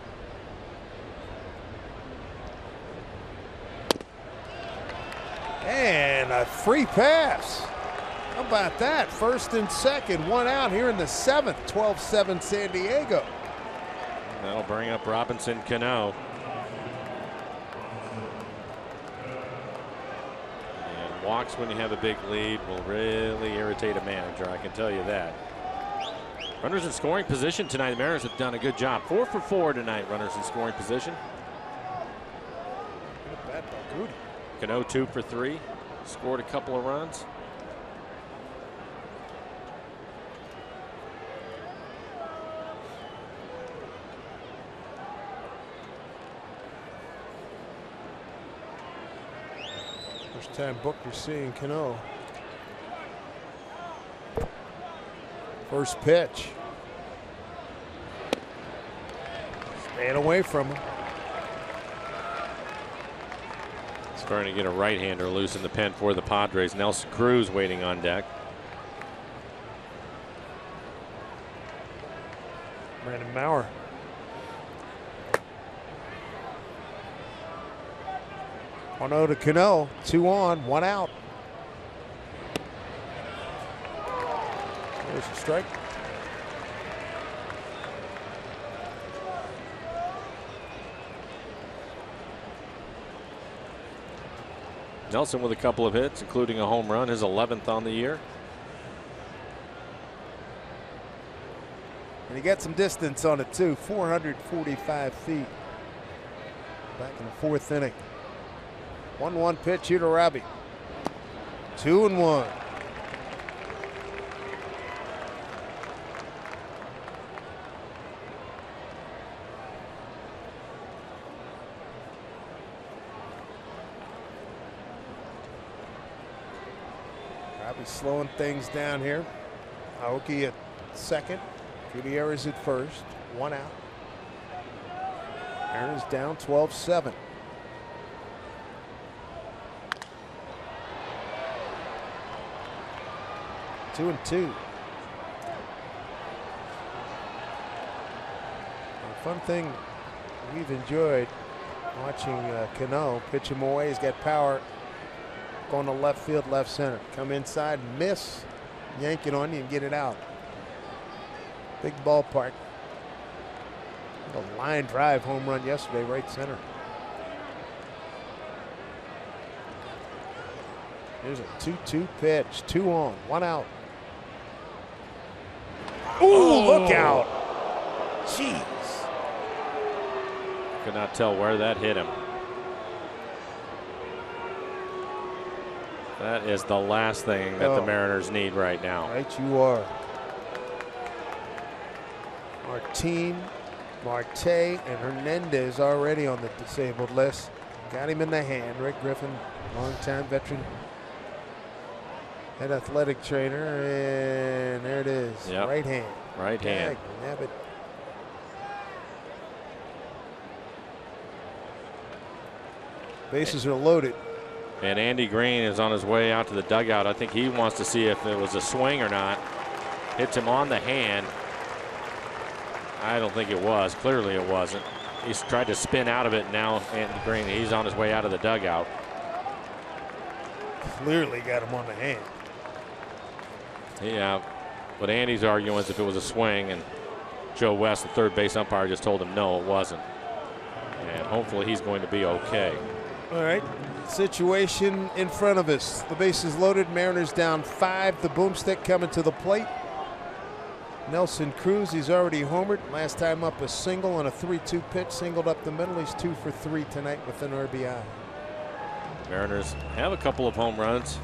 Speaker 1: And a free pass. How about that? First and second, 1 out here in the 7th. 12-7 San Diego.
Speaker 2: That'll bring up Robinson Cano. And walks when you have a big lead will really irritate a manager, I can tell you that. Runners in scoring position tonight. The Mariners have done a good job. 4 for 4 tonight, runners in scoring position. Cano 2 for 3. Scored a couple of runs.
Speaker 1: First time Booker seeing Cano. First pitch. Staying away from him.
Speaker 2: Starting to get a right-hander loose in the pen for the Padres. Nelson Cruz waiting on deck.
Speaker 1: Brandon Maurer. On 0 to Cano. 2 on, 1 out. There's a strike.
Speaker 2: Nelson with a couple of hits, including a home run, his 11th on the year.
Speaker 1: And he got some distance on it too, 445 feet. Back in the 4th inning. 1-1 pitch here to Robbie. 2-1. Robbie slowing things down here. Aoki at second. Gutierrez at first. 1 out. Mariners down 12-7. Two and 2. A fun thing we've enjoyed Watching Cano pitch him away. He's got power. Going to left field, left center. Come inside, miss, yank it on you and get it out. Big ballpark. A line drive home run yesterday, right center. Here's a 2-2 pitch. 2 on, 1 out. Ooh, look out. Jeez.
Speaker 2: Could not tell where that hit him. That is the last thing that the Mariners need right now.
Speaker 1: Right you are. Martin, Marte, and Hernandez already on the disabled list. Got him in the hand. Rick Griffin, longtime veteran, head athletic trainer, and there it is.
Speaker 2: Yep.
Speaker 1: Right hand.
Speaker 2: Right hand.
Speaker 1: Nabbit. Bases are loaded.
Speaker 2: And Andy Green is on his way out to the dugout. I think he wants to see if it was a swing or not. Hits him on the hand. I don't think it was. Clearly it wasn't. He's tried to spin out of it now. Andy Green, he's on his way out of the dugout.
Speaker 1: Clearly got him on the hand.
Speaker 2: Yeah, but Andy's arguing is if it was a swing, and Joe West, the third base umpire, just told him no, it wasn't. And hopefully he's going to be okay.
Speaker 1: All right, situation in front of us. The bases loaded, Mariners down 5. The boomstick coming to the plate. Nelson Cruz, he's already homered. Last time up a single on a 3-2 pitch, singled up the middle. He's 2 for 3 tonight with an RBI.
Speaker 2: Mariners have a couple of home runs.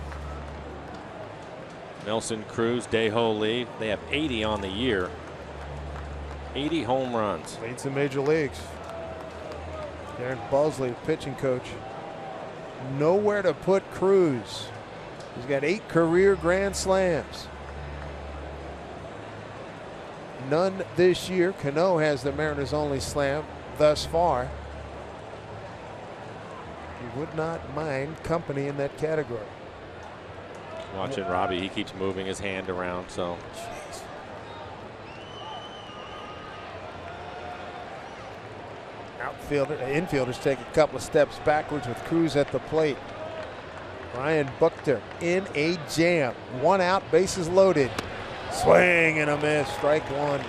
Speaker 2: Nelson Cruz, Dae-Ho Lee, they have 80 on the year. 80 home runs.
Speaker 1: Leads the major leagues. Darren Balsley, pitching coach. Nowhere to put Cruz. He's got 8 career grand slams. None this year. Cano has the Mariners' only slam thus far. He would not mind company in that category.
Speaker 2: Watching Robbie, he keeps moving his hand around, so.
Speaker 1: Jeez. Infielders take a couple of steps backwards with Cruz at the plate. Ryan Buchter in a jam. 1 out, bases loaded. Swing and a miss, strike 1.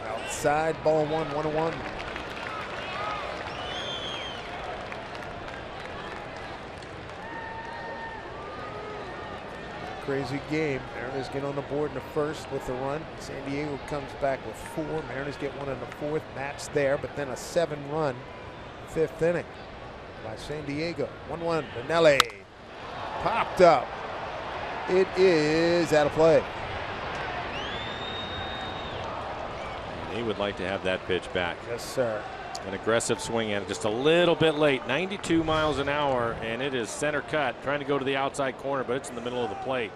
Speaker 1: Outside, ball 1, 1-1. Crazy game. Mariners get on the board in the first with a run. San Diego comes back with 4. Mariners get 1 in the 4th. Match there, but then a 7-run 5th inning by San Diego. 1-1. Benelli popped up. It is out of play.
Speaker 2: He would like to have that pitch back.
Speaker 1: Yes, sir.
Speaker 2: An aggressive swing at it, just a little bit late. 92 miles an hour, and it is center cut, trying to go to the outside corner, but it's in the middle of the plate.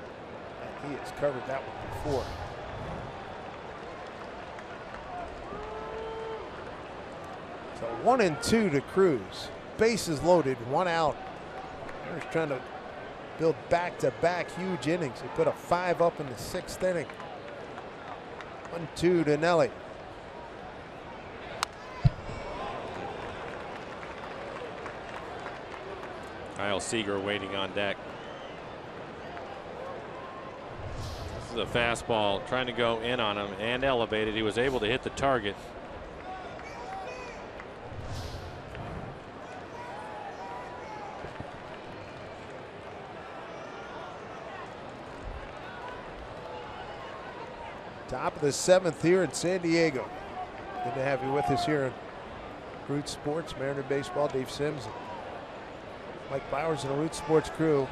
Speaker 1: And he has covered that one before. So 1-2 to Cruz. Bases loaded, 1 out. They're trying to build back-to-back huge innings. They put a 5 up in the 6th inning. 1-2 to Nelly.
Speaker 2: Kyle Seager waiting on deck. This is a fastball trying to go in on him and elevated. He was able to hit the target.
Speaker 1: Top of the 7th here in San Diego. Good to have you with us here on Root Sports, Mariner Baseball. Dave Sims, Mike Bowers and the Root Sports crew.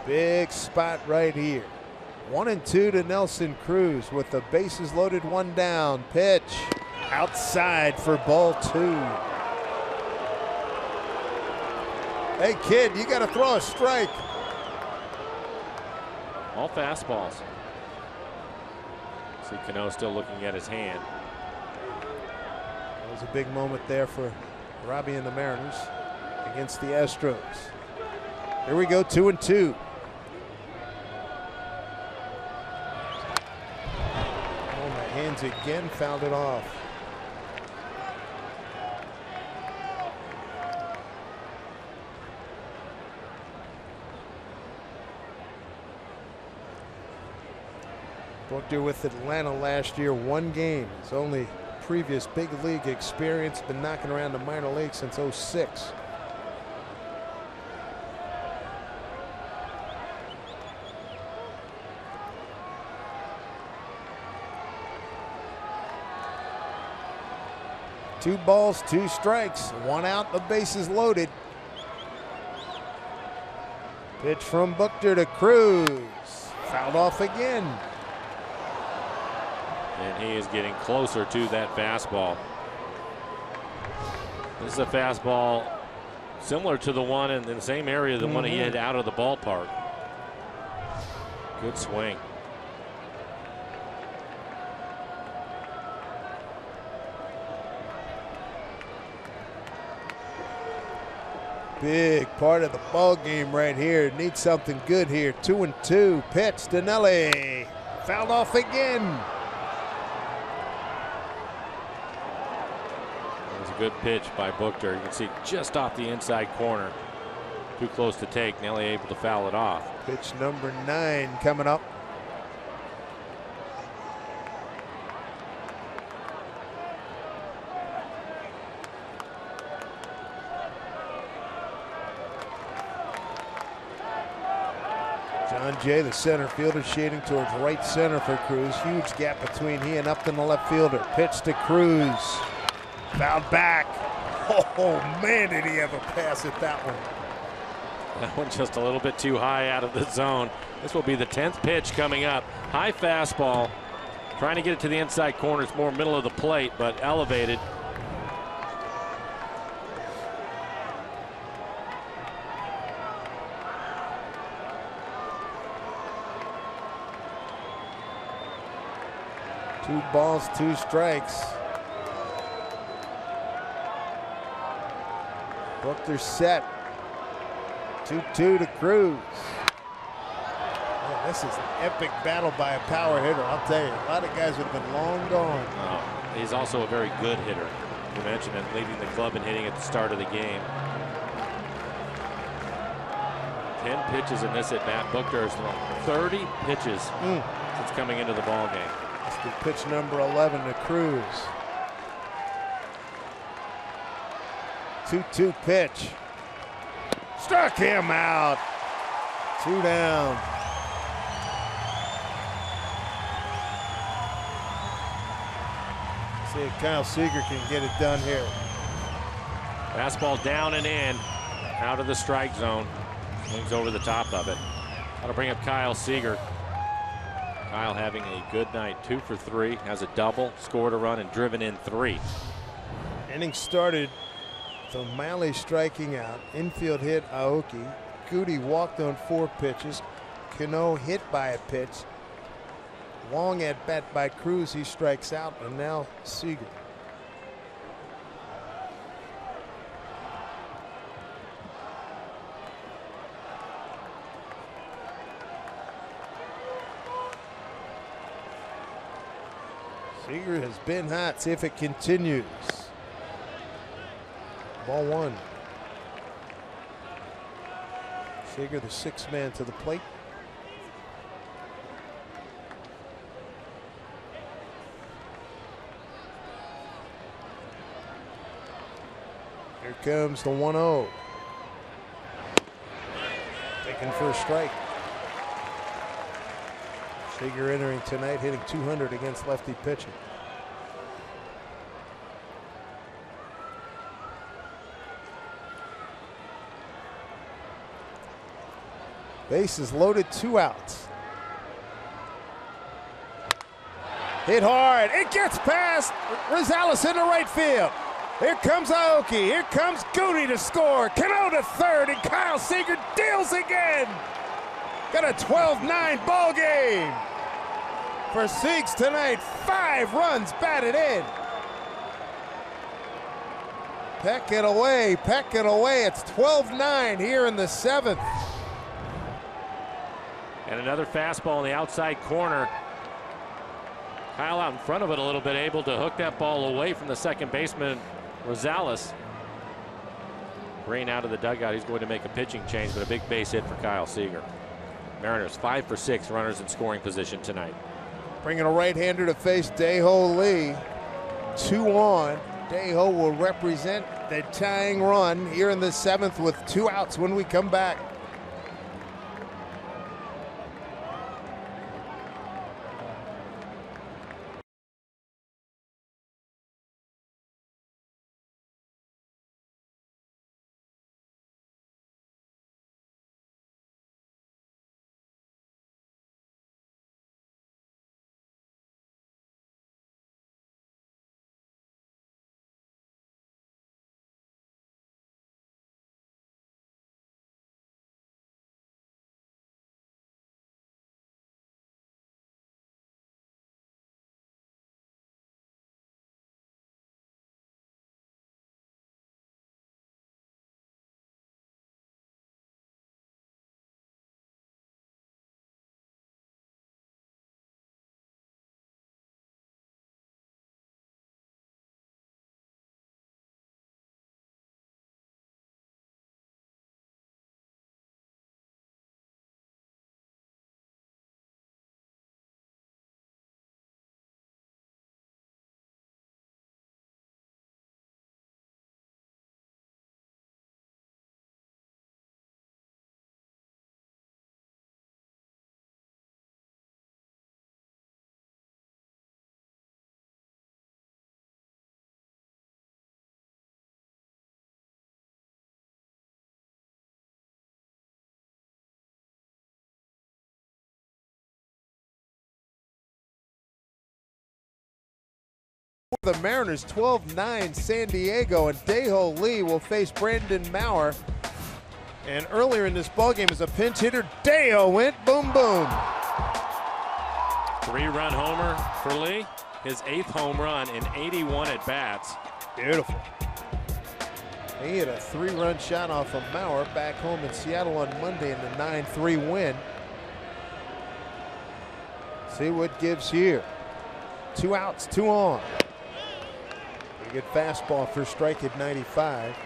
Speaker 1: Big spot right here. 1-2 to Nelson Cruz with the bases loaded, 1 down. Pitch outside for ball 2. Hey kid, you got to throw a strike.
Speaker 2: All fastballs. See Cano still looking at his hand.
Speaker 1: was a big moment there for Robbie and the Mariners against the Astros. Here we go, 2-2. On the hands again, fouled it off. Booker with Atlanta last year, 1 game. His only previous big league experience, been knocking around the minor league since '06. Two balls, 2 strikes, 1 out, the bases loaded. Pitch from Booker to Cruz. Fouled off again.
Speaker 2: And he is getting closer to that fastball. This is a fastball similar to the one in the same area, the one he hit out of the ballpark. Good swing.
Speaker 1: Big part of the ball game right here. Need something good here. 2-2. Pitch to Nelly. Fouled off again.
Speaker 2: Good pitch by Booker. You can see just off the inside corner. Too close to take. Nelly able to foul it off.
Speaker 1: Pitch number 9 coming up. John Jay, the center fielder, shading towards right center for Cruz. Huge gap between he and Upton, the left fielder. Pitch to Cruz. Fouled back. Oh, man, did he ever pass it, that one.
Speaker 2: That one just a little bit too high out of the zone. This will be the 10th pitch coming up. High fastball. Trying to get it to the inside corner. It's more middle of the plate, but elevated.
Speaker 1: Two balls, 2 strikes. Booker set. 2-2 to Cruz. Man, this is an epic battle by a power hitter. I'll tell you, a lot of guys have been long gone.
Speaker 2: Oh, he's also a very good hitter. You mentioned him leading the club in hitting at the start of the game. 10 pitches in this at bat. Booker has thrown 30 pitches since coming into the ball game.
Speaker 1: This is pitch number 11 to Cruz. 2-2 pitch. Struck him out. 2 down. See if Kyle Seager can get it done here.
Speaker 2: Fastball down and in. Out of the strike zone. Swings over the top of it. That'll bring up Kyle Seager. Kyle having a good night. 2 for 3. Has a double, scored a run, and driven in 3.
Speaker 1: Inning started. O'Malley striking out. Infield hit Aoki. Goody walked on 4 pitches. Cano hit by a pitch. Long at bat by Cruz. He strikes out, and now Seager. Seager has been hot. See if it continues. Ball 1. Seager, the 6th man to the plate. Here comes the 1-0. Taken for a strike. Seager entering tonight, hitting .200 against lefty pitching. Bases loaded, 2 outs. Hit hard. It gets past Rosales into right field. Here comes Aoki. Here comes Goody to score. Cano to third, and Kyle Seager deals again. Got a 12-9 ball game for Siegs tonight. 5 runs batted in. Peck it away, peck it away. It's 12-9 here in the 7th.
Speaker 2: And another fastball in the outside corner. Kyle out in front of it a little bit, able to hook that ball away from the second baseman, Rosales. Green out of the dugout. He's going to make a pitching change, but a big base hit for Kyle Seager. Mariners 5 for 6 runners in scoring position tonight.
Speaker 1: Bringing a right-hander to face Dae-Ho Lee. 2 on. Dae-Ho will represent the tying run here in the 7th with 2 outs when we come back. The Mariners 12-9 San Diego, and Dae-Ho Lee will face Brandon Maurer. And earlier in this ballgame as a pinch hitter, Dae-Ho went boom boom.
Speaker 2: 3-run homer for Lee. His 8th home run in 81 at bats.
Speaker 1: Beautiful. He hit a 3-run shot off of Maurer back home in Seattle on Monday in the 9-3 win. See what gives here. 2 outs, 2 on. Good fastball for strike at 95.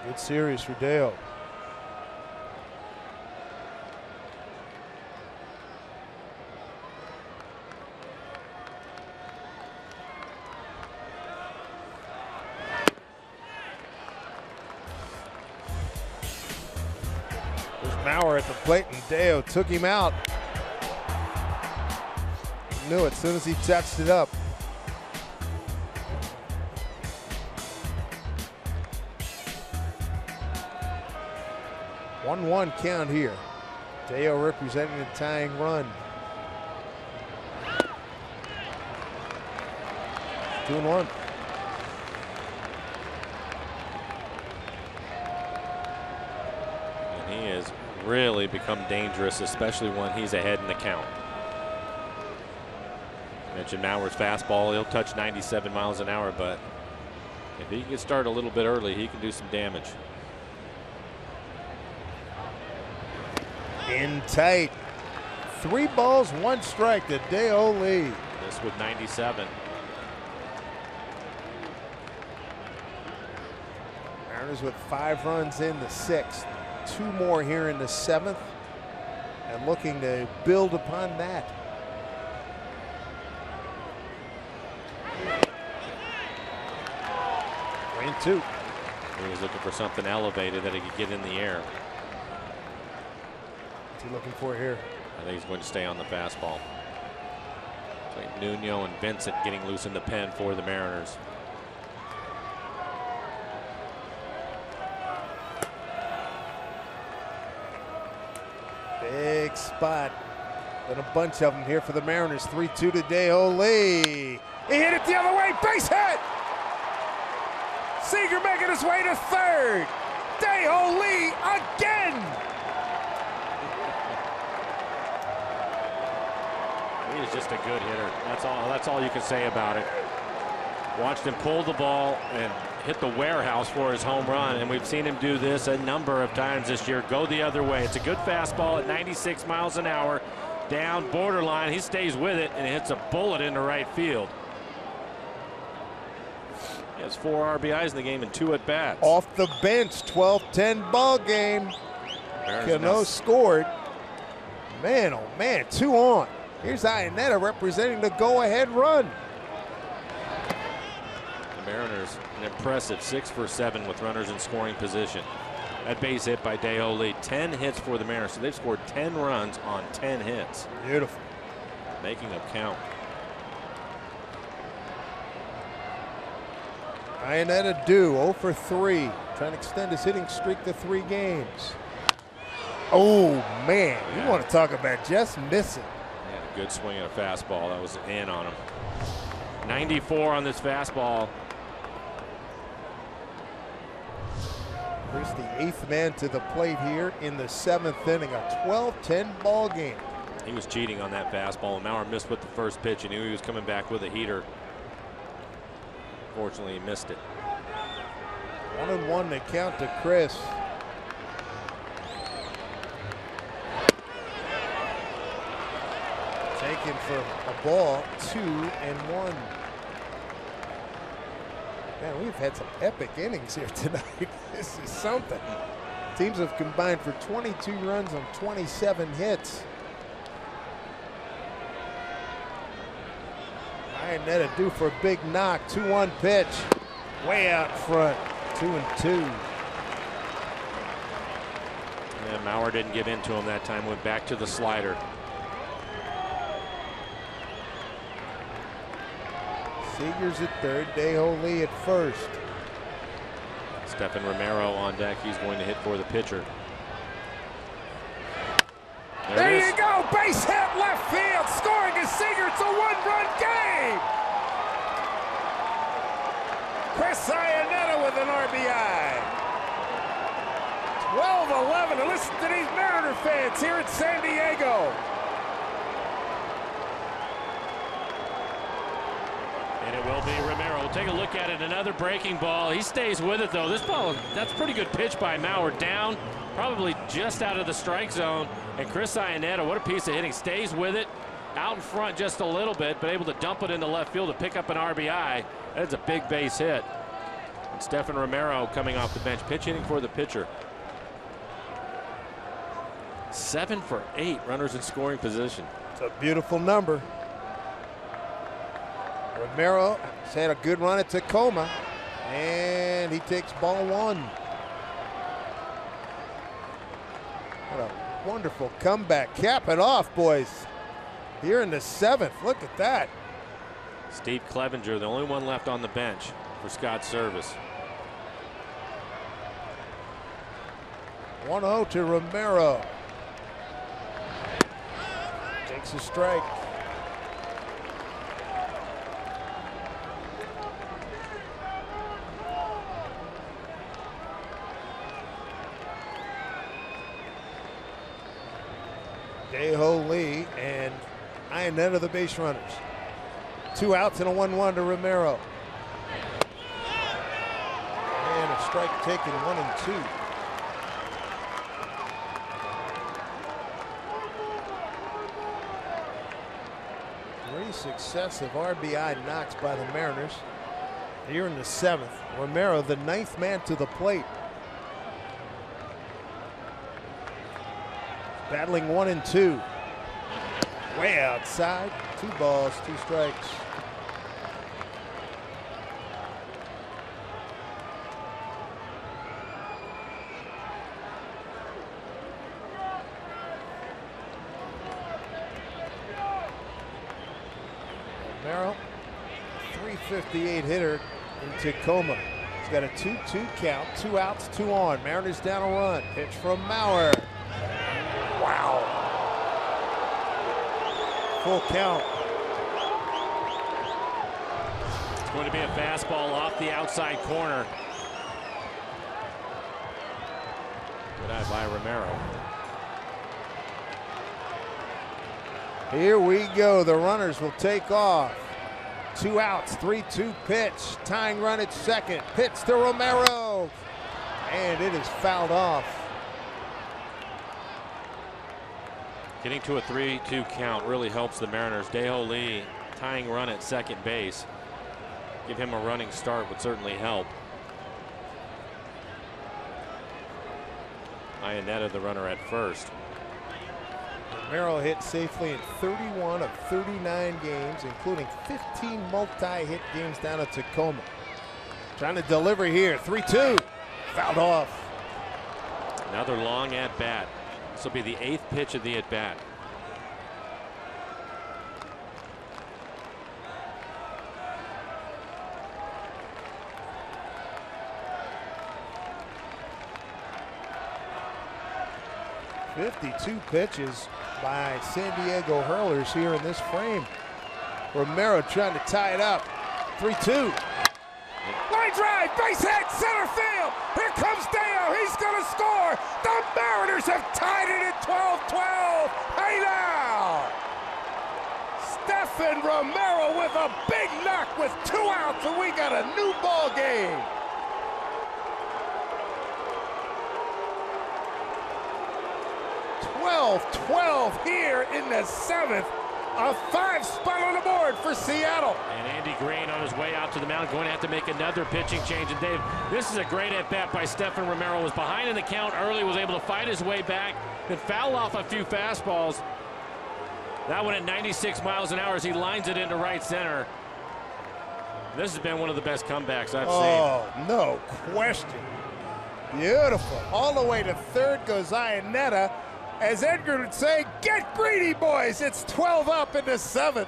Speaker 1: Good series for Dae-Ho. There's Maurer at the plate, and Dae-Ho took him out. Knew it as soon as he touched it up. One count here. Dae-Ho representing the tying run. 2-1.
Speaker 2: And he has really become dangerous, especially when he's ahead in the count. Mentioned Maurer's fastball, he'll touch 97 miles an hour, but if he can start a little bit early, he can do some damage.
Speaker 1: In tight. 3 balls, 1 strike to Dae-Ho Lee.
Speaker 2: This with 97.
Speaker 1: Mariners with 5 runs in the 6th. 2 more here in the 7th. And looking to build upon that. 3-2.
Speaker 2: He was looking for something elevated that he could get in the air.
Speaker 1: What's he looking for here?
Speaker 2: I think he's going to stay on the fastball. It's like Nuno and Vincent getting loose in the pen for the Mariners.
Speaker 1: Big spot. And a bunch of them here for the Mariners. 3-2 to Dae-Ho Lee. He hit it the other way. Base hit. Seager making his way to third. Dae-Ho Lee again.
Speaker 2: He is just a good hitter. That's all you can say about it. Watched him pull the ball and hit the warehouse for his home run, and we've seen him do this a number of times this year. Go the other way. It's a good fastball at 96 miles an hour, down borderline. He stays with it and hits a bullet into right field. He has 4 RBIs in the game and 2 at bats.
Speaker 1: Off the bench, 12-10 ball game. Cano scored. Man, oh man, 2 on. Here's Iannetta representing the go-ahead run.
Speaker 2: The Mariners, an impressive 6 for 7 with runners in scoring position. That base hit by Dae-Ho Lee. 10 hits for the Mariners, so they've scored 10 runs on 10 hits.
Speaker 1: Beautiful.
Speaker 2: Making them count.
Speaker 1: Iannetta due 0 for 3. Trying to extend his hitting streak to 3 games. Oh man, you want to talk about just missing.
Speaker 2: He had a good swing at a fastball. That was in on him. 94 on this fastball.
Speaker 1: Here's the 8th man to the plate here in the 7th inning. A 12-10 ball game.
Speaker 2: He was cheating on that fastball, and Mauer missed with the first pitch. He knew he was coming back with a heater. Fortunately, he missed it.
Speaker 1: 1-1 to count to Chris. Taken for a ball, 2-1. Man, we've had some epic innings here tonight. This is something. Teams have combined for 22 runs on 27 hits. Iannetta due for a big knock. 2-1 pitch. Way out front. 2-2.
Speaker 2: Yeah, Mauer didn't give in to him that time. Went back to the slider.
Speaker 1: Seegers at third. Dae-Ho Lee at first.
Speaker 2: Stephen Romero on deck. He's going to hit for the pitcher.
Speaker 1: There you go. Base hit left field. Scoring is Seeger. It's a 1-run game. Chris Iannetta with an RBI. 12-11. And listen to these Mariner fans here in San Diego.
Speaker 2: And it will be Romero. Take a look at it. Another breaking ball. He stays with it, though. This ball, that's a pretty good pitch by Mauer. Down, probably just out of the strike zone. And Chris Iannetta, what a piece of hitting. Stays with it. Out in front just a little bit, but able to dump it into left field to pick up an RBI. That's a big base hit. And Stephen Romero coming off the bench, pitch hitting for the pitcher. 7 for 8 runners in scoring position.
Speaker 1: It's a beautiful number. Romero has had a good run at Tacoma, and he takes ball 1. What a wonderful comeback. Cap it off, boys. Here in the 7th. Look at that.
Speaker 2: Steve Clevenger, the only one left on the bench for Scott's service.
Speaker 1: 1-0 to Romero. Takes a strike. Dae-Ho Lee and Iannetta the base runners. 2 outs and a 1-1 to Romero. And a strike taken, 1-2. Three successive RBI knocks by the Mariners. Here in the 7th. Romero, the 9th man to the plate. Battling 1-2. Way outside. 2 balls, 2 strikes. Romero, 358 hitter in Tacoma. He's got a 2-2 count, 2 outs, 2 on. Mariners down a run. Pitch from Mauer. Wow. Full count.
Speaker 2: It's going to be a fastball off the outside corner. Good eye by Romero.
Speaker 1: Here we go. The runners will take off. 2 outs, 3-2 pitch. Tying run at second. Pitch to Romero. And it is fouled off.
Speaker 2: Getting to a 3-2 count really helps the Mariners. Dae-Ho Lee tying run at second base. Give him a running start would certainly help. Iannetta, the runner at first.
Speaker 1: Romero hit safely in 31 of 39 games, including 15 multi-hit games down at Tacoma. Trying to deliver here. 3-2. Fouled off.
Speaker 2: Another long at bat. This will be the 8th pitch of the at bat.
Speaker 1: "52 pitches by San Diego hurlers here in this frame." Romero trying to tie it up. 3-2. Line drive, base hit, center field. Here comes Dale. He's going to score. The Mariners have tied it at 12-12. Hey now. Stephen Romero with a big knock with 2 outs, and we got a new ball game. "12-12 here in the 7th. A 5 spot on the board for Seattle."
Speaker 2: And Andy Green on his way out to the mound, going to have to make another pitching change. And Dave, this is a great at-bat by Stephen Romero. Was behind in the count early, was able to fight his way back, then foul off a few fastballs. That one at 96 miles an hour as he lines it into right center. This has been one of the best comebacks I've seen.
Speaker 1: Oh, no question. Beautiful. All the way to third goes Iannetta. As Edgar would say, get greedy, boys. It's 12 up in the 7th.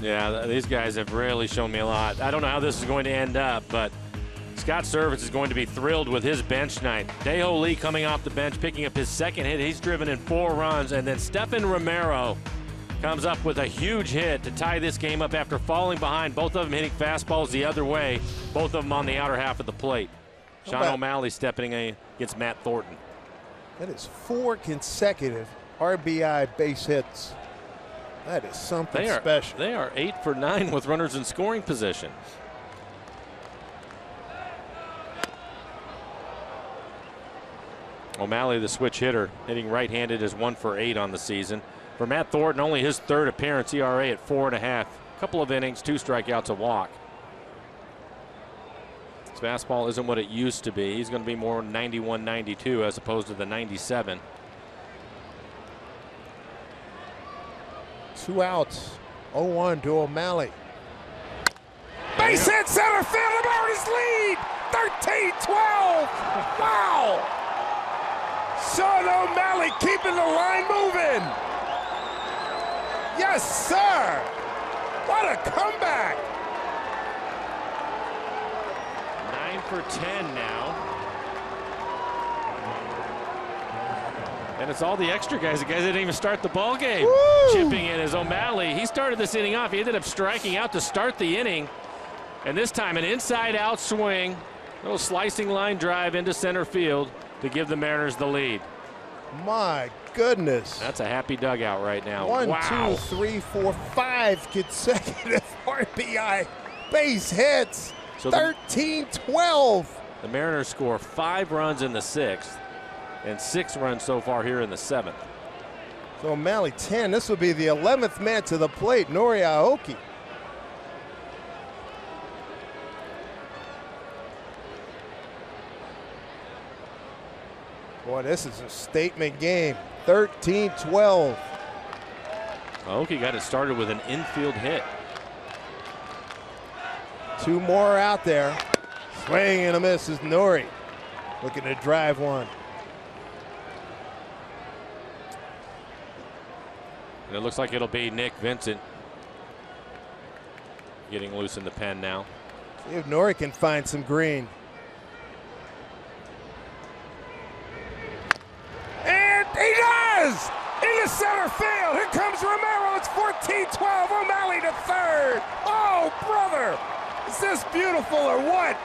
Speaker 2: Yeah, these guys have really shown me a lot. I don't know how this is going to end up, but Scott Servais is going to be thrilled with his bench night. Dae-Ho Lee coming off the bench, picking up his 2nd hit. He's driven in 4 runs, and then Stephen Romero comes up with a huge hit to tie this game up after falling behind. Both of them hitting fastballs the other way, both of them on the outer half of the plate. Sean O'Malley stepping in against Matt Thornton.
Speaker 1: That is 4 consecutive RBI base hits. That is something special.
Speaker 2: They are 8 for 9 with runners in scoring position. O'Malley, the switch hitter, hitting right-handed, is 1 for 8 on the season. For Matt Thornton, only his 3rd appearance, ERA at 4.5. Couple of innings, 2 strikeouts, a walk. His fastball isn't what it used to be. He's going to be more 91-92 as opposed to the 97.
Speaker 1: 2 outs, 0-1 to O'Malley. Base hit, center field, the Mariners lead, 13-12. Wow! Sean O'Malley keeping the line moving. Yes, sir. What a comeback.
Speaker 2: 9 for 10 now. And it's all the extra guys. The guys that didn't even start the ball game.
Speaker 1: Woo!
Speaker 2: Chipping in is O'Malley. He started this inning off. He ended up striking out to start the inning. And this time an inside-out swing. Little slicing line drive into center field to give the Mariners the lead.
Speaker 1: My goodness.
Speaker 2: That's a happy dugout right now.
Speaker 1: 1,
Speaker 2: wow.
Speaker 1: 2, 3, 4, 5 consecutive RBI base hits.
Speaker 2: So
Speaker 1: 13-12.
Speaker 2: The Mariners score 5 runs in the 6th and 6 runs so far here in the 7th.
Speaker 1: So O'Malley 10. This will be the 11th man to the plate, Nori Aoki. Boy, this is a statement game. 13-12.
Speaker 2: Aoki got it started with an infield hit.
Speaker 1: 2 more out there. Swing and a miss is Nori. Looking to drive one.
Speaker 2: And it looks like it'll be Nick Vincent getting loose in the pen now.
Speaker 1: See if Nori can find some green. And he does! Into center field. Here comes Romero. It's 14-12. O'Malley to third. Oh, brother. Is this beautiful or what?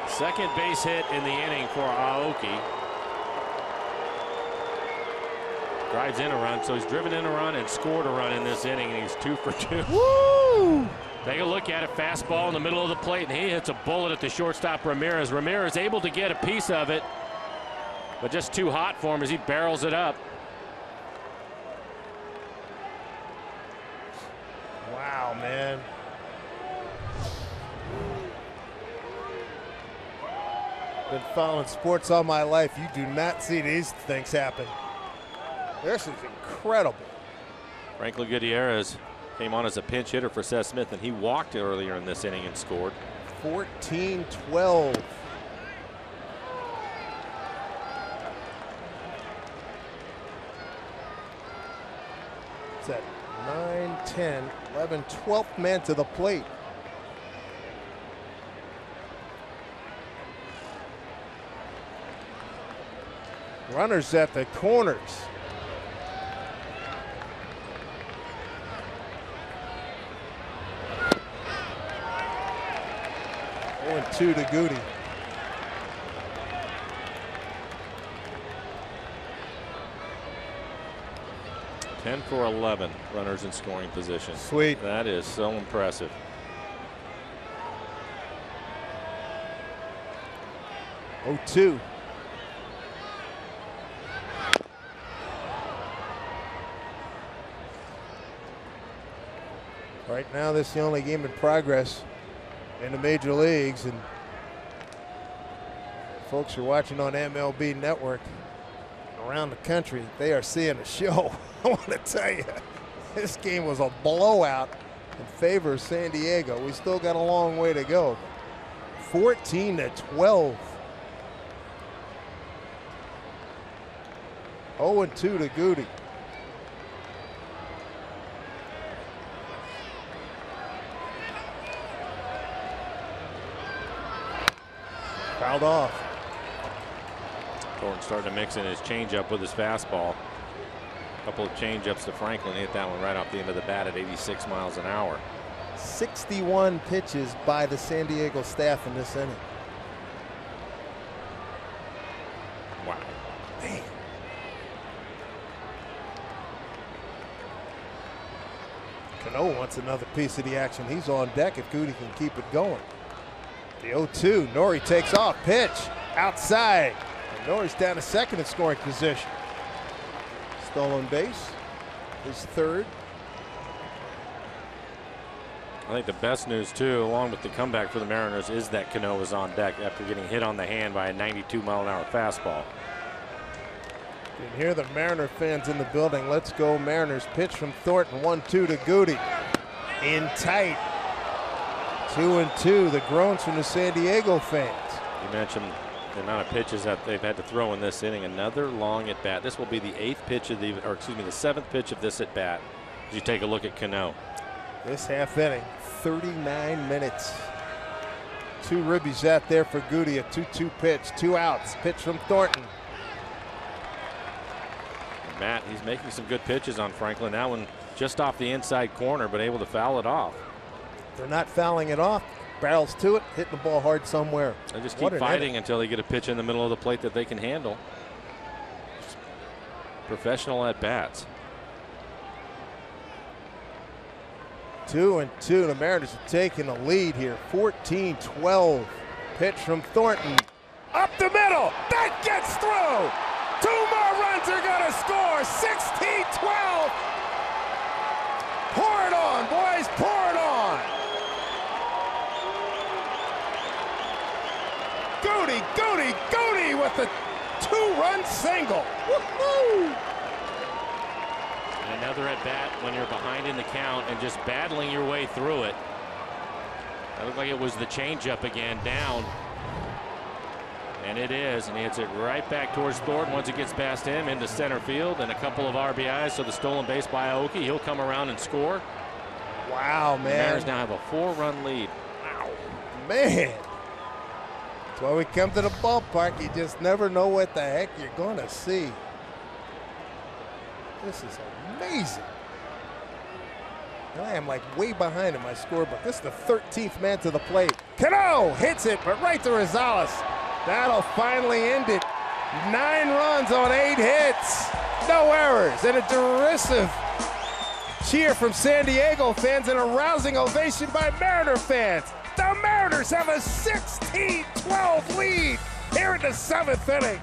Speaker 2: Second base hit in the inning for Aoki. Drives in a run, so he's driven in a run and scored a run in this inning, and he's 2 for 2.
Speaker 1: Woo!
Speaker 2: Take a look at it. Fastball in the middle of the plate, and he hits a bullet at the shortstop Ramirez. Ramirez able to get a piece of it, but just too hot for him as he barrels it up.
Speaker 1: Wow, man. Been following sports all my life. You do not see these things happen. This is incredible.
Speaker 2: Franklin Gutierrez came on as a pinch hitter for Seth Smith, and he walked earlier in this inning and scored.
Speaker 1: 14-12. It's at 9, 10, 11, 12th man to the plate. Runners at the corners. And 2 to Goody.
Speaker 2: Ten for 11 runners in scoring position.
Speaker 1: Sweet.
Speaker 2: That is so impressive.
Speaker 1: Oh, 2. Right now, this is the only game in progress in the major leagues, and folks are watching on MLB Network around the country. They are seeing a show. I want to tell you, this game was a blowout in favor of San Diego. We still got a long way to go. 14-12. 0-2 to Goody. Fouled off.
Speaker 2: Thornton starting to mix in his changeup with his fastball. A couple of changeups to Franklin. Hit that one right off the end of the bat at 86 miles an hour.
Speaker 1: 61 pitches by the San Diego staff in this inning.
Speaker 2: Wow.
Speaker 1: Man. Cano wants another piece of the action. He's on deck if Goody can keep it going. The 0-2, Nori takes off, pitch, outside. And Nori's down to second in scoring position. Stolen base, his third.
Speaker 2: I think the best news, too, along with the comeback for the Mariners, is that Cano is on deck after getting hit on the hand by a 92-mile-an-hour fastball.
Speaker 1: You can hear the Mariner fans in the building. Let's go Mariners. Pitch from Thornton, 1-2 to Goody. In tight. 2-2, the groans from the San Diego fans.
Speaker 2: You mentioned the amount of pitches that they've had to throw in this inning. Another long at bat. This will be the 8th pitch of the, or excuse me, the 7th pitch of this at bat. As you take a look at Cano.
Speaker 1: This half inning, 39 minutes. 2 ribbies out there for Goody, a 2-2 pitch, 2 outs. Pitch from Thornton.
Speaker 2: Matt, he's making some good pitches on Franklin. That one just off the inside corner, but able to foul it off.
Speaker 1: They're not fouling it off. Barrels to it, hitting the ball hard somewhere.
Speaker 2: They just keep fighting until they get a pitch in the middle of the plate that they can handle. Professional at bats.
Speaker 1: 2-2. The Mariners are taking a lead here. 14-12. Pitch from Thornton. Up the middle. That gets through. 2 more runs are going to score. 16-12. Pour it on, boys. Pour it on. Goody with the 2-run single. Woo-hoo!
Speaker 2: Another at bat when you're behind in the count and just battling your way through it. That looked like it was the changeup again, down. And it is, and he hits it right back towards Thornton once it gets past him into center field, and a couple of RBIs. So the stolen base by Aoki. He'll come around and score.
Speaker 1: Wow, man.
Speaker 2: The Mariners now have a 4-run lead.
Speaker 1: Wow, man. That's why we come to the ballpark. You just never know what the heck you're going to see. This is amazing. And I am like way behind in my scorebook. This is the 13th man to the plate. Cano hits it, but right to Rosales. That'll finally end it. 9 runs on 8 hits. No errors. And a derisive cheer from San Diego fans and a rousing ovation by Mariner fans. The Mariners have a 16-12 lead here in the 7th inning.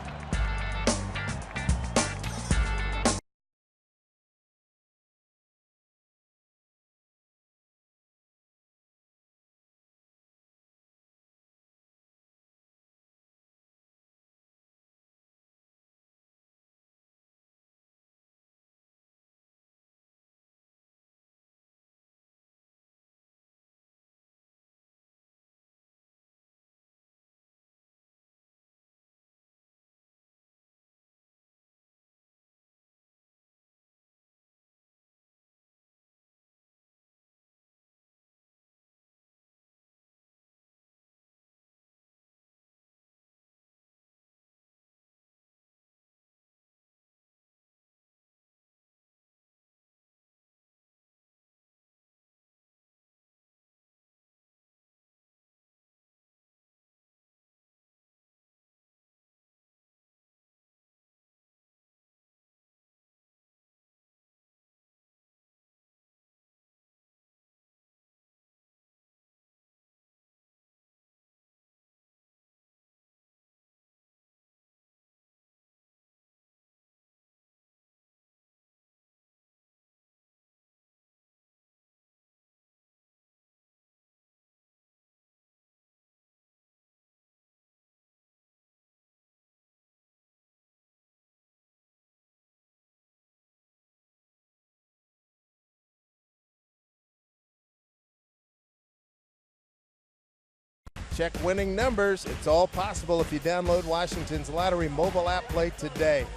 Speaker 1: Check winning numbers. It's all possible if you download Washington's Lottery mobile app. Play today.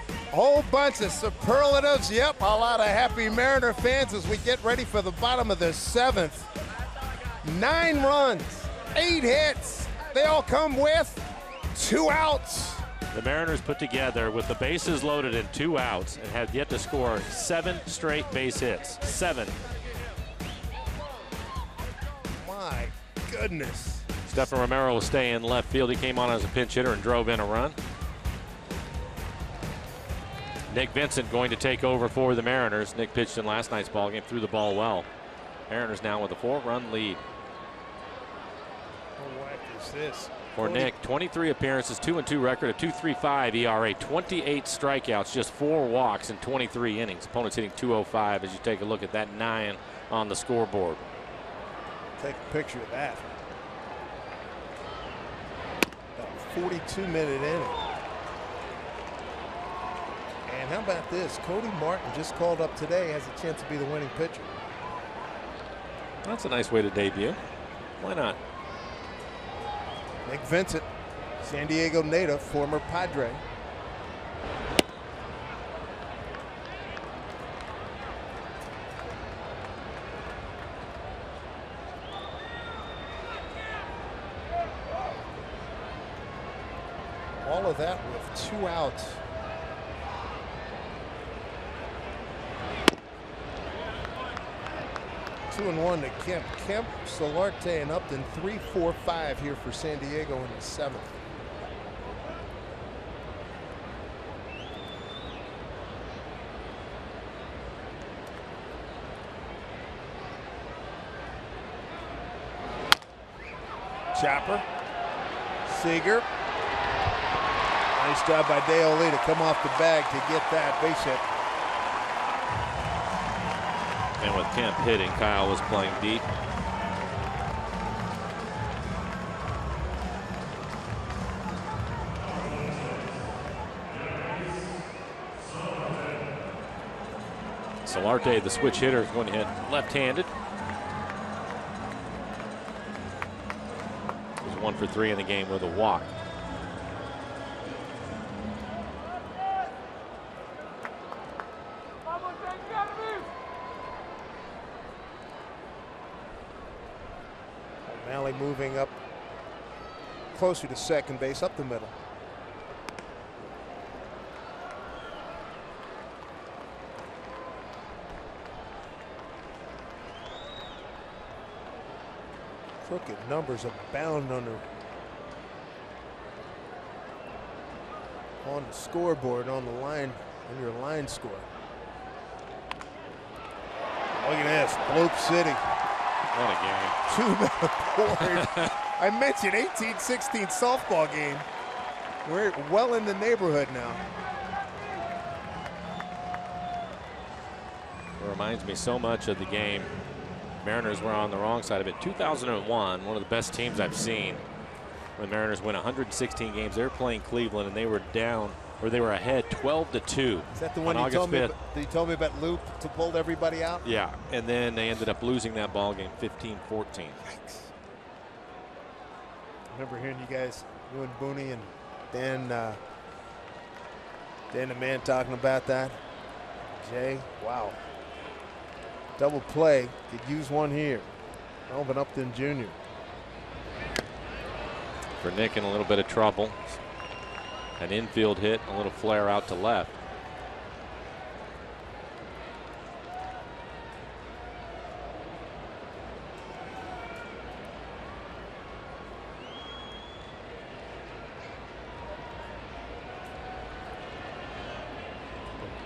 Speaker 1: A whole bunch of superlatives. Yep, a lot of happy Mariner fans as we get ready for the bottom of the 7th. 9 runs, 8 hits. They all come with 2 outs.
Speaker 2: The Mariners put together with the bases loaded and 2 outs and have yet to score 7 straight base hits. 7.
Speaker 1: My goodness.
Speaker 2: Stephen Romero will stay in left field. He came on as a pinch hitter and drove in a run. Nick Vincent going to take over for the Mariners. Nick pitched in last night's ballgame, threw the ball well. Mariners now with a 4-run lead.
Speaker 1: How whack is this?
Speaker 2: For Nick, 23 appearances, 2-2 record, a 2.35 ERA, 28 strikeouts, just 4 walks in 23 innings. Opponents hitting .205 as you take a look at that 9 on the scoreboard.
Speaker 1: Take a picture of that. 42-minute inning. And how about this? Cody Martin just called up today, has a chance to be the winning pitcher.
Speaker 2: That's a nice way to debut. Why not?
Speaker 1: Nick Vincent, San Diego native, former Padre. All of that with 2 outs. Two and one to Kemp. Kemp, Solarte, and Upton. 3-4-5 here for San Diego in the 7th. Chopper. Seager. Nice job by Dale Lee to come off the bag to get that base hit.
Speaker 2: And with Kemp hitting, Kyle was playing deep. Solarte, the switch hitter, is going to hit left-handed. He was 1 for 3 in the game with a walk.
Speaker 1: O'Malley moving up closer to second base, up the middle. Crooked numbers abound on the scoreboard, on the line, on your line score. Look at this, Bloop City.
Speaker 2: What a game.
Speaker 1: 2 men aboard. I mentioned 18-16 softball game. We're well in the neighborhood now.
Speaker 2: It reminds me so much of the game. Mariners were on the wrong side of it. 2001, one of the best teams I've seen. When the Mariners win 116 games, they were playing Cleveland and they were down, or they were ahead 12-2.
Speaker 1: Is that the one you told me about Loop to pull everybody out?
Speaker 2: Yeah, and then they ended up losing that ball game 15-14.
Speaker 1: Yikes. I remember hearing you guys, you and Booney and Dan the Man talking about that. Jay, wow. Double play, could use one here. Melvin Upton Jr.
Speaker 2: For Nick in a little bit of trouble. An infield hit, a little flare out to left.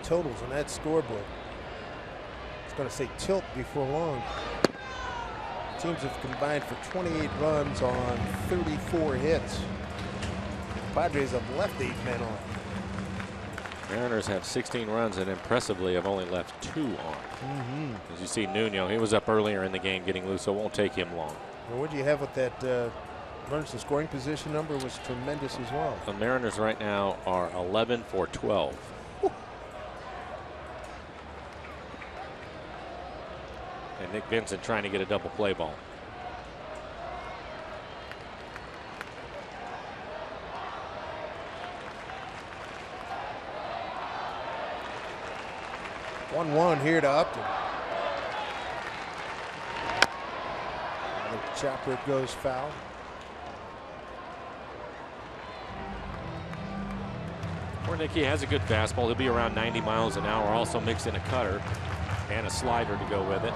Speaker 1: Totals on that scoreboard. It's going to say tilt before long. Teams have combined for 28 runs on 34 hits. Padres have left 8 men on.
Speaker 2: Mariners have 16 runs and impressively have only left 2 on. As you see, Nuno, he was up earlier in the game getting loose, so it won't take him long.
Speaker 1: Well, what do you have with that? Runs to scoring position number was tremendous as well.
Speaker 2: The Mariners right now are 11 for 12. And Nick Vincent trying to get a double play ball.
Speaker 1: One here to Upton. The chopper goes foul.
Speaker 2: Nicky has a good fastball. He'll be around 90 miles an hour. Also mixed in a cutter and a slider to go with it.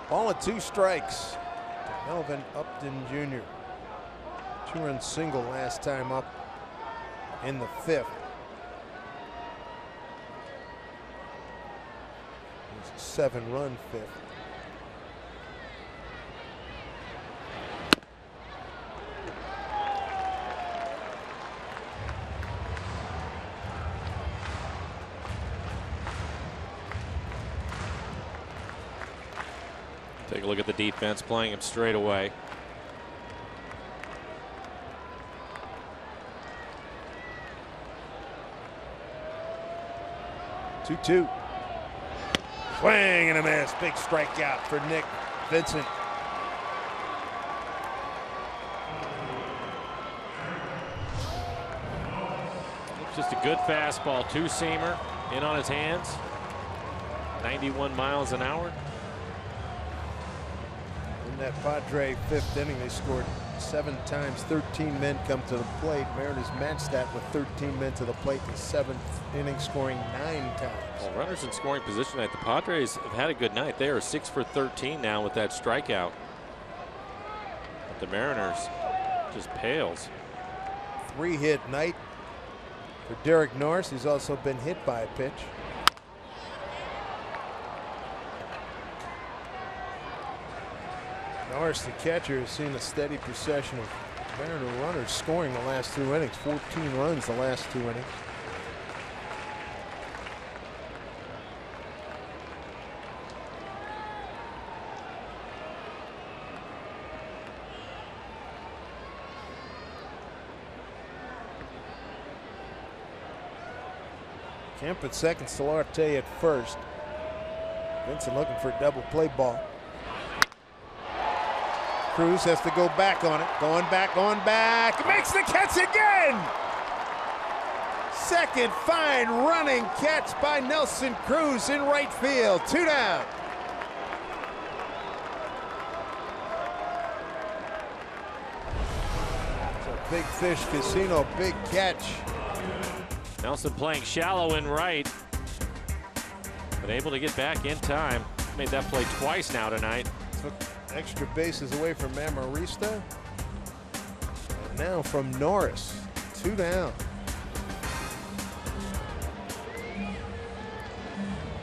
Speaker 1: Ball at 2 strikes to Melvin Upton Jr. 2-run single last time up in the 5th. It's a 7-run 5th.
Speaker 2: Take a look at the defense playing him straight away.
Speaker 1: Two. Swing and a miss. Big strikeout for Nick Vincent.
Speaker 2: Just a good fastball, two-seamer in on his hands. 91 miles an hour.
Speaker 1: In that Padre fifth inning, they scored 7 times. 13 men come to the plate. Mariners matched that with 13 men to the plate in the 7th inning, scoring 9 times.
Speaker 2: Well, runners in scoring position tonight. The Padres have had a good night. They are 6 for 13 now with that strikeout. But the Mariners just pales.
Speaker 1: 3-hit night for Derek Norris. He's also been hit by a pitch. Norris, the catcher, has seen a steady procession of Mariner runners scoring the last 2 innings. 14 runs the last 2 innings. Kemp at second, Solarte at first. Vincent looking for a double play ball. Cruz has to go back on it. Going back. Makes the catch again! Second fine running catch by Nelson Cruz in right field. 2 down. It's a Big Fish Casino big catch.
Speaker 2: Nelson playing shallow in right, but able to get back in time. Made that play twice now tonight.
Speaker 1: Took extra bases away from Amarista. And now from Norris. 2 down.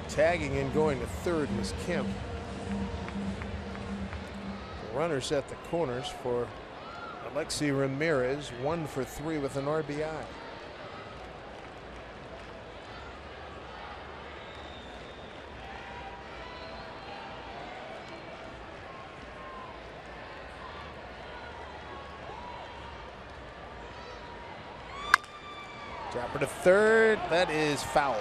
Speaker 1: Tagging and going to third was Kemp. The runners at the corners for Alexi Ramirez. 1 for 3 with an RBI. Dropper to third. That is foul.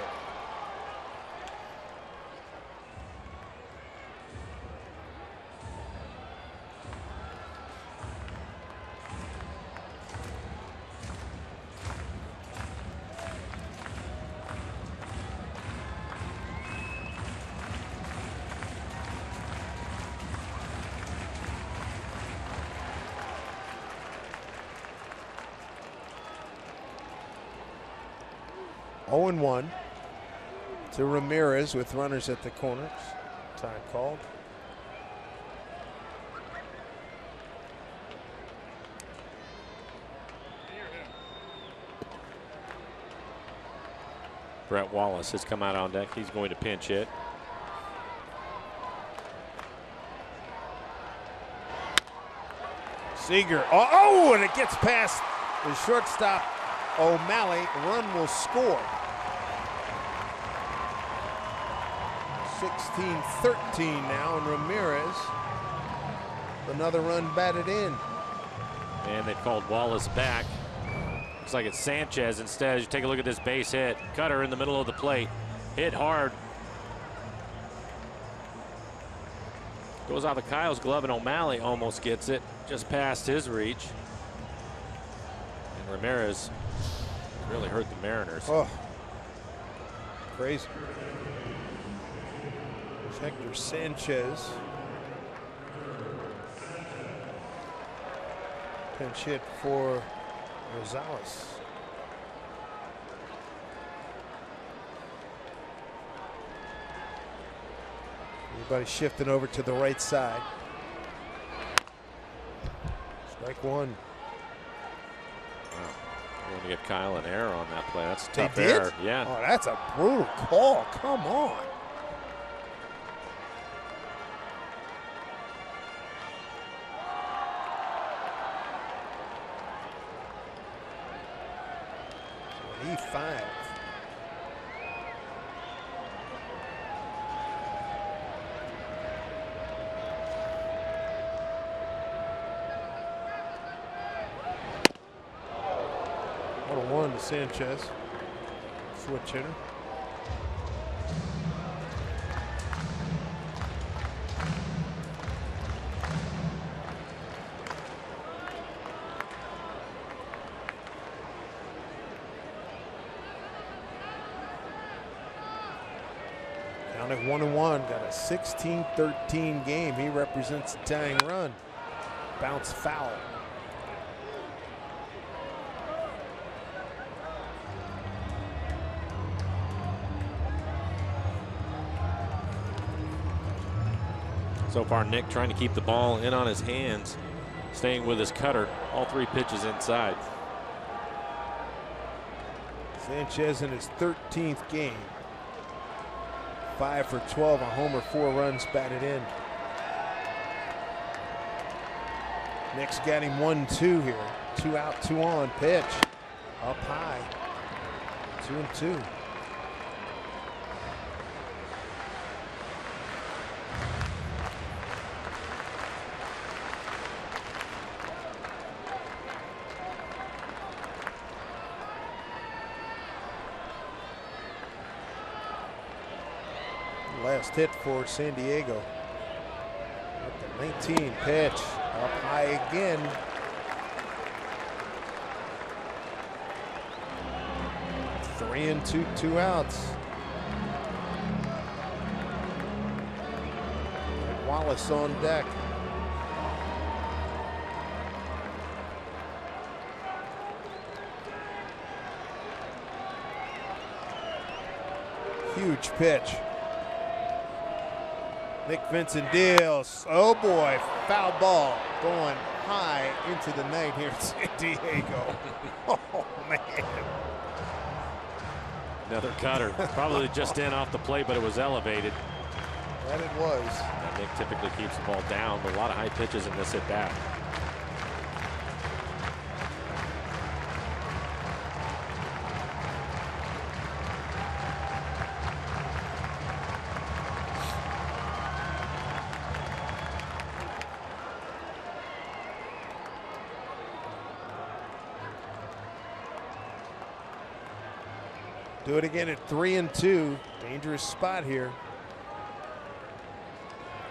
Speaker 1: Oh and 1 to Ramirez with runners at the corners. Time called.
Speaker 2: Brett Wallace has come out on deck. He's going to pinch hit.
Speaker 1: Seager. Oh, and it gets past the shortstop O'Malley. Run will score. 16-13 now, and Ramirez, another run batted in.
Speaker 2: And they called Wallace back. Looks like it's Sanchez instead. You take a look at this base hit. Cutter in the middle of the plate. Hit hard. Goes out of Kyle's glove, and O'Malley almost gets it. Just past his reach. And Ramirez really hurt the Mariners.
Speaker 1: Oh, crazy. Hector Sanchez. Pinch hit for Rosales. Everybody shifting over to the right side. Strike 1.
Speaker 2: Wow. You want to give Kyle an error on that play. That's a tough
Speaker 1: They did?
Speaker 2: error. Yeah.
Speaker 1: Oh, that's a brutal call. Come on. E5. What a 1 to Sanchez. Switch hitter. Down at 1-1, got a 16-13 game. He represents the tying run. Bounce foul.
Speaker 2: So far, Nick trying to keep the ball in on his hands, staying with his cutter. All 3 pitches inside.
Speaker 1: Sanchez in his 13th game. 5 for 12, a homer, 4 runs batted in. Nick's got him 1-2 here. 2 out, 2 on. Pitch up high. 2-2. Last hit for San Diego. At the 19 pitch, up high again. Three and two outs. Wallace on deck. Huge pitch. Nick Vincent deals. Oh boy, foul ball going high into the night here in San Diego. Oh man.
Speaker 2: Another cutter. Probably just in off the plate, but it was elevated.
Speaker 1: That it was.
Speaker 2: And Nick typically keeps the ball down, but a lot of high pitches in this at bat.
Speaker 1: Do it again at 3-2. Dangerous spot here.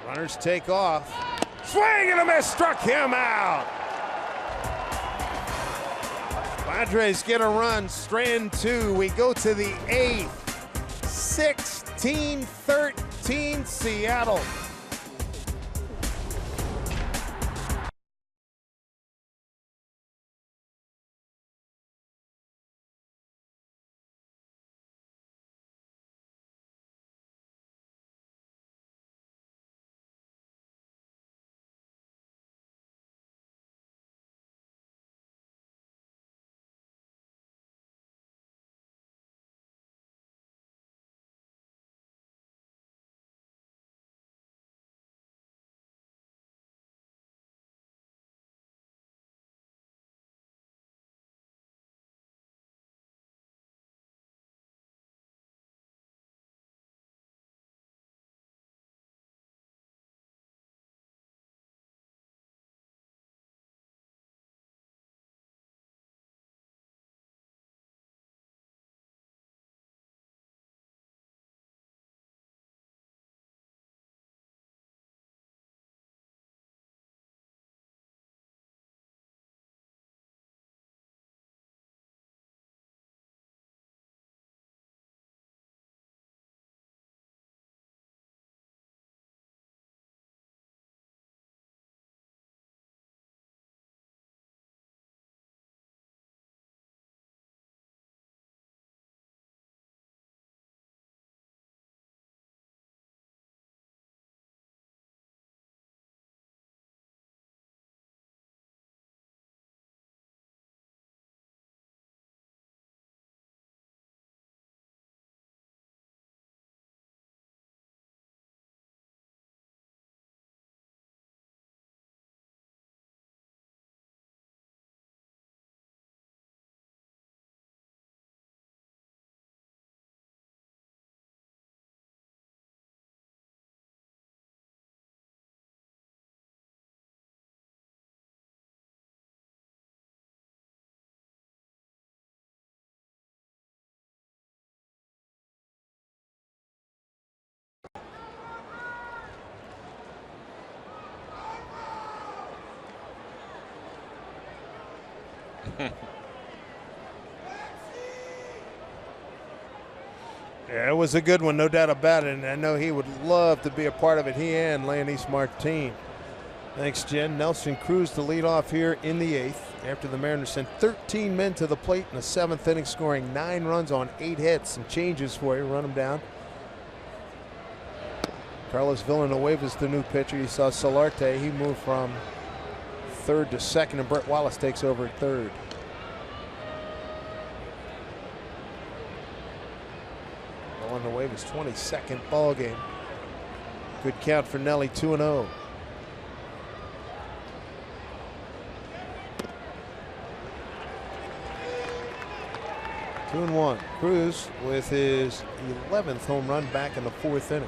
Speaker 1: Runners take off. Swing and a miss, struck him out. Padres get a run, strand 2. We go to the 8th. 16-13 Seattle. Yeah, it was a good one, no doubt about it, and I know he would love to be a part of it. He and Leonys Martin. Thanks, Jen. Nelson Cruz to lead off here in the 8th after the Mariners sent 13 men to the plate in the 7th inning, scoring 9 runs on 8 hits. Some changes for you, run them down. Carlos Villanueva's the new pitcher. You saw Solarte. He moved from 3rd to 2nd, and Brett Wallace takes over at 3rd. Villanueva's 22nd ball game. Good count for Nelly, 2-0. Two and one. Cruz with his 11th home run back in the 4th inning.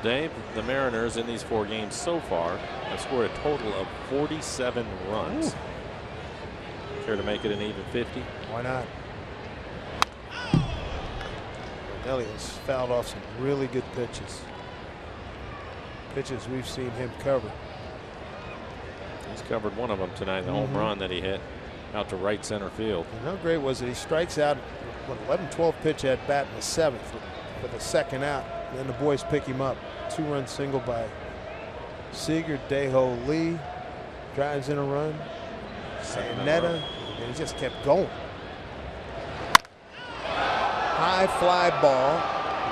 Speaker 2: Dave, the Mariners in these 4 games so far have scored a total of 47 runs. Ooh. Care to make it an even 50?
Speaker 1: Why not? Nelly has fouled off some really good pitches. Pitches we've seen him cover.
Speaker 2: He's covered one of them tonight, the home run that he hit out to right center field.
Speaker 1: And how great was it? He strikes out with 11-12 pitch at bat in the 7th for the 2nd out. And then the boys pick him up. 2-run single by Seager. Dae-Ho Lee drives in a run. Netta, and he just kept going. High fly ball,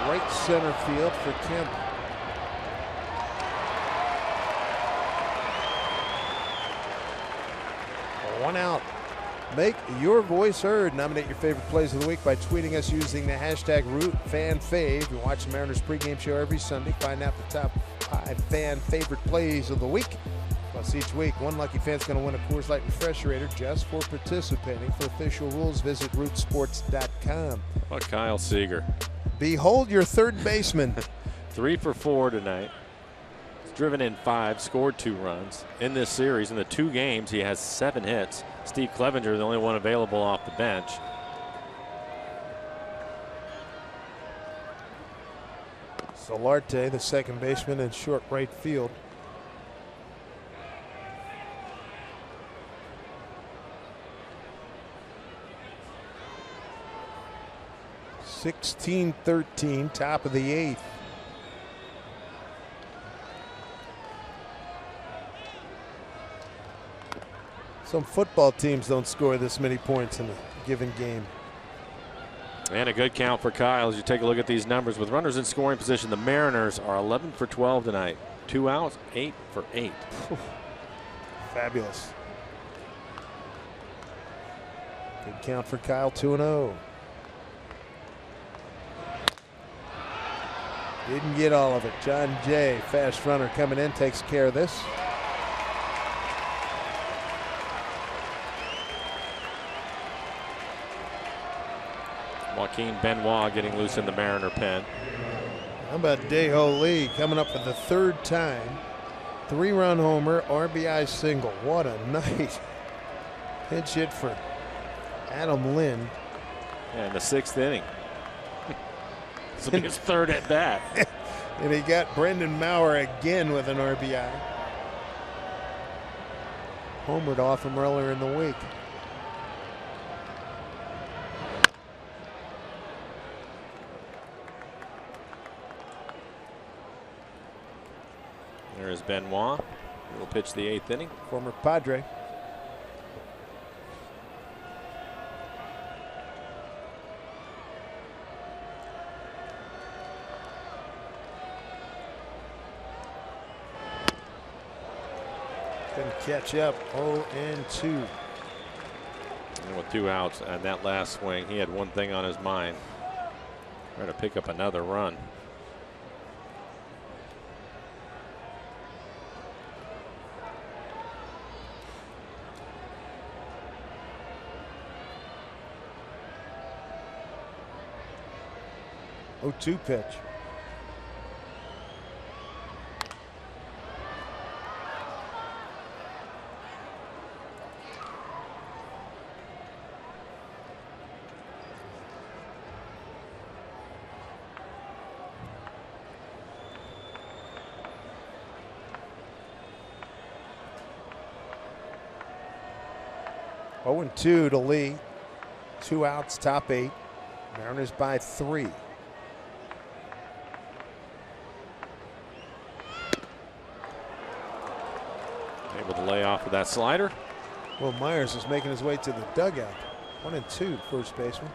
Speaker 1: right center field for Tampa. One out. Make your voice heard. Nominate your favorite plays of the week by tweeting us using the hashtag #RootFanFave. You watch the Mariners pregame show every Sunday. Find out the top 5 fan favorite plays of the week. Plus, each week, one lucky fan's going to win a Coors Light Refrigerator just for participating. For official rules, visit rootsports.com.
Speaker 2: How about Kyle Seager?
Speaker 1: Behold your third baseman.
Speaker 2: 3 for 4 tonight. He's driven in 5, scored 2 runs. In this series, in the 2 games, he has 7 hits. Steve Clevenger, the only one available off the bench.
Speaker 1: Solarte, the second baseman, in short right field. (16-13), top of the 8th. Some football teams don't score this many points in a given game.
Speaker 2: And a good count for Kyle as you take a look at these numbers. With runners in scoring position, the Mariners are 11 for 12 tonight. 2 outs, 8 for 8.
Speaker 1: Fabulous. Good count for Kyle, 2-0. Didn't get all of it. John Jay, fast runner, coming in, takes care of this.
Speaker 2: Joaquin Benoit getting loose in the Mariner pen.
Speaker 1: How about Dae-Ho Lee coming up for the 3rd time? 3-run homer, RBI single. What a night. Pinch hit for Adam Lynn.
Speaker 2: Yeah, in the 6th inning. This will be his 3rd at bat.
Speaker 1: And he got Brendan Maurer again with an RBI. Homered off him earlier in the week.
Speaker 2: There is Benoit. He will pitch the 8th inning.
Speaker 1: Former Padre. Couldn't catch up. 0-2.
Speaker 2: And with 2 outs and that last swing, he had one thing on his mind. Trying to pick up another run.
Speaker 1: Two pitch. Oh, 2 to Lee. 2 outs, top 8. Mariners by 3.
Speaker 2: Able to lay off with that slider.
Speaker 1: Well, Myers is making his way to the dugout. 1-2, first baseman.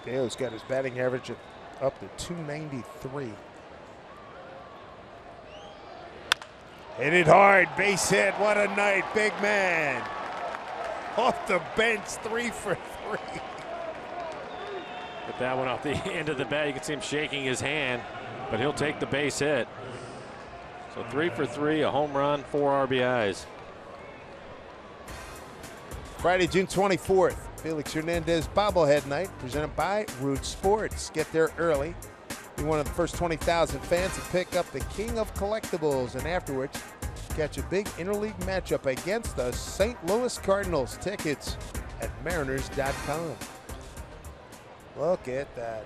Speaker 1: Dale's got his batting average up to 293. Hit it hard, base hit. What a night, big man. Off the bench, 3 for 3.
Speaker 2: Put that one off the end of the bat. You can see him shaking his hand, but he'll take the base hit. So 3 for 3, a home run, 4 RBIs.
Speaker 1: Friday, June 24th, Felix Hernandez bobblehead night presented by Root Sports. Get there early. Be one of the first 20,000 fans to pick up the king of collectibles, and afterwards catch a big interleague matchup against the St. Louis Cardinals. Tickets at mariners.com. Look at that.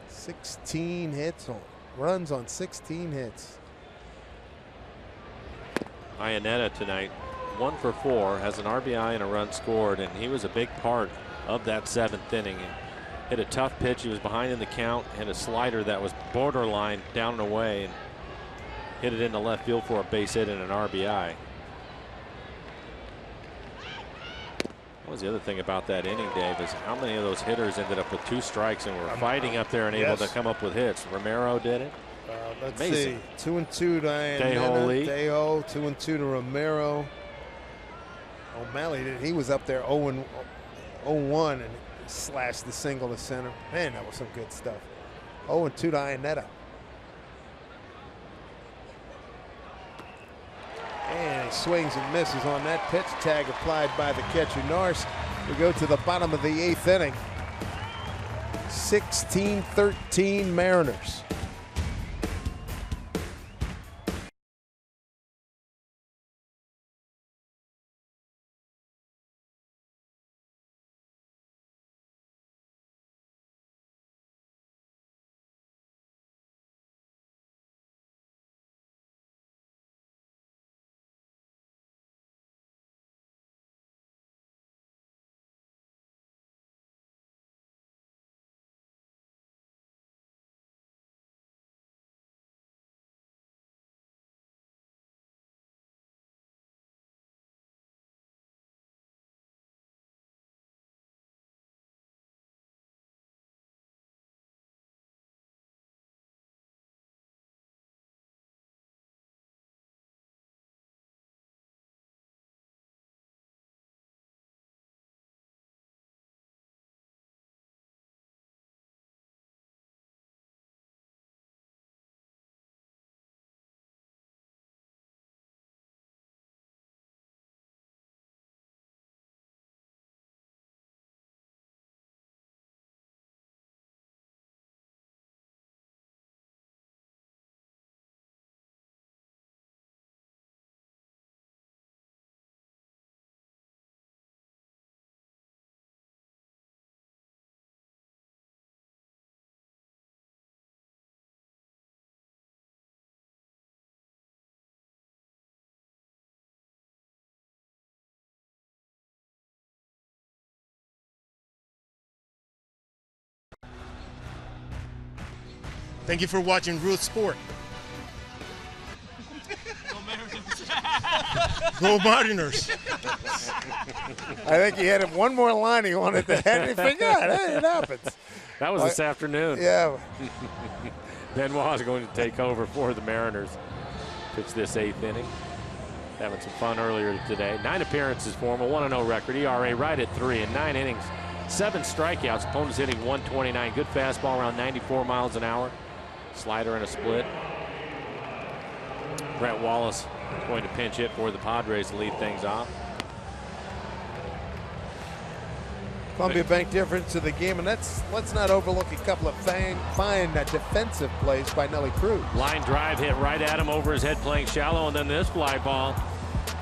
Speaker 1: 16 hits on runs on 16 hits.
Speaker 2: Iannetta tonight, 1 for 4, has an RBI and a run scored, and he was a big part of that 7th inning. Hit a tough pitch. He was behind in the count, hit a slider that was borderline down and away, and hit it into left field for a base hit and an RBI. What was the other thing about that inning, Dave, is how many of those hitters ended up with 2 strikes and were fighting up there and able to come up with hits. Romero did it.
Speaker 1: Let's
Speaker 2: Amazing.
Speaker 1: see. 2-2 to Iannetta. Dejo, 2-2 to Romero. O'Malley did. He was up there 0-1 and slashed the single to center. Man, that was some good stuff. 0-2 to Iannetta. And he swings and misses on that pitch. Tag applied by the catcher, Norris. We go to the bottom of the 8th inning. 16-13 Mariners.
Speaker 4: Thank you for watching Root Sport. Go Mariners.
Speaker 1: I think he had one more line he wanted to add. He forgot. Hey, it happens.
Speaker 2: That was this afternoon.
Speaker 1: Yeah.
Speaker 2: Benoit is going to take over for the Mariners. Pitch this 8th inning. Having some fun earlier today. 9 appearances for him, a 1-0 record. ERA right at 3 in 9 innings. 7 strikeouts. Opponents hitting 129. Good fastball around 94 miles an hour. Slider and a split. Brett Wallace is going to pinch hit for the Padres to lead things off.
Speaker 1: Columbia Bank difference of the game, and let's not overlook a couple of fine defensive plays by Nelly Cruz.
Speaker 2: Line drive hit right at him over his head, playing shallow, and then this fly ball.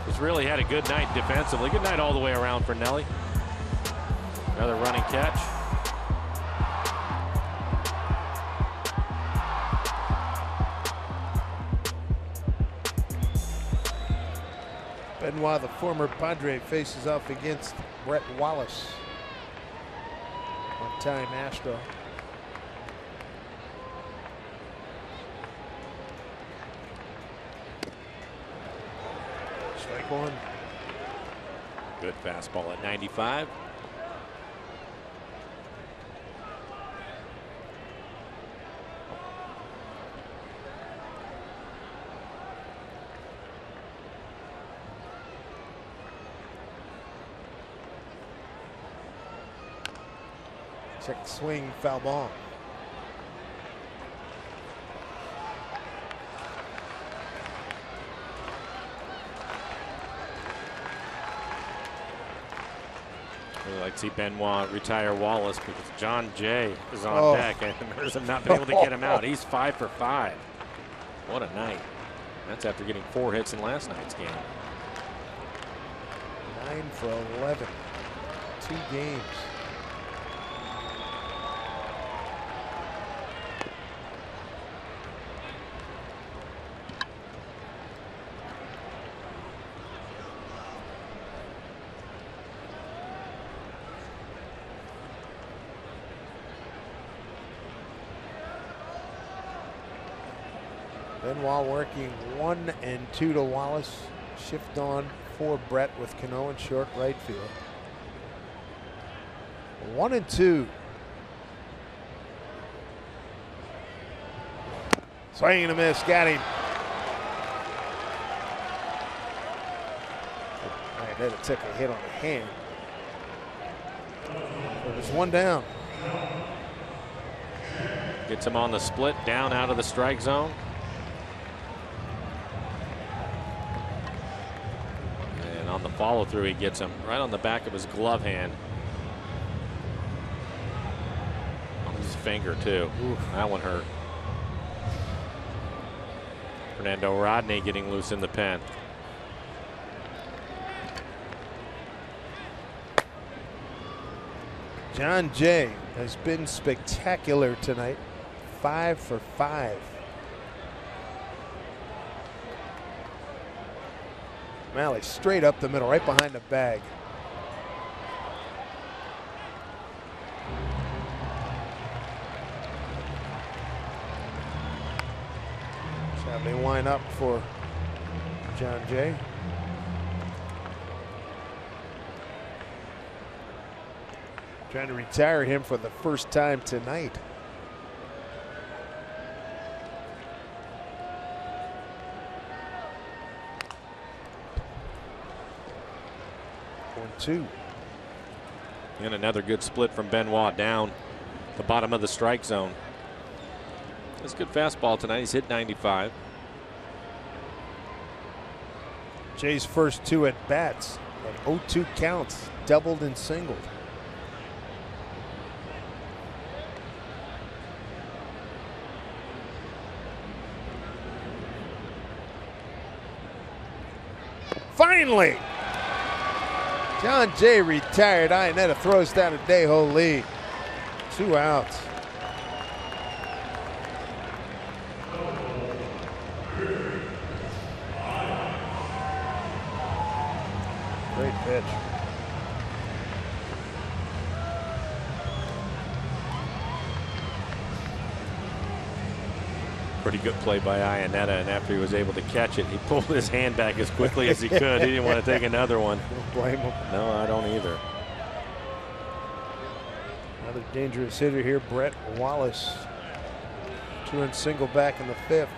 Speaker 2: He's really had a good night defensively. Good night all the way around for Nelly. Another running catch.
Speaker 1: Benoit, the former Padre, faces off against Brett Wallace, one-time Astro. Strike one.
Speaker 2: Good fastball at 95.
Speaker 1: Check swing, foul ball.
Speaker 2: Really like to see Benoit retire Wallace because John Jay is on deck and there's him not been able to get him out. He's 5 for 5. What a night. That's after getting 4 hits in last night's game.
Speaker 1: 9 for 11. 2 games. Benoit working 1 and 2 to Wallace. Shift on for Brett with Cano in short right field. 1 and 2. Swing and a miss. Got him. That took a hit on the hand. So there's 1 down.
Speaker 2: Gets him on the split, down out of the strike zone. And on the follow through, he gets him right on the back of his glove hand. On his finger, too. Oof, that one hurt. Fernando Rodney getting loose in the pen.
Speaker 1: John Jay has been spectacular tonight. 5 for 5. Malley straight up the middle, right behind the bag. Shall they wind up for John Jay? Trying to retire him for the first time tonight. Two.
Speaker 2: And another good split from Benoit down the bottom of the strike zone. That's a good fastball tonight. He's hit 95.
Speaker 1: Jay's first 2 at bats at 0-2 counts, doubled and singled. Finally! John Jay retired. Ionetta throws down a Dejo lead. 2 outs. Great pitch.
Speaker 2: Pretty good play by Ionetta, and after he was able to catch it, he pulled his hand back as quickly as he could. He didn't want to take another one.
Speaker 1: Don't blame him.
Speaker 2: No, I don't either.
Speaker 1: Another dangerous hitter here, Brett Wallace. 2-run single back in the 5th.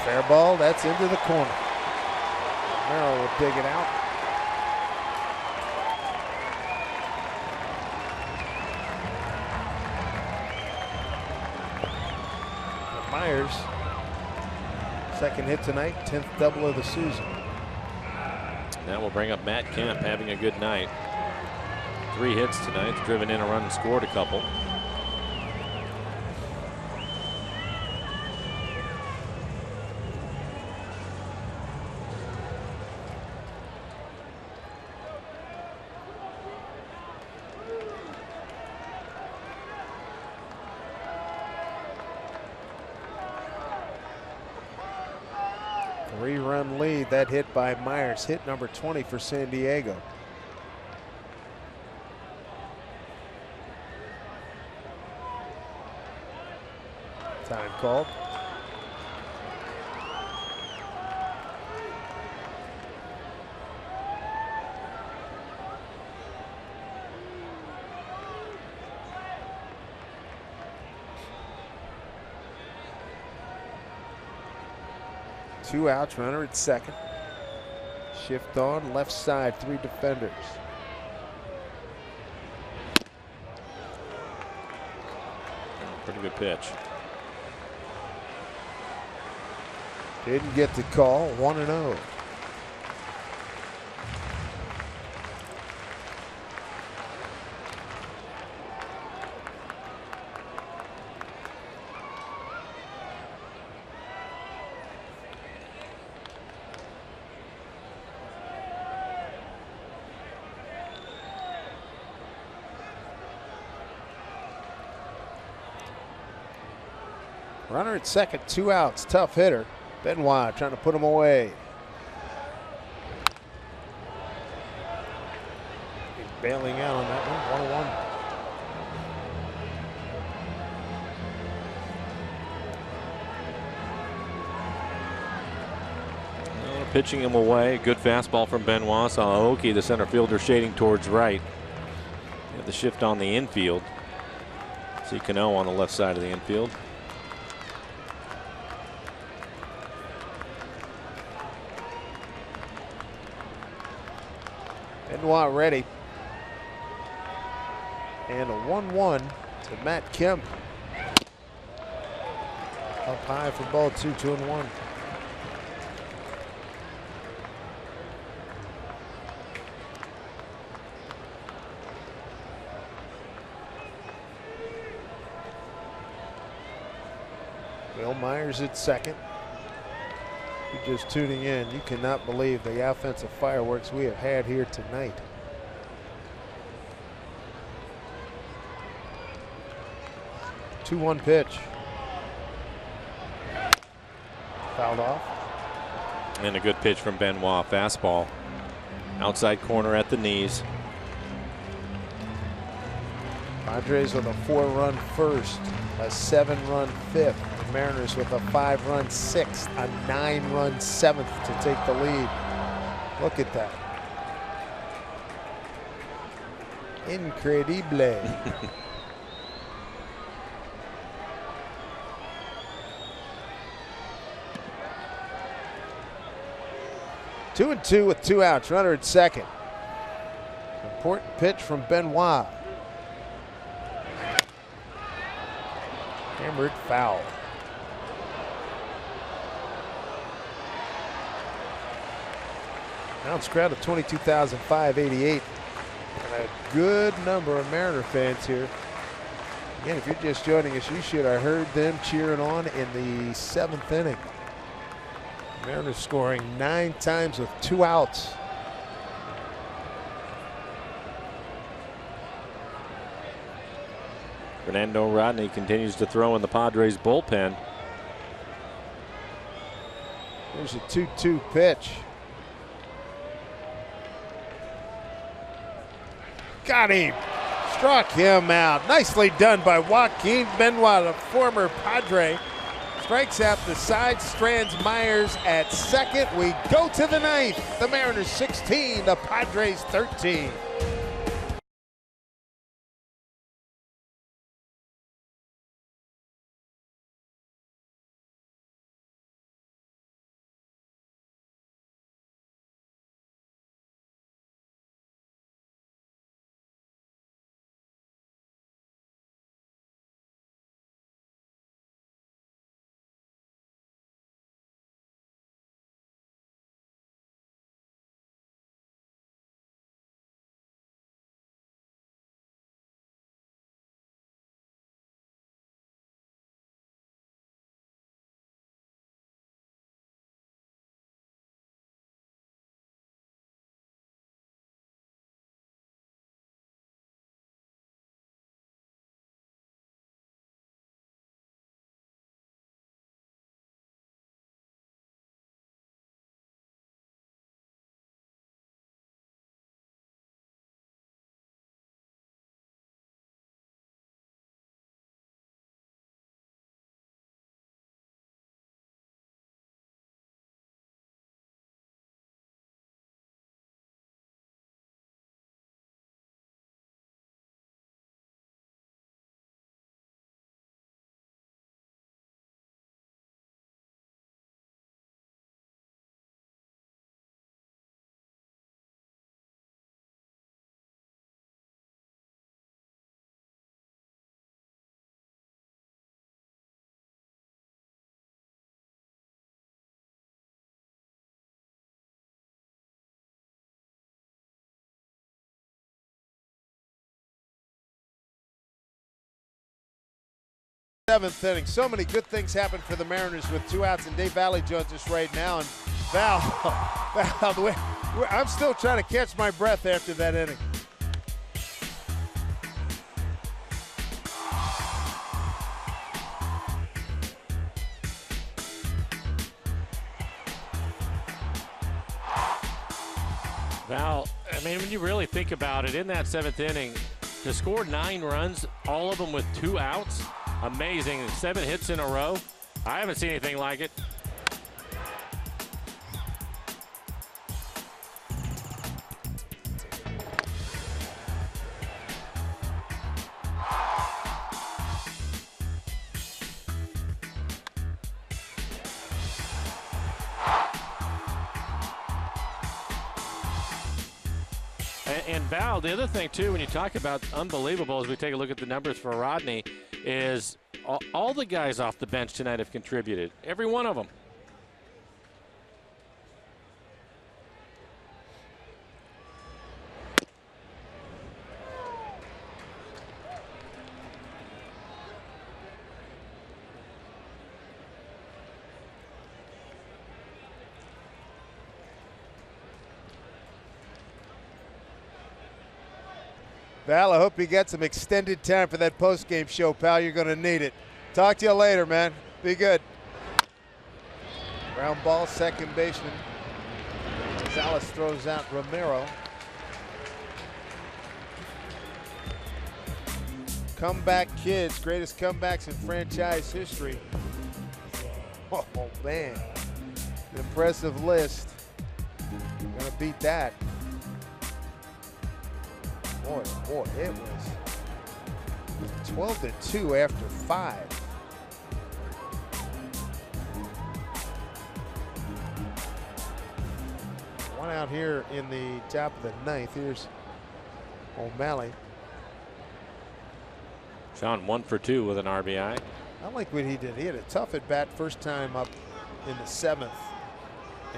Speaker 1: Fair ball, that's into the corner. Merrill will dig it out. Myers, second hit tonight, 10th double of the season.
Speaker 2: That will bring up Matt Kemp having a good night. 3 hits tonight, driven in a run and scored a couple.
Speaker 1: that hit by Myers, hit number 20 for San Diego. Time called. Two outs, runner at second. Shift on, left side, three defenders.
Speaker 2: Pretty good pitch.
Speaker 1: Didn't get the call, 1-0. Runner at second, two outs, tough hitter. Benoit trying to put him away. He's bailing out on that one,
Speaker 2: 1-1. Pitching him away. Good fastball from Benoit. Saw Aoki, the center fielder, shading towards right. You have the shift on the infield. See Cano on the left side of the infield.
Speaker 1: Benoit ready. And a 1-1 to Matt Kemp. Up high for ball two, 2-1. Will Myers at second. You're just tuning in, you cannot believe the offensive fireworks we have had here tonight. Two-one pitch. Fouled off.
Speaker 2: And a good pitch from Benoit. Fastball. Outside corner at the knees.
Speaker 1: Padres with a 4-run first, a 7-run fifth. The Mariners with a 5-run sixth, a 9-run seventh to take the lead. Look at that. Incredible. 2-2 with two outs, runner at second. Important pitch from Benoit. Hammered foul. Announced crowd of 22,588. And a good number of Mariner fans here. Again, if you're just joining us, you should have heard them cheering on in the seventh inning. Mariners scoring 9 times with 2 outs.
Speaker 2: Fernando Rodney continues to throw in the Padres bullpen.
Speaker 1: There's a 2-2 pitch. Got him. Struck him out. Nicely done by Joaquin Benoit, the former Padre. Strikes out the side, strands Myers at second. We go to the ninth. The Mariners 16, the Padres 13. 7th inning. So many good things happen for the Mariners with 2 outs, and Dave Valley joins us right now. And Val, I'm still trying to catch my breath after that inning.
Speaker 2: Val, I mean, when you really think about it, in that 7th inning, to score 9 runs, all of them with 2 outs, amazing. 7 hits in a row. I haven't seen anything like it. And Val, the other thing too, when you talk about unbelievable, as we take a look at the numbers for Rodney, is all the guys off the bench tonight have contributed. Every one of them.
Speaker 1: Val, I hope you get some extended time for that post-game show, pal. You're going to need it. Talk to you later, man. Be good. Ground ball, second baseman. Gonzalez throws out Romero. Comeback kids, greatest comebacks in franchise history. Oh, man. An impressive list. Going to beat that. Boy, it was 12-2 after 5. One out here in the top of the 9th. Here's O'Malley.
Speaker 2: Sean 1 for 2 with an RBI.
Speaker 1: I like what he did. He had a tough at bat first time up in the 7th,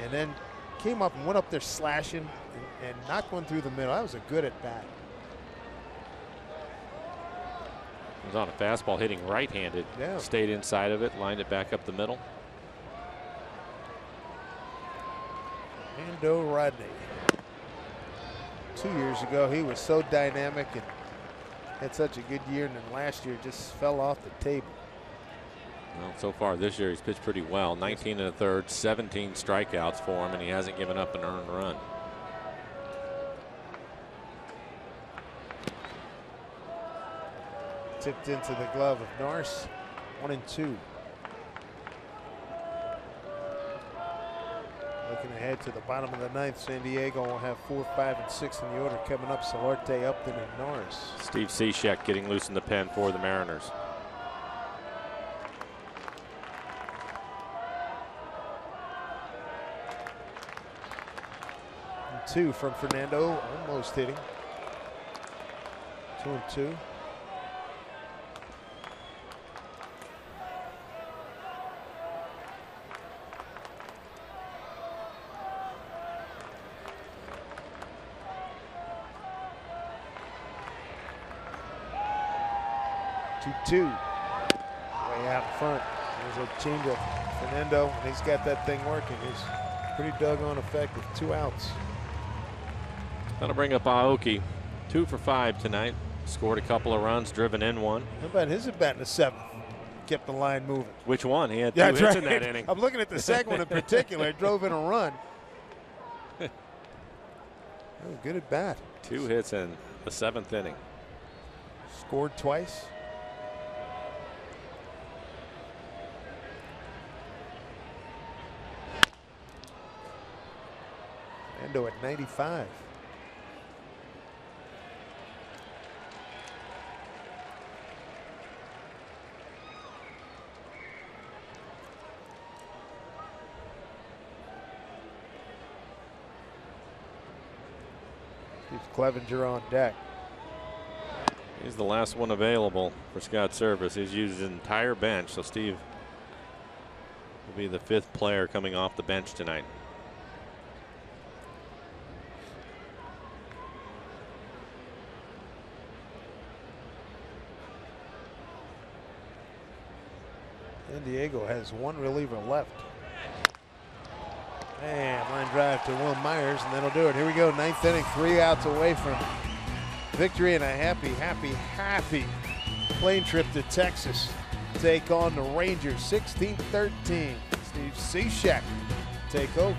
Speaker 1: and then came up and went up there slashing and knocked one through the middle. That was a good at bat.
Speaker 2: Was on a fastball hitting right-handed.
Speaker 1: Yeah.
Speaker 2: Stayed inside of it, lined it back up the middle.
Speaker 1: Fernando Rodney. 2 years ago, he was so dynamic and had such a good year, and then last year just fell off the table.
Speaker 2: Well, so far this year he's pitched pretty well. 19 1/3, 17 strikeouts for him, and he hasn't given up an earned run.
Speaker 1: Tipped into the glove of Norris. 1-2. Looking ahead to the bottom of the 9th, San Diego will have 4, 5, and 6 in the order coming up. Solarte, Upton, and Norris.
Speaker 2: Steve Cishek getting loose in the pen for the Mariners.
Speaker 1: And 2 from Fernando, almost hitting. 2-2. Two. Way out in front. There's a changeup. Fernando, and he's got that thing working. He's pretty doggone effective. 2 outs.
Speaker 2: Gonna bring up Aoki. 2 for 5 tonight. Scored a couple of runs, driven in one.
Speaker 1: How about his at bat in the 7th? Kept the line moving.
Speaker 2: Which one? He had 2 hits in that inning.
Speaker 1: I'm looking at the second one in particular. Drove in a run. Oh, good at bat.
Speaker 2: 2 hits in the 7th inning.
Speaker 1: Scored twice. Fernando at 95. Steve Clevenger on deck.
Speaker 2: He's the last one available for Scott Service. He's used his entire bench, so Steve will be the 5th player coming off the bench tonight.
Speaker 1: San Diego has one reliever left. And line drive to Will Myers, and that'll do it. Here we go, 9th inning, 3 outs away from victory and a happy plane trip to Texas. Take on the Rangers, 16-13. Steve Cishek take over.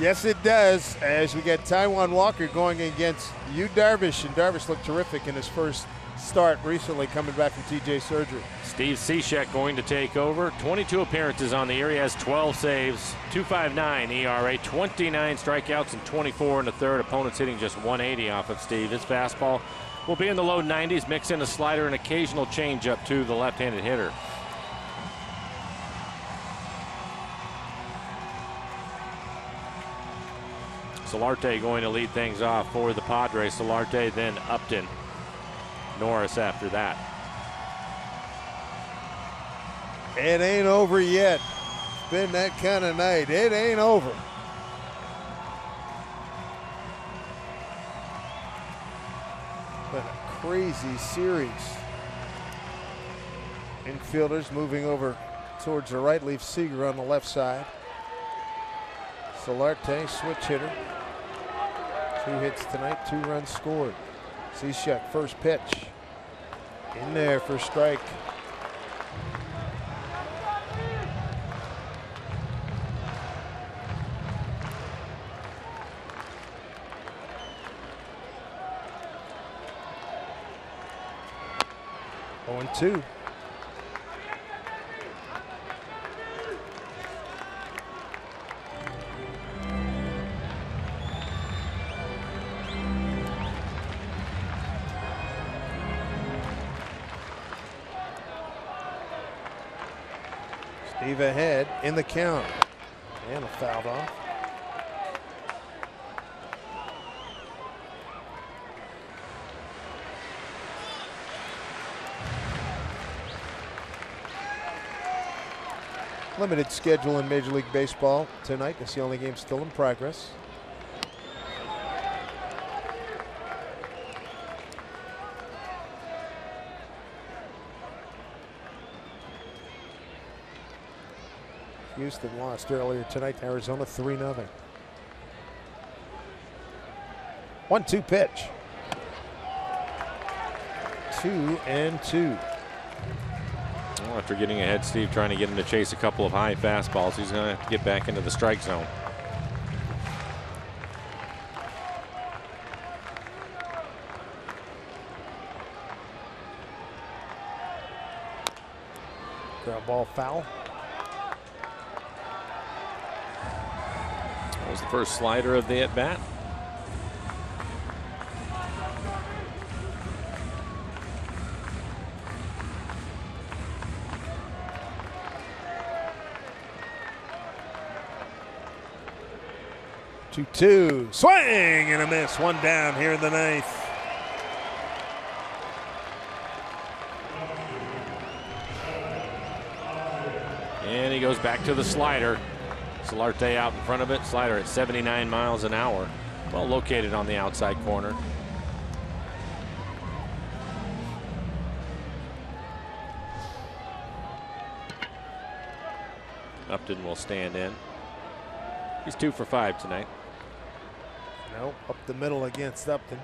Speaker 1: Yes, it does, as we get Taijuan Walker going against Yu Darvish, and Darvish looked terrific in his first start recently, coming back from TJ surgery.
Speaker 2: Steve Cishek going to take over. 22 appearances on the year. He has 12 saves, 2.59 ERA, 29 strikeouts, and 24 in the third. Opponents hitting just 180 off of Steve. His fastball will be in the low 90s, mix in a slider and occasional changeup to the left-handed hitter. Solarte going to lead things off for the Padres. Solarte, then Upton. Norris after that.
Speaker 1: It ain't over yet. It's been that kind of night. It ain't over. Been a crazy series. Infielders moving over towards the right, leave Seager on the left side. Solarte, switch hitter. 2 hits tonight, 2 runs scored. Cishek, first pitch. In there for strike. Oh, and 2. Steve ahead in the count. And a foul off. Limited schedule in Major League Baseball tonight. It's the only game still in progress. Houston lost earlier tonight to Arizona 3-0. 1-2 pitch. 2-2.
Speaker 2: Well, after getting ahead, Steve trying to get him to chase a couple of high fastballs. He's going to have to get back into the strike zone.
Speaker 1: Ground ball foul.
Speaker 2: That was the first slider of the at-bat.
Speaker 1: Two, swing and a miss. One down here in the ninth.
Speaker 2: And he goes back to the slider. Solarte out in front of it. Slider at 79 miles an hour. Well located on the outside corner. Upton will stand in. He's 2 for 5 tonight.
Speaker 1: No, up the middle against Upton.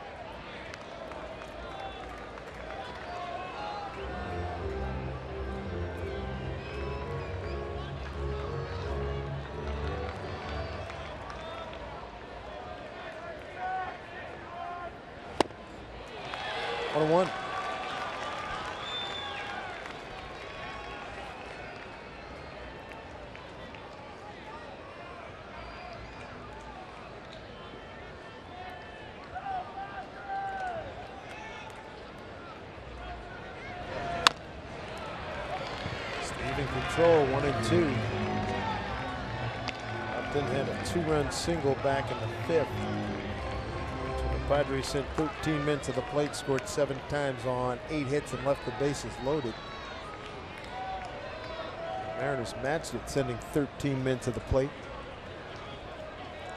Speaker 1: One. Control 1-2. Upton had a 2-run single back in the 5th. The Padres sent 13 men to the plate, scored 7 times on 8 hits and left the bases loaded. Mariners matched it, sending 13 men to the plate.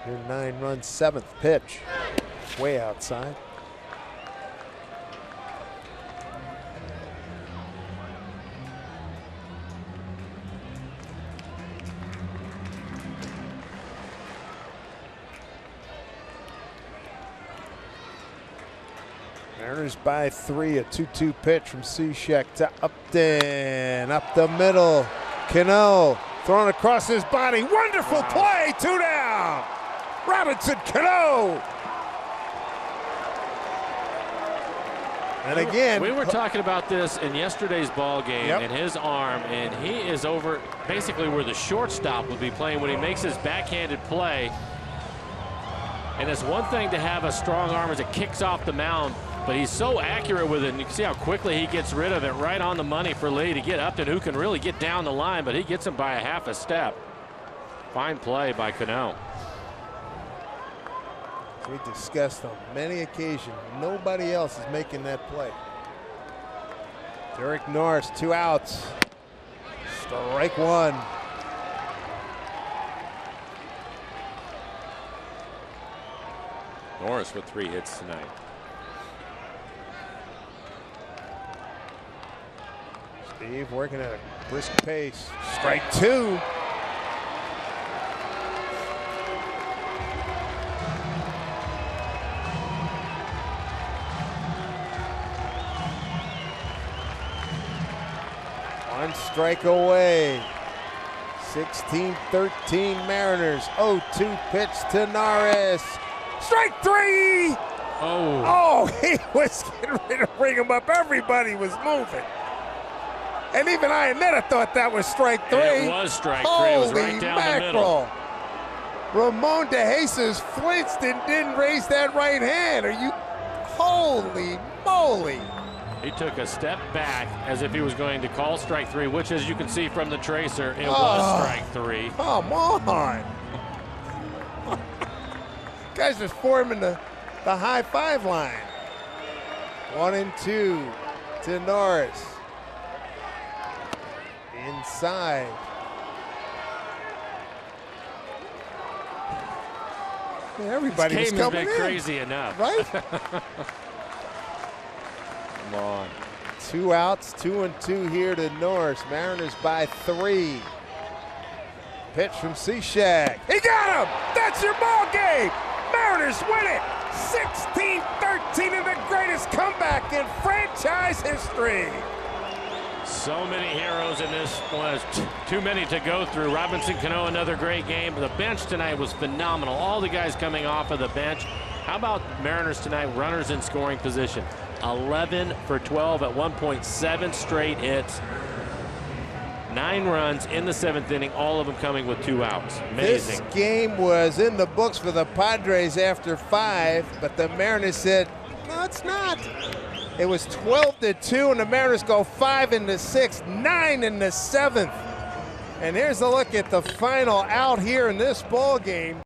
Speaker 1: Here 9 runs, 7th pitch. Way outside. Mariners by 3, a 2-2 pitch from Cishek to Upton. Up the middle. Cano thrown across his body. Wonderful play. 2 down. Robinson Cano. And again,
Speaker 2: we were talking about this in yesterday's ball game and his arm, and he is over basically where the shortstop would be playing when he makes his backhanded play. And it's one thing to have a strong arm as it kicks off the mound, but he's so accurate with it, and you can see how quickly he gets rid of it right on the money for Lee to get Upton, who can really get down the line, but he gets him by a half a step. Fine play by Cano.
Speaker 1: As we discussed on many occasions, nobody else is making that play. Derek Norris, 2 outs. Strike 1.
Speaker 2: Norris with 3 hits tonight.
Speaker 1: Steve working at a brisk pace. Strike 2. One strike away. 16-13 Mariners. 0-2 pitch to Norris. Strike 3. Oh, he was getting ready to bring him up. Everybody was moving. And even Ionetta thought that was strike 3.
Speaker 2: It was strike 3. It was right down the middle.
Speaker 1: Ramon DeJesus flinched and didn't raise that right hand. Are you? Holy moly.
Speaker 2: He took a step back as if he was going to call strike 3, which, as you can see from the tracer, it was strike 3.
Speaker 1: Come on. Guys just forming the high five line. 1-2 to Norris. Inside. Man, everybody was coming in.
Speaker 2: Crazy enough.
Speaker 1: Right?
Speaker 2: Come on.
Speaker 1: 2 outs, 2-2 here to Norris. Mariners by 3. Pitch from Cishek. He got him! That's your ball game! Mariners win it! 16-13 in the greatest comeback in franchise history.
Speaker 2: So many heroes in this was too many to go through. Robinson Cano, another great game. The bench tonight was phenomenal. All the guys coming off of the bench. How about Mariners tonight? Runners in scoring position. 11 for 12 at 1.7 straight hits. 9 runs in the 7th inning, all of them coming with 2 outs. Amazing.
Speaker 1: This game was in the books for the Padres after 5, but the Mariners said, no, it's not. It was 12-2, and the Mariners go 5 in the 6th, 9 in the 7th. And here's a look at the final out here in this ball game.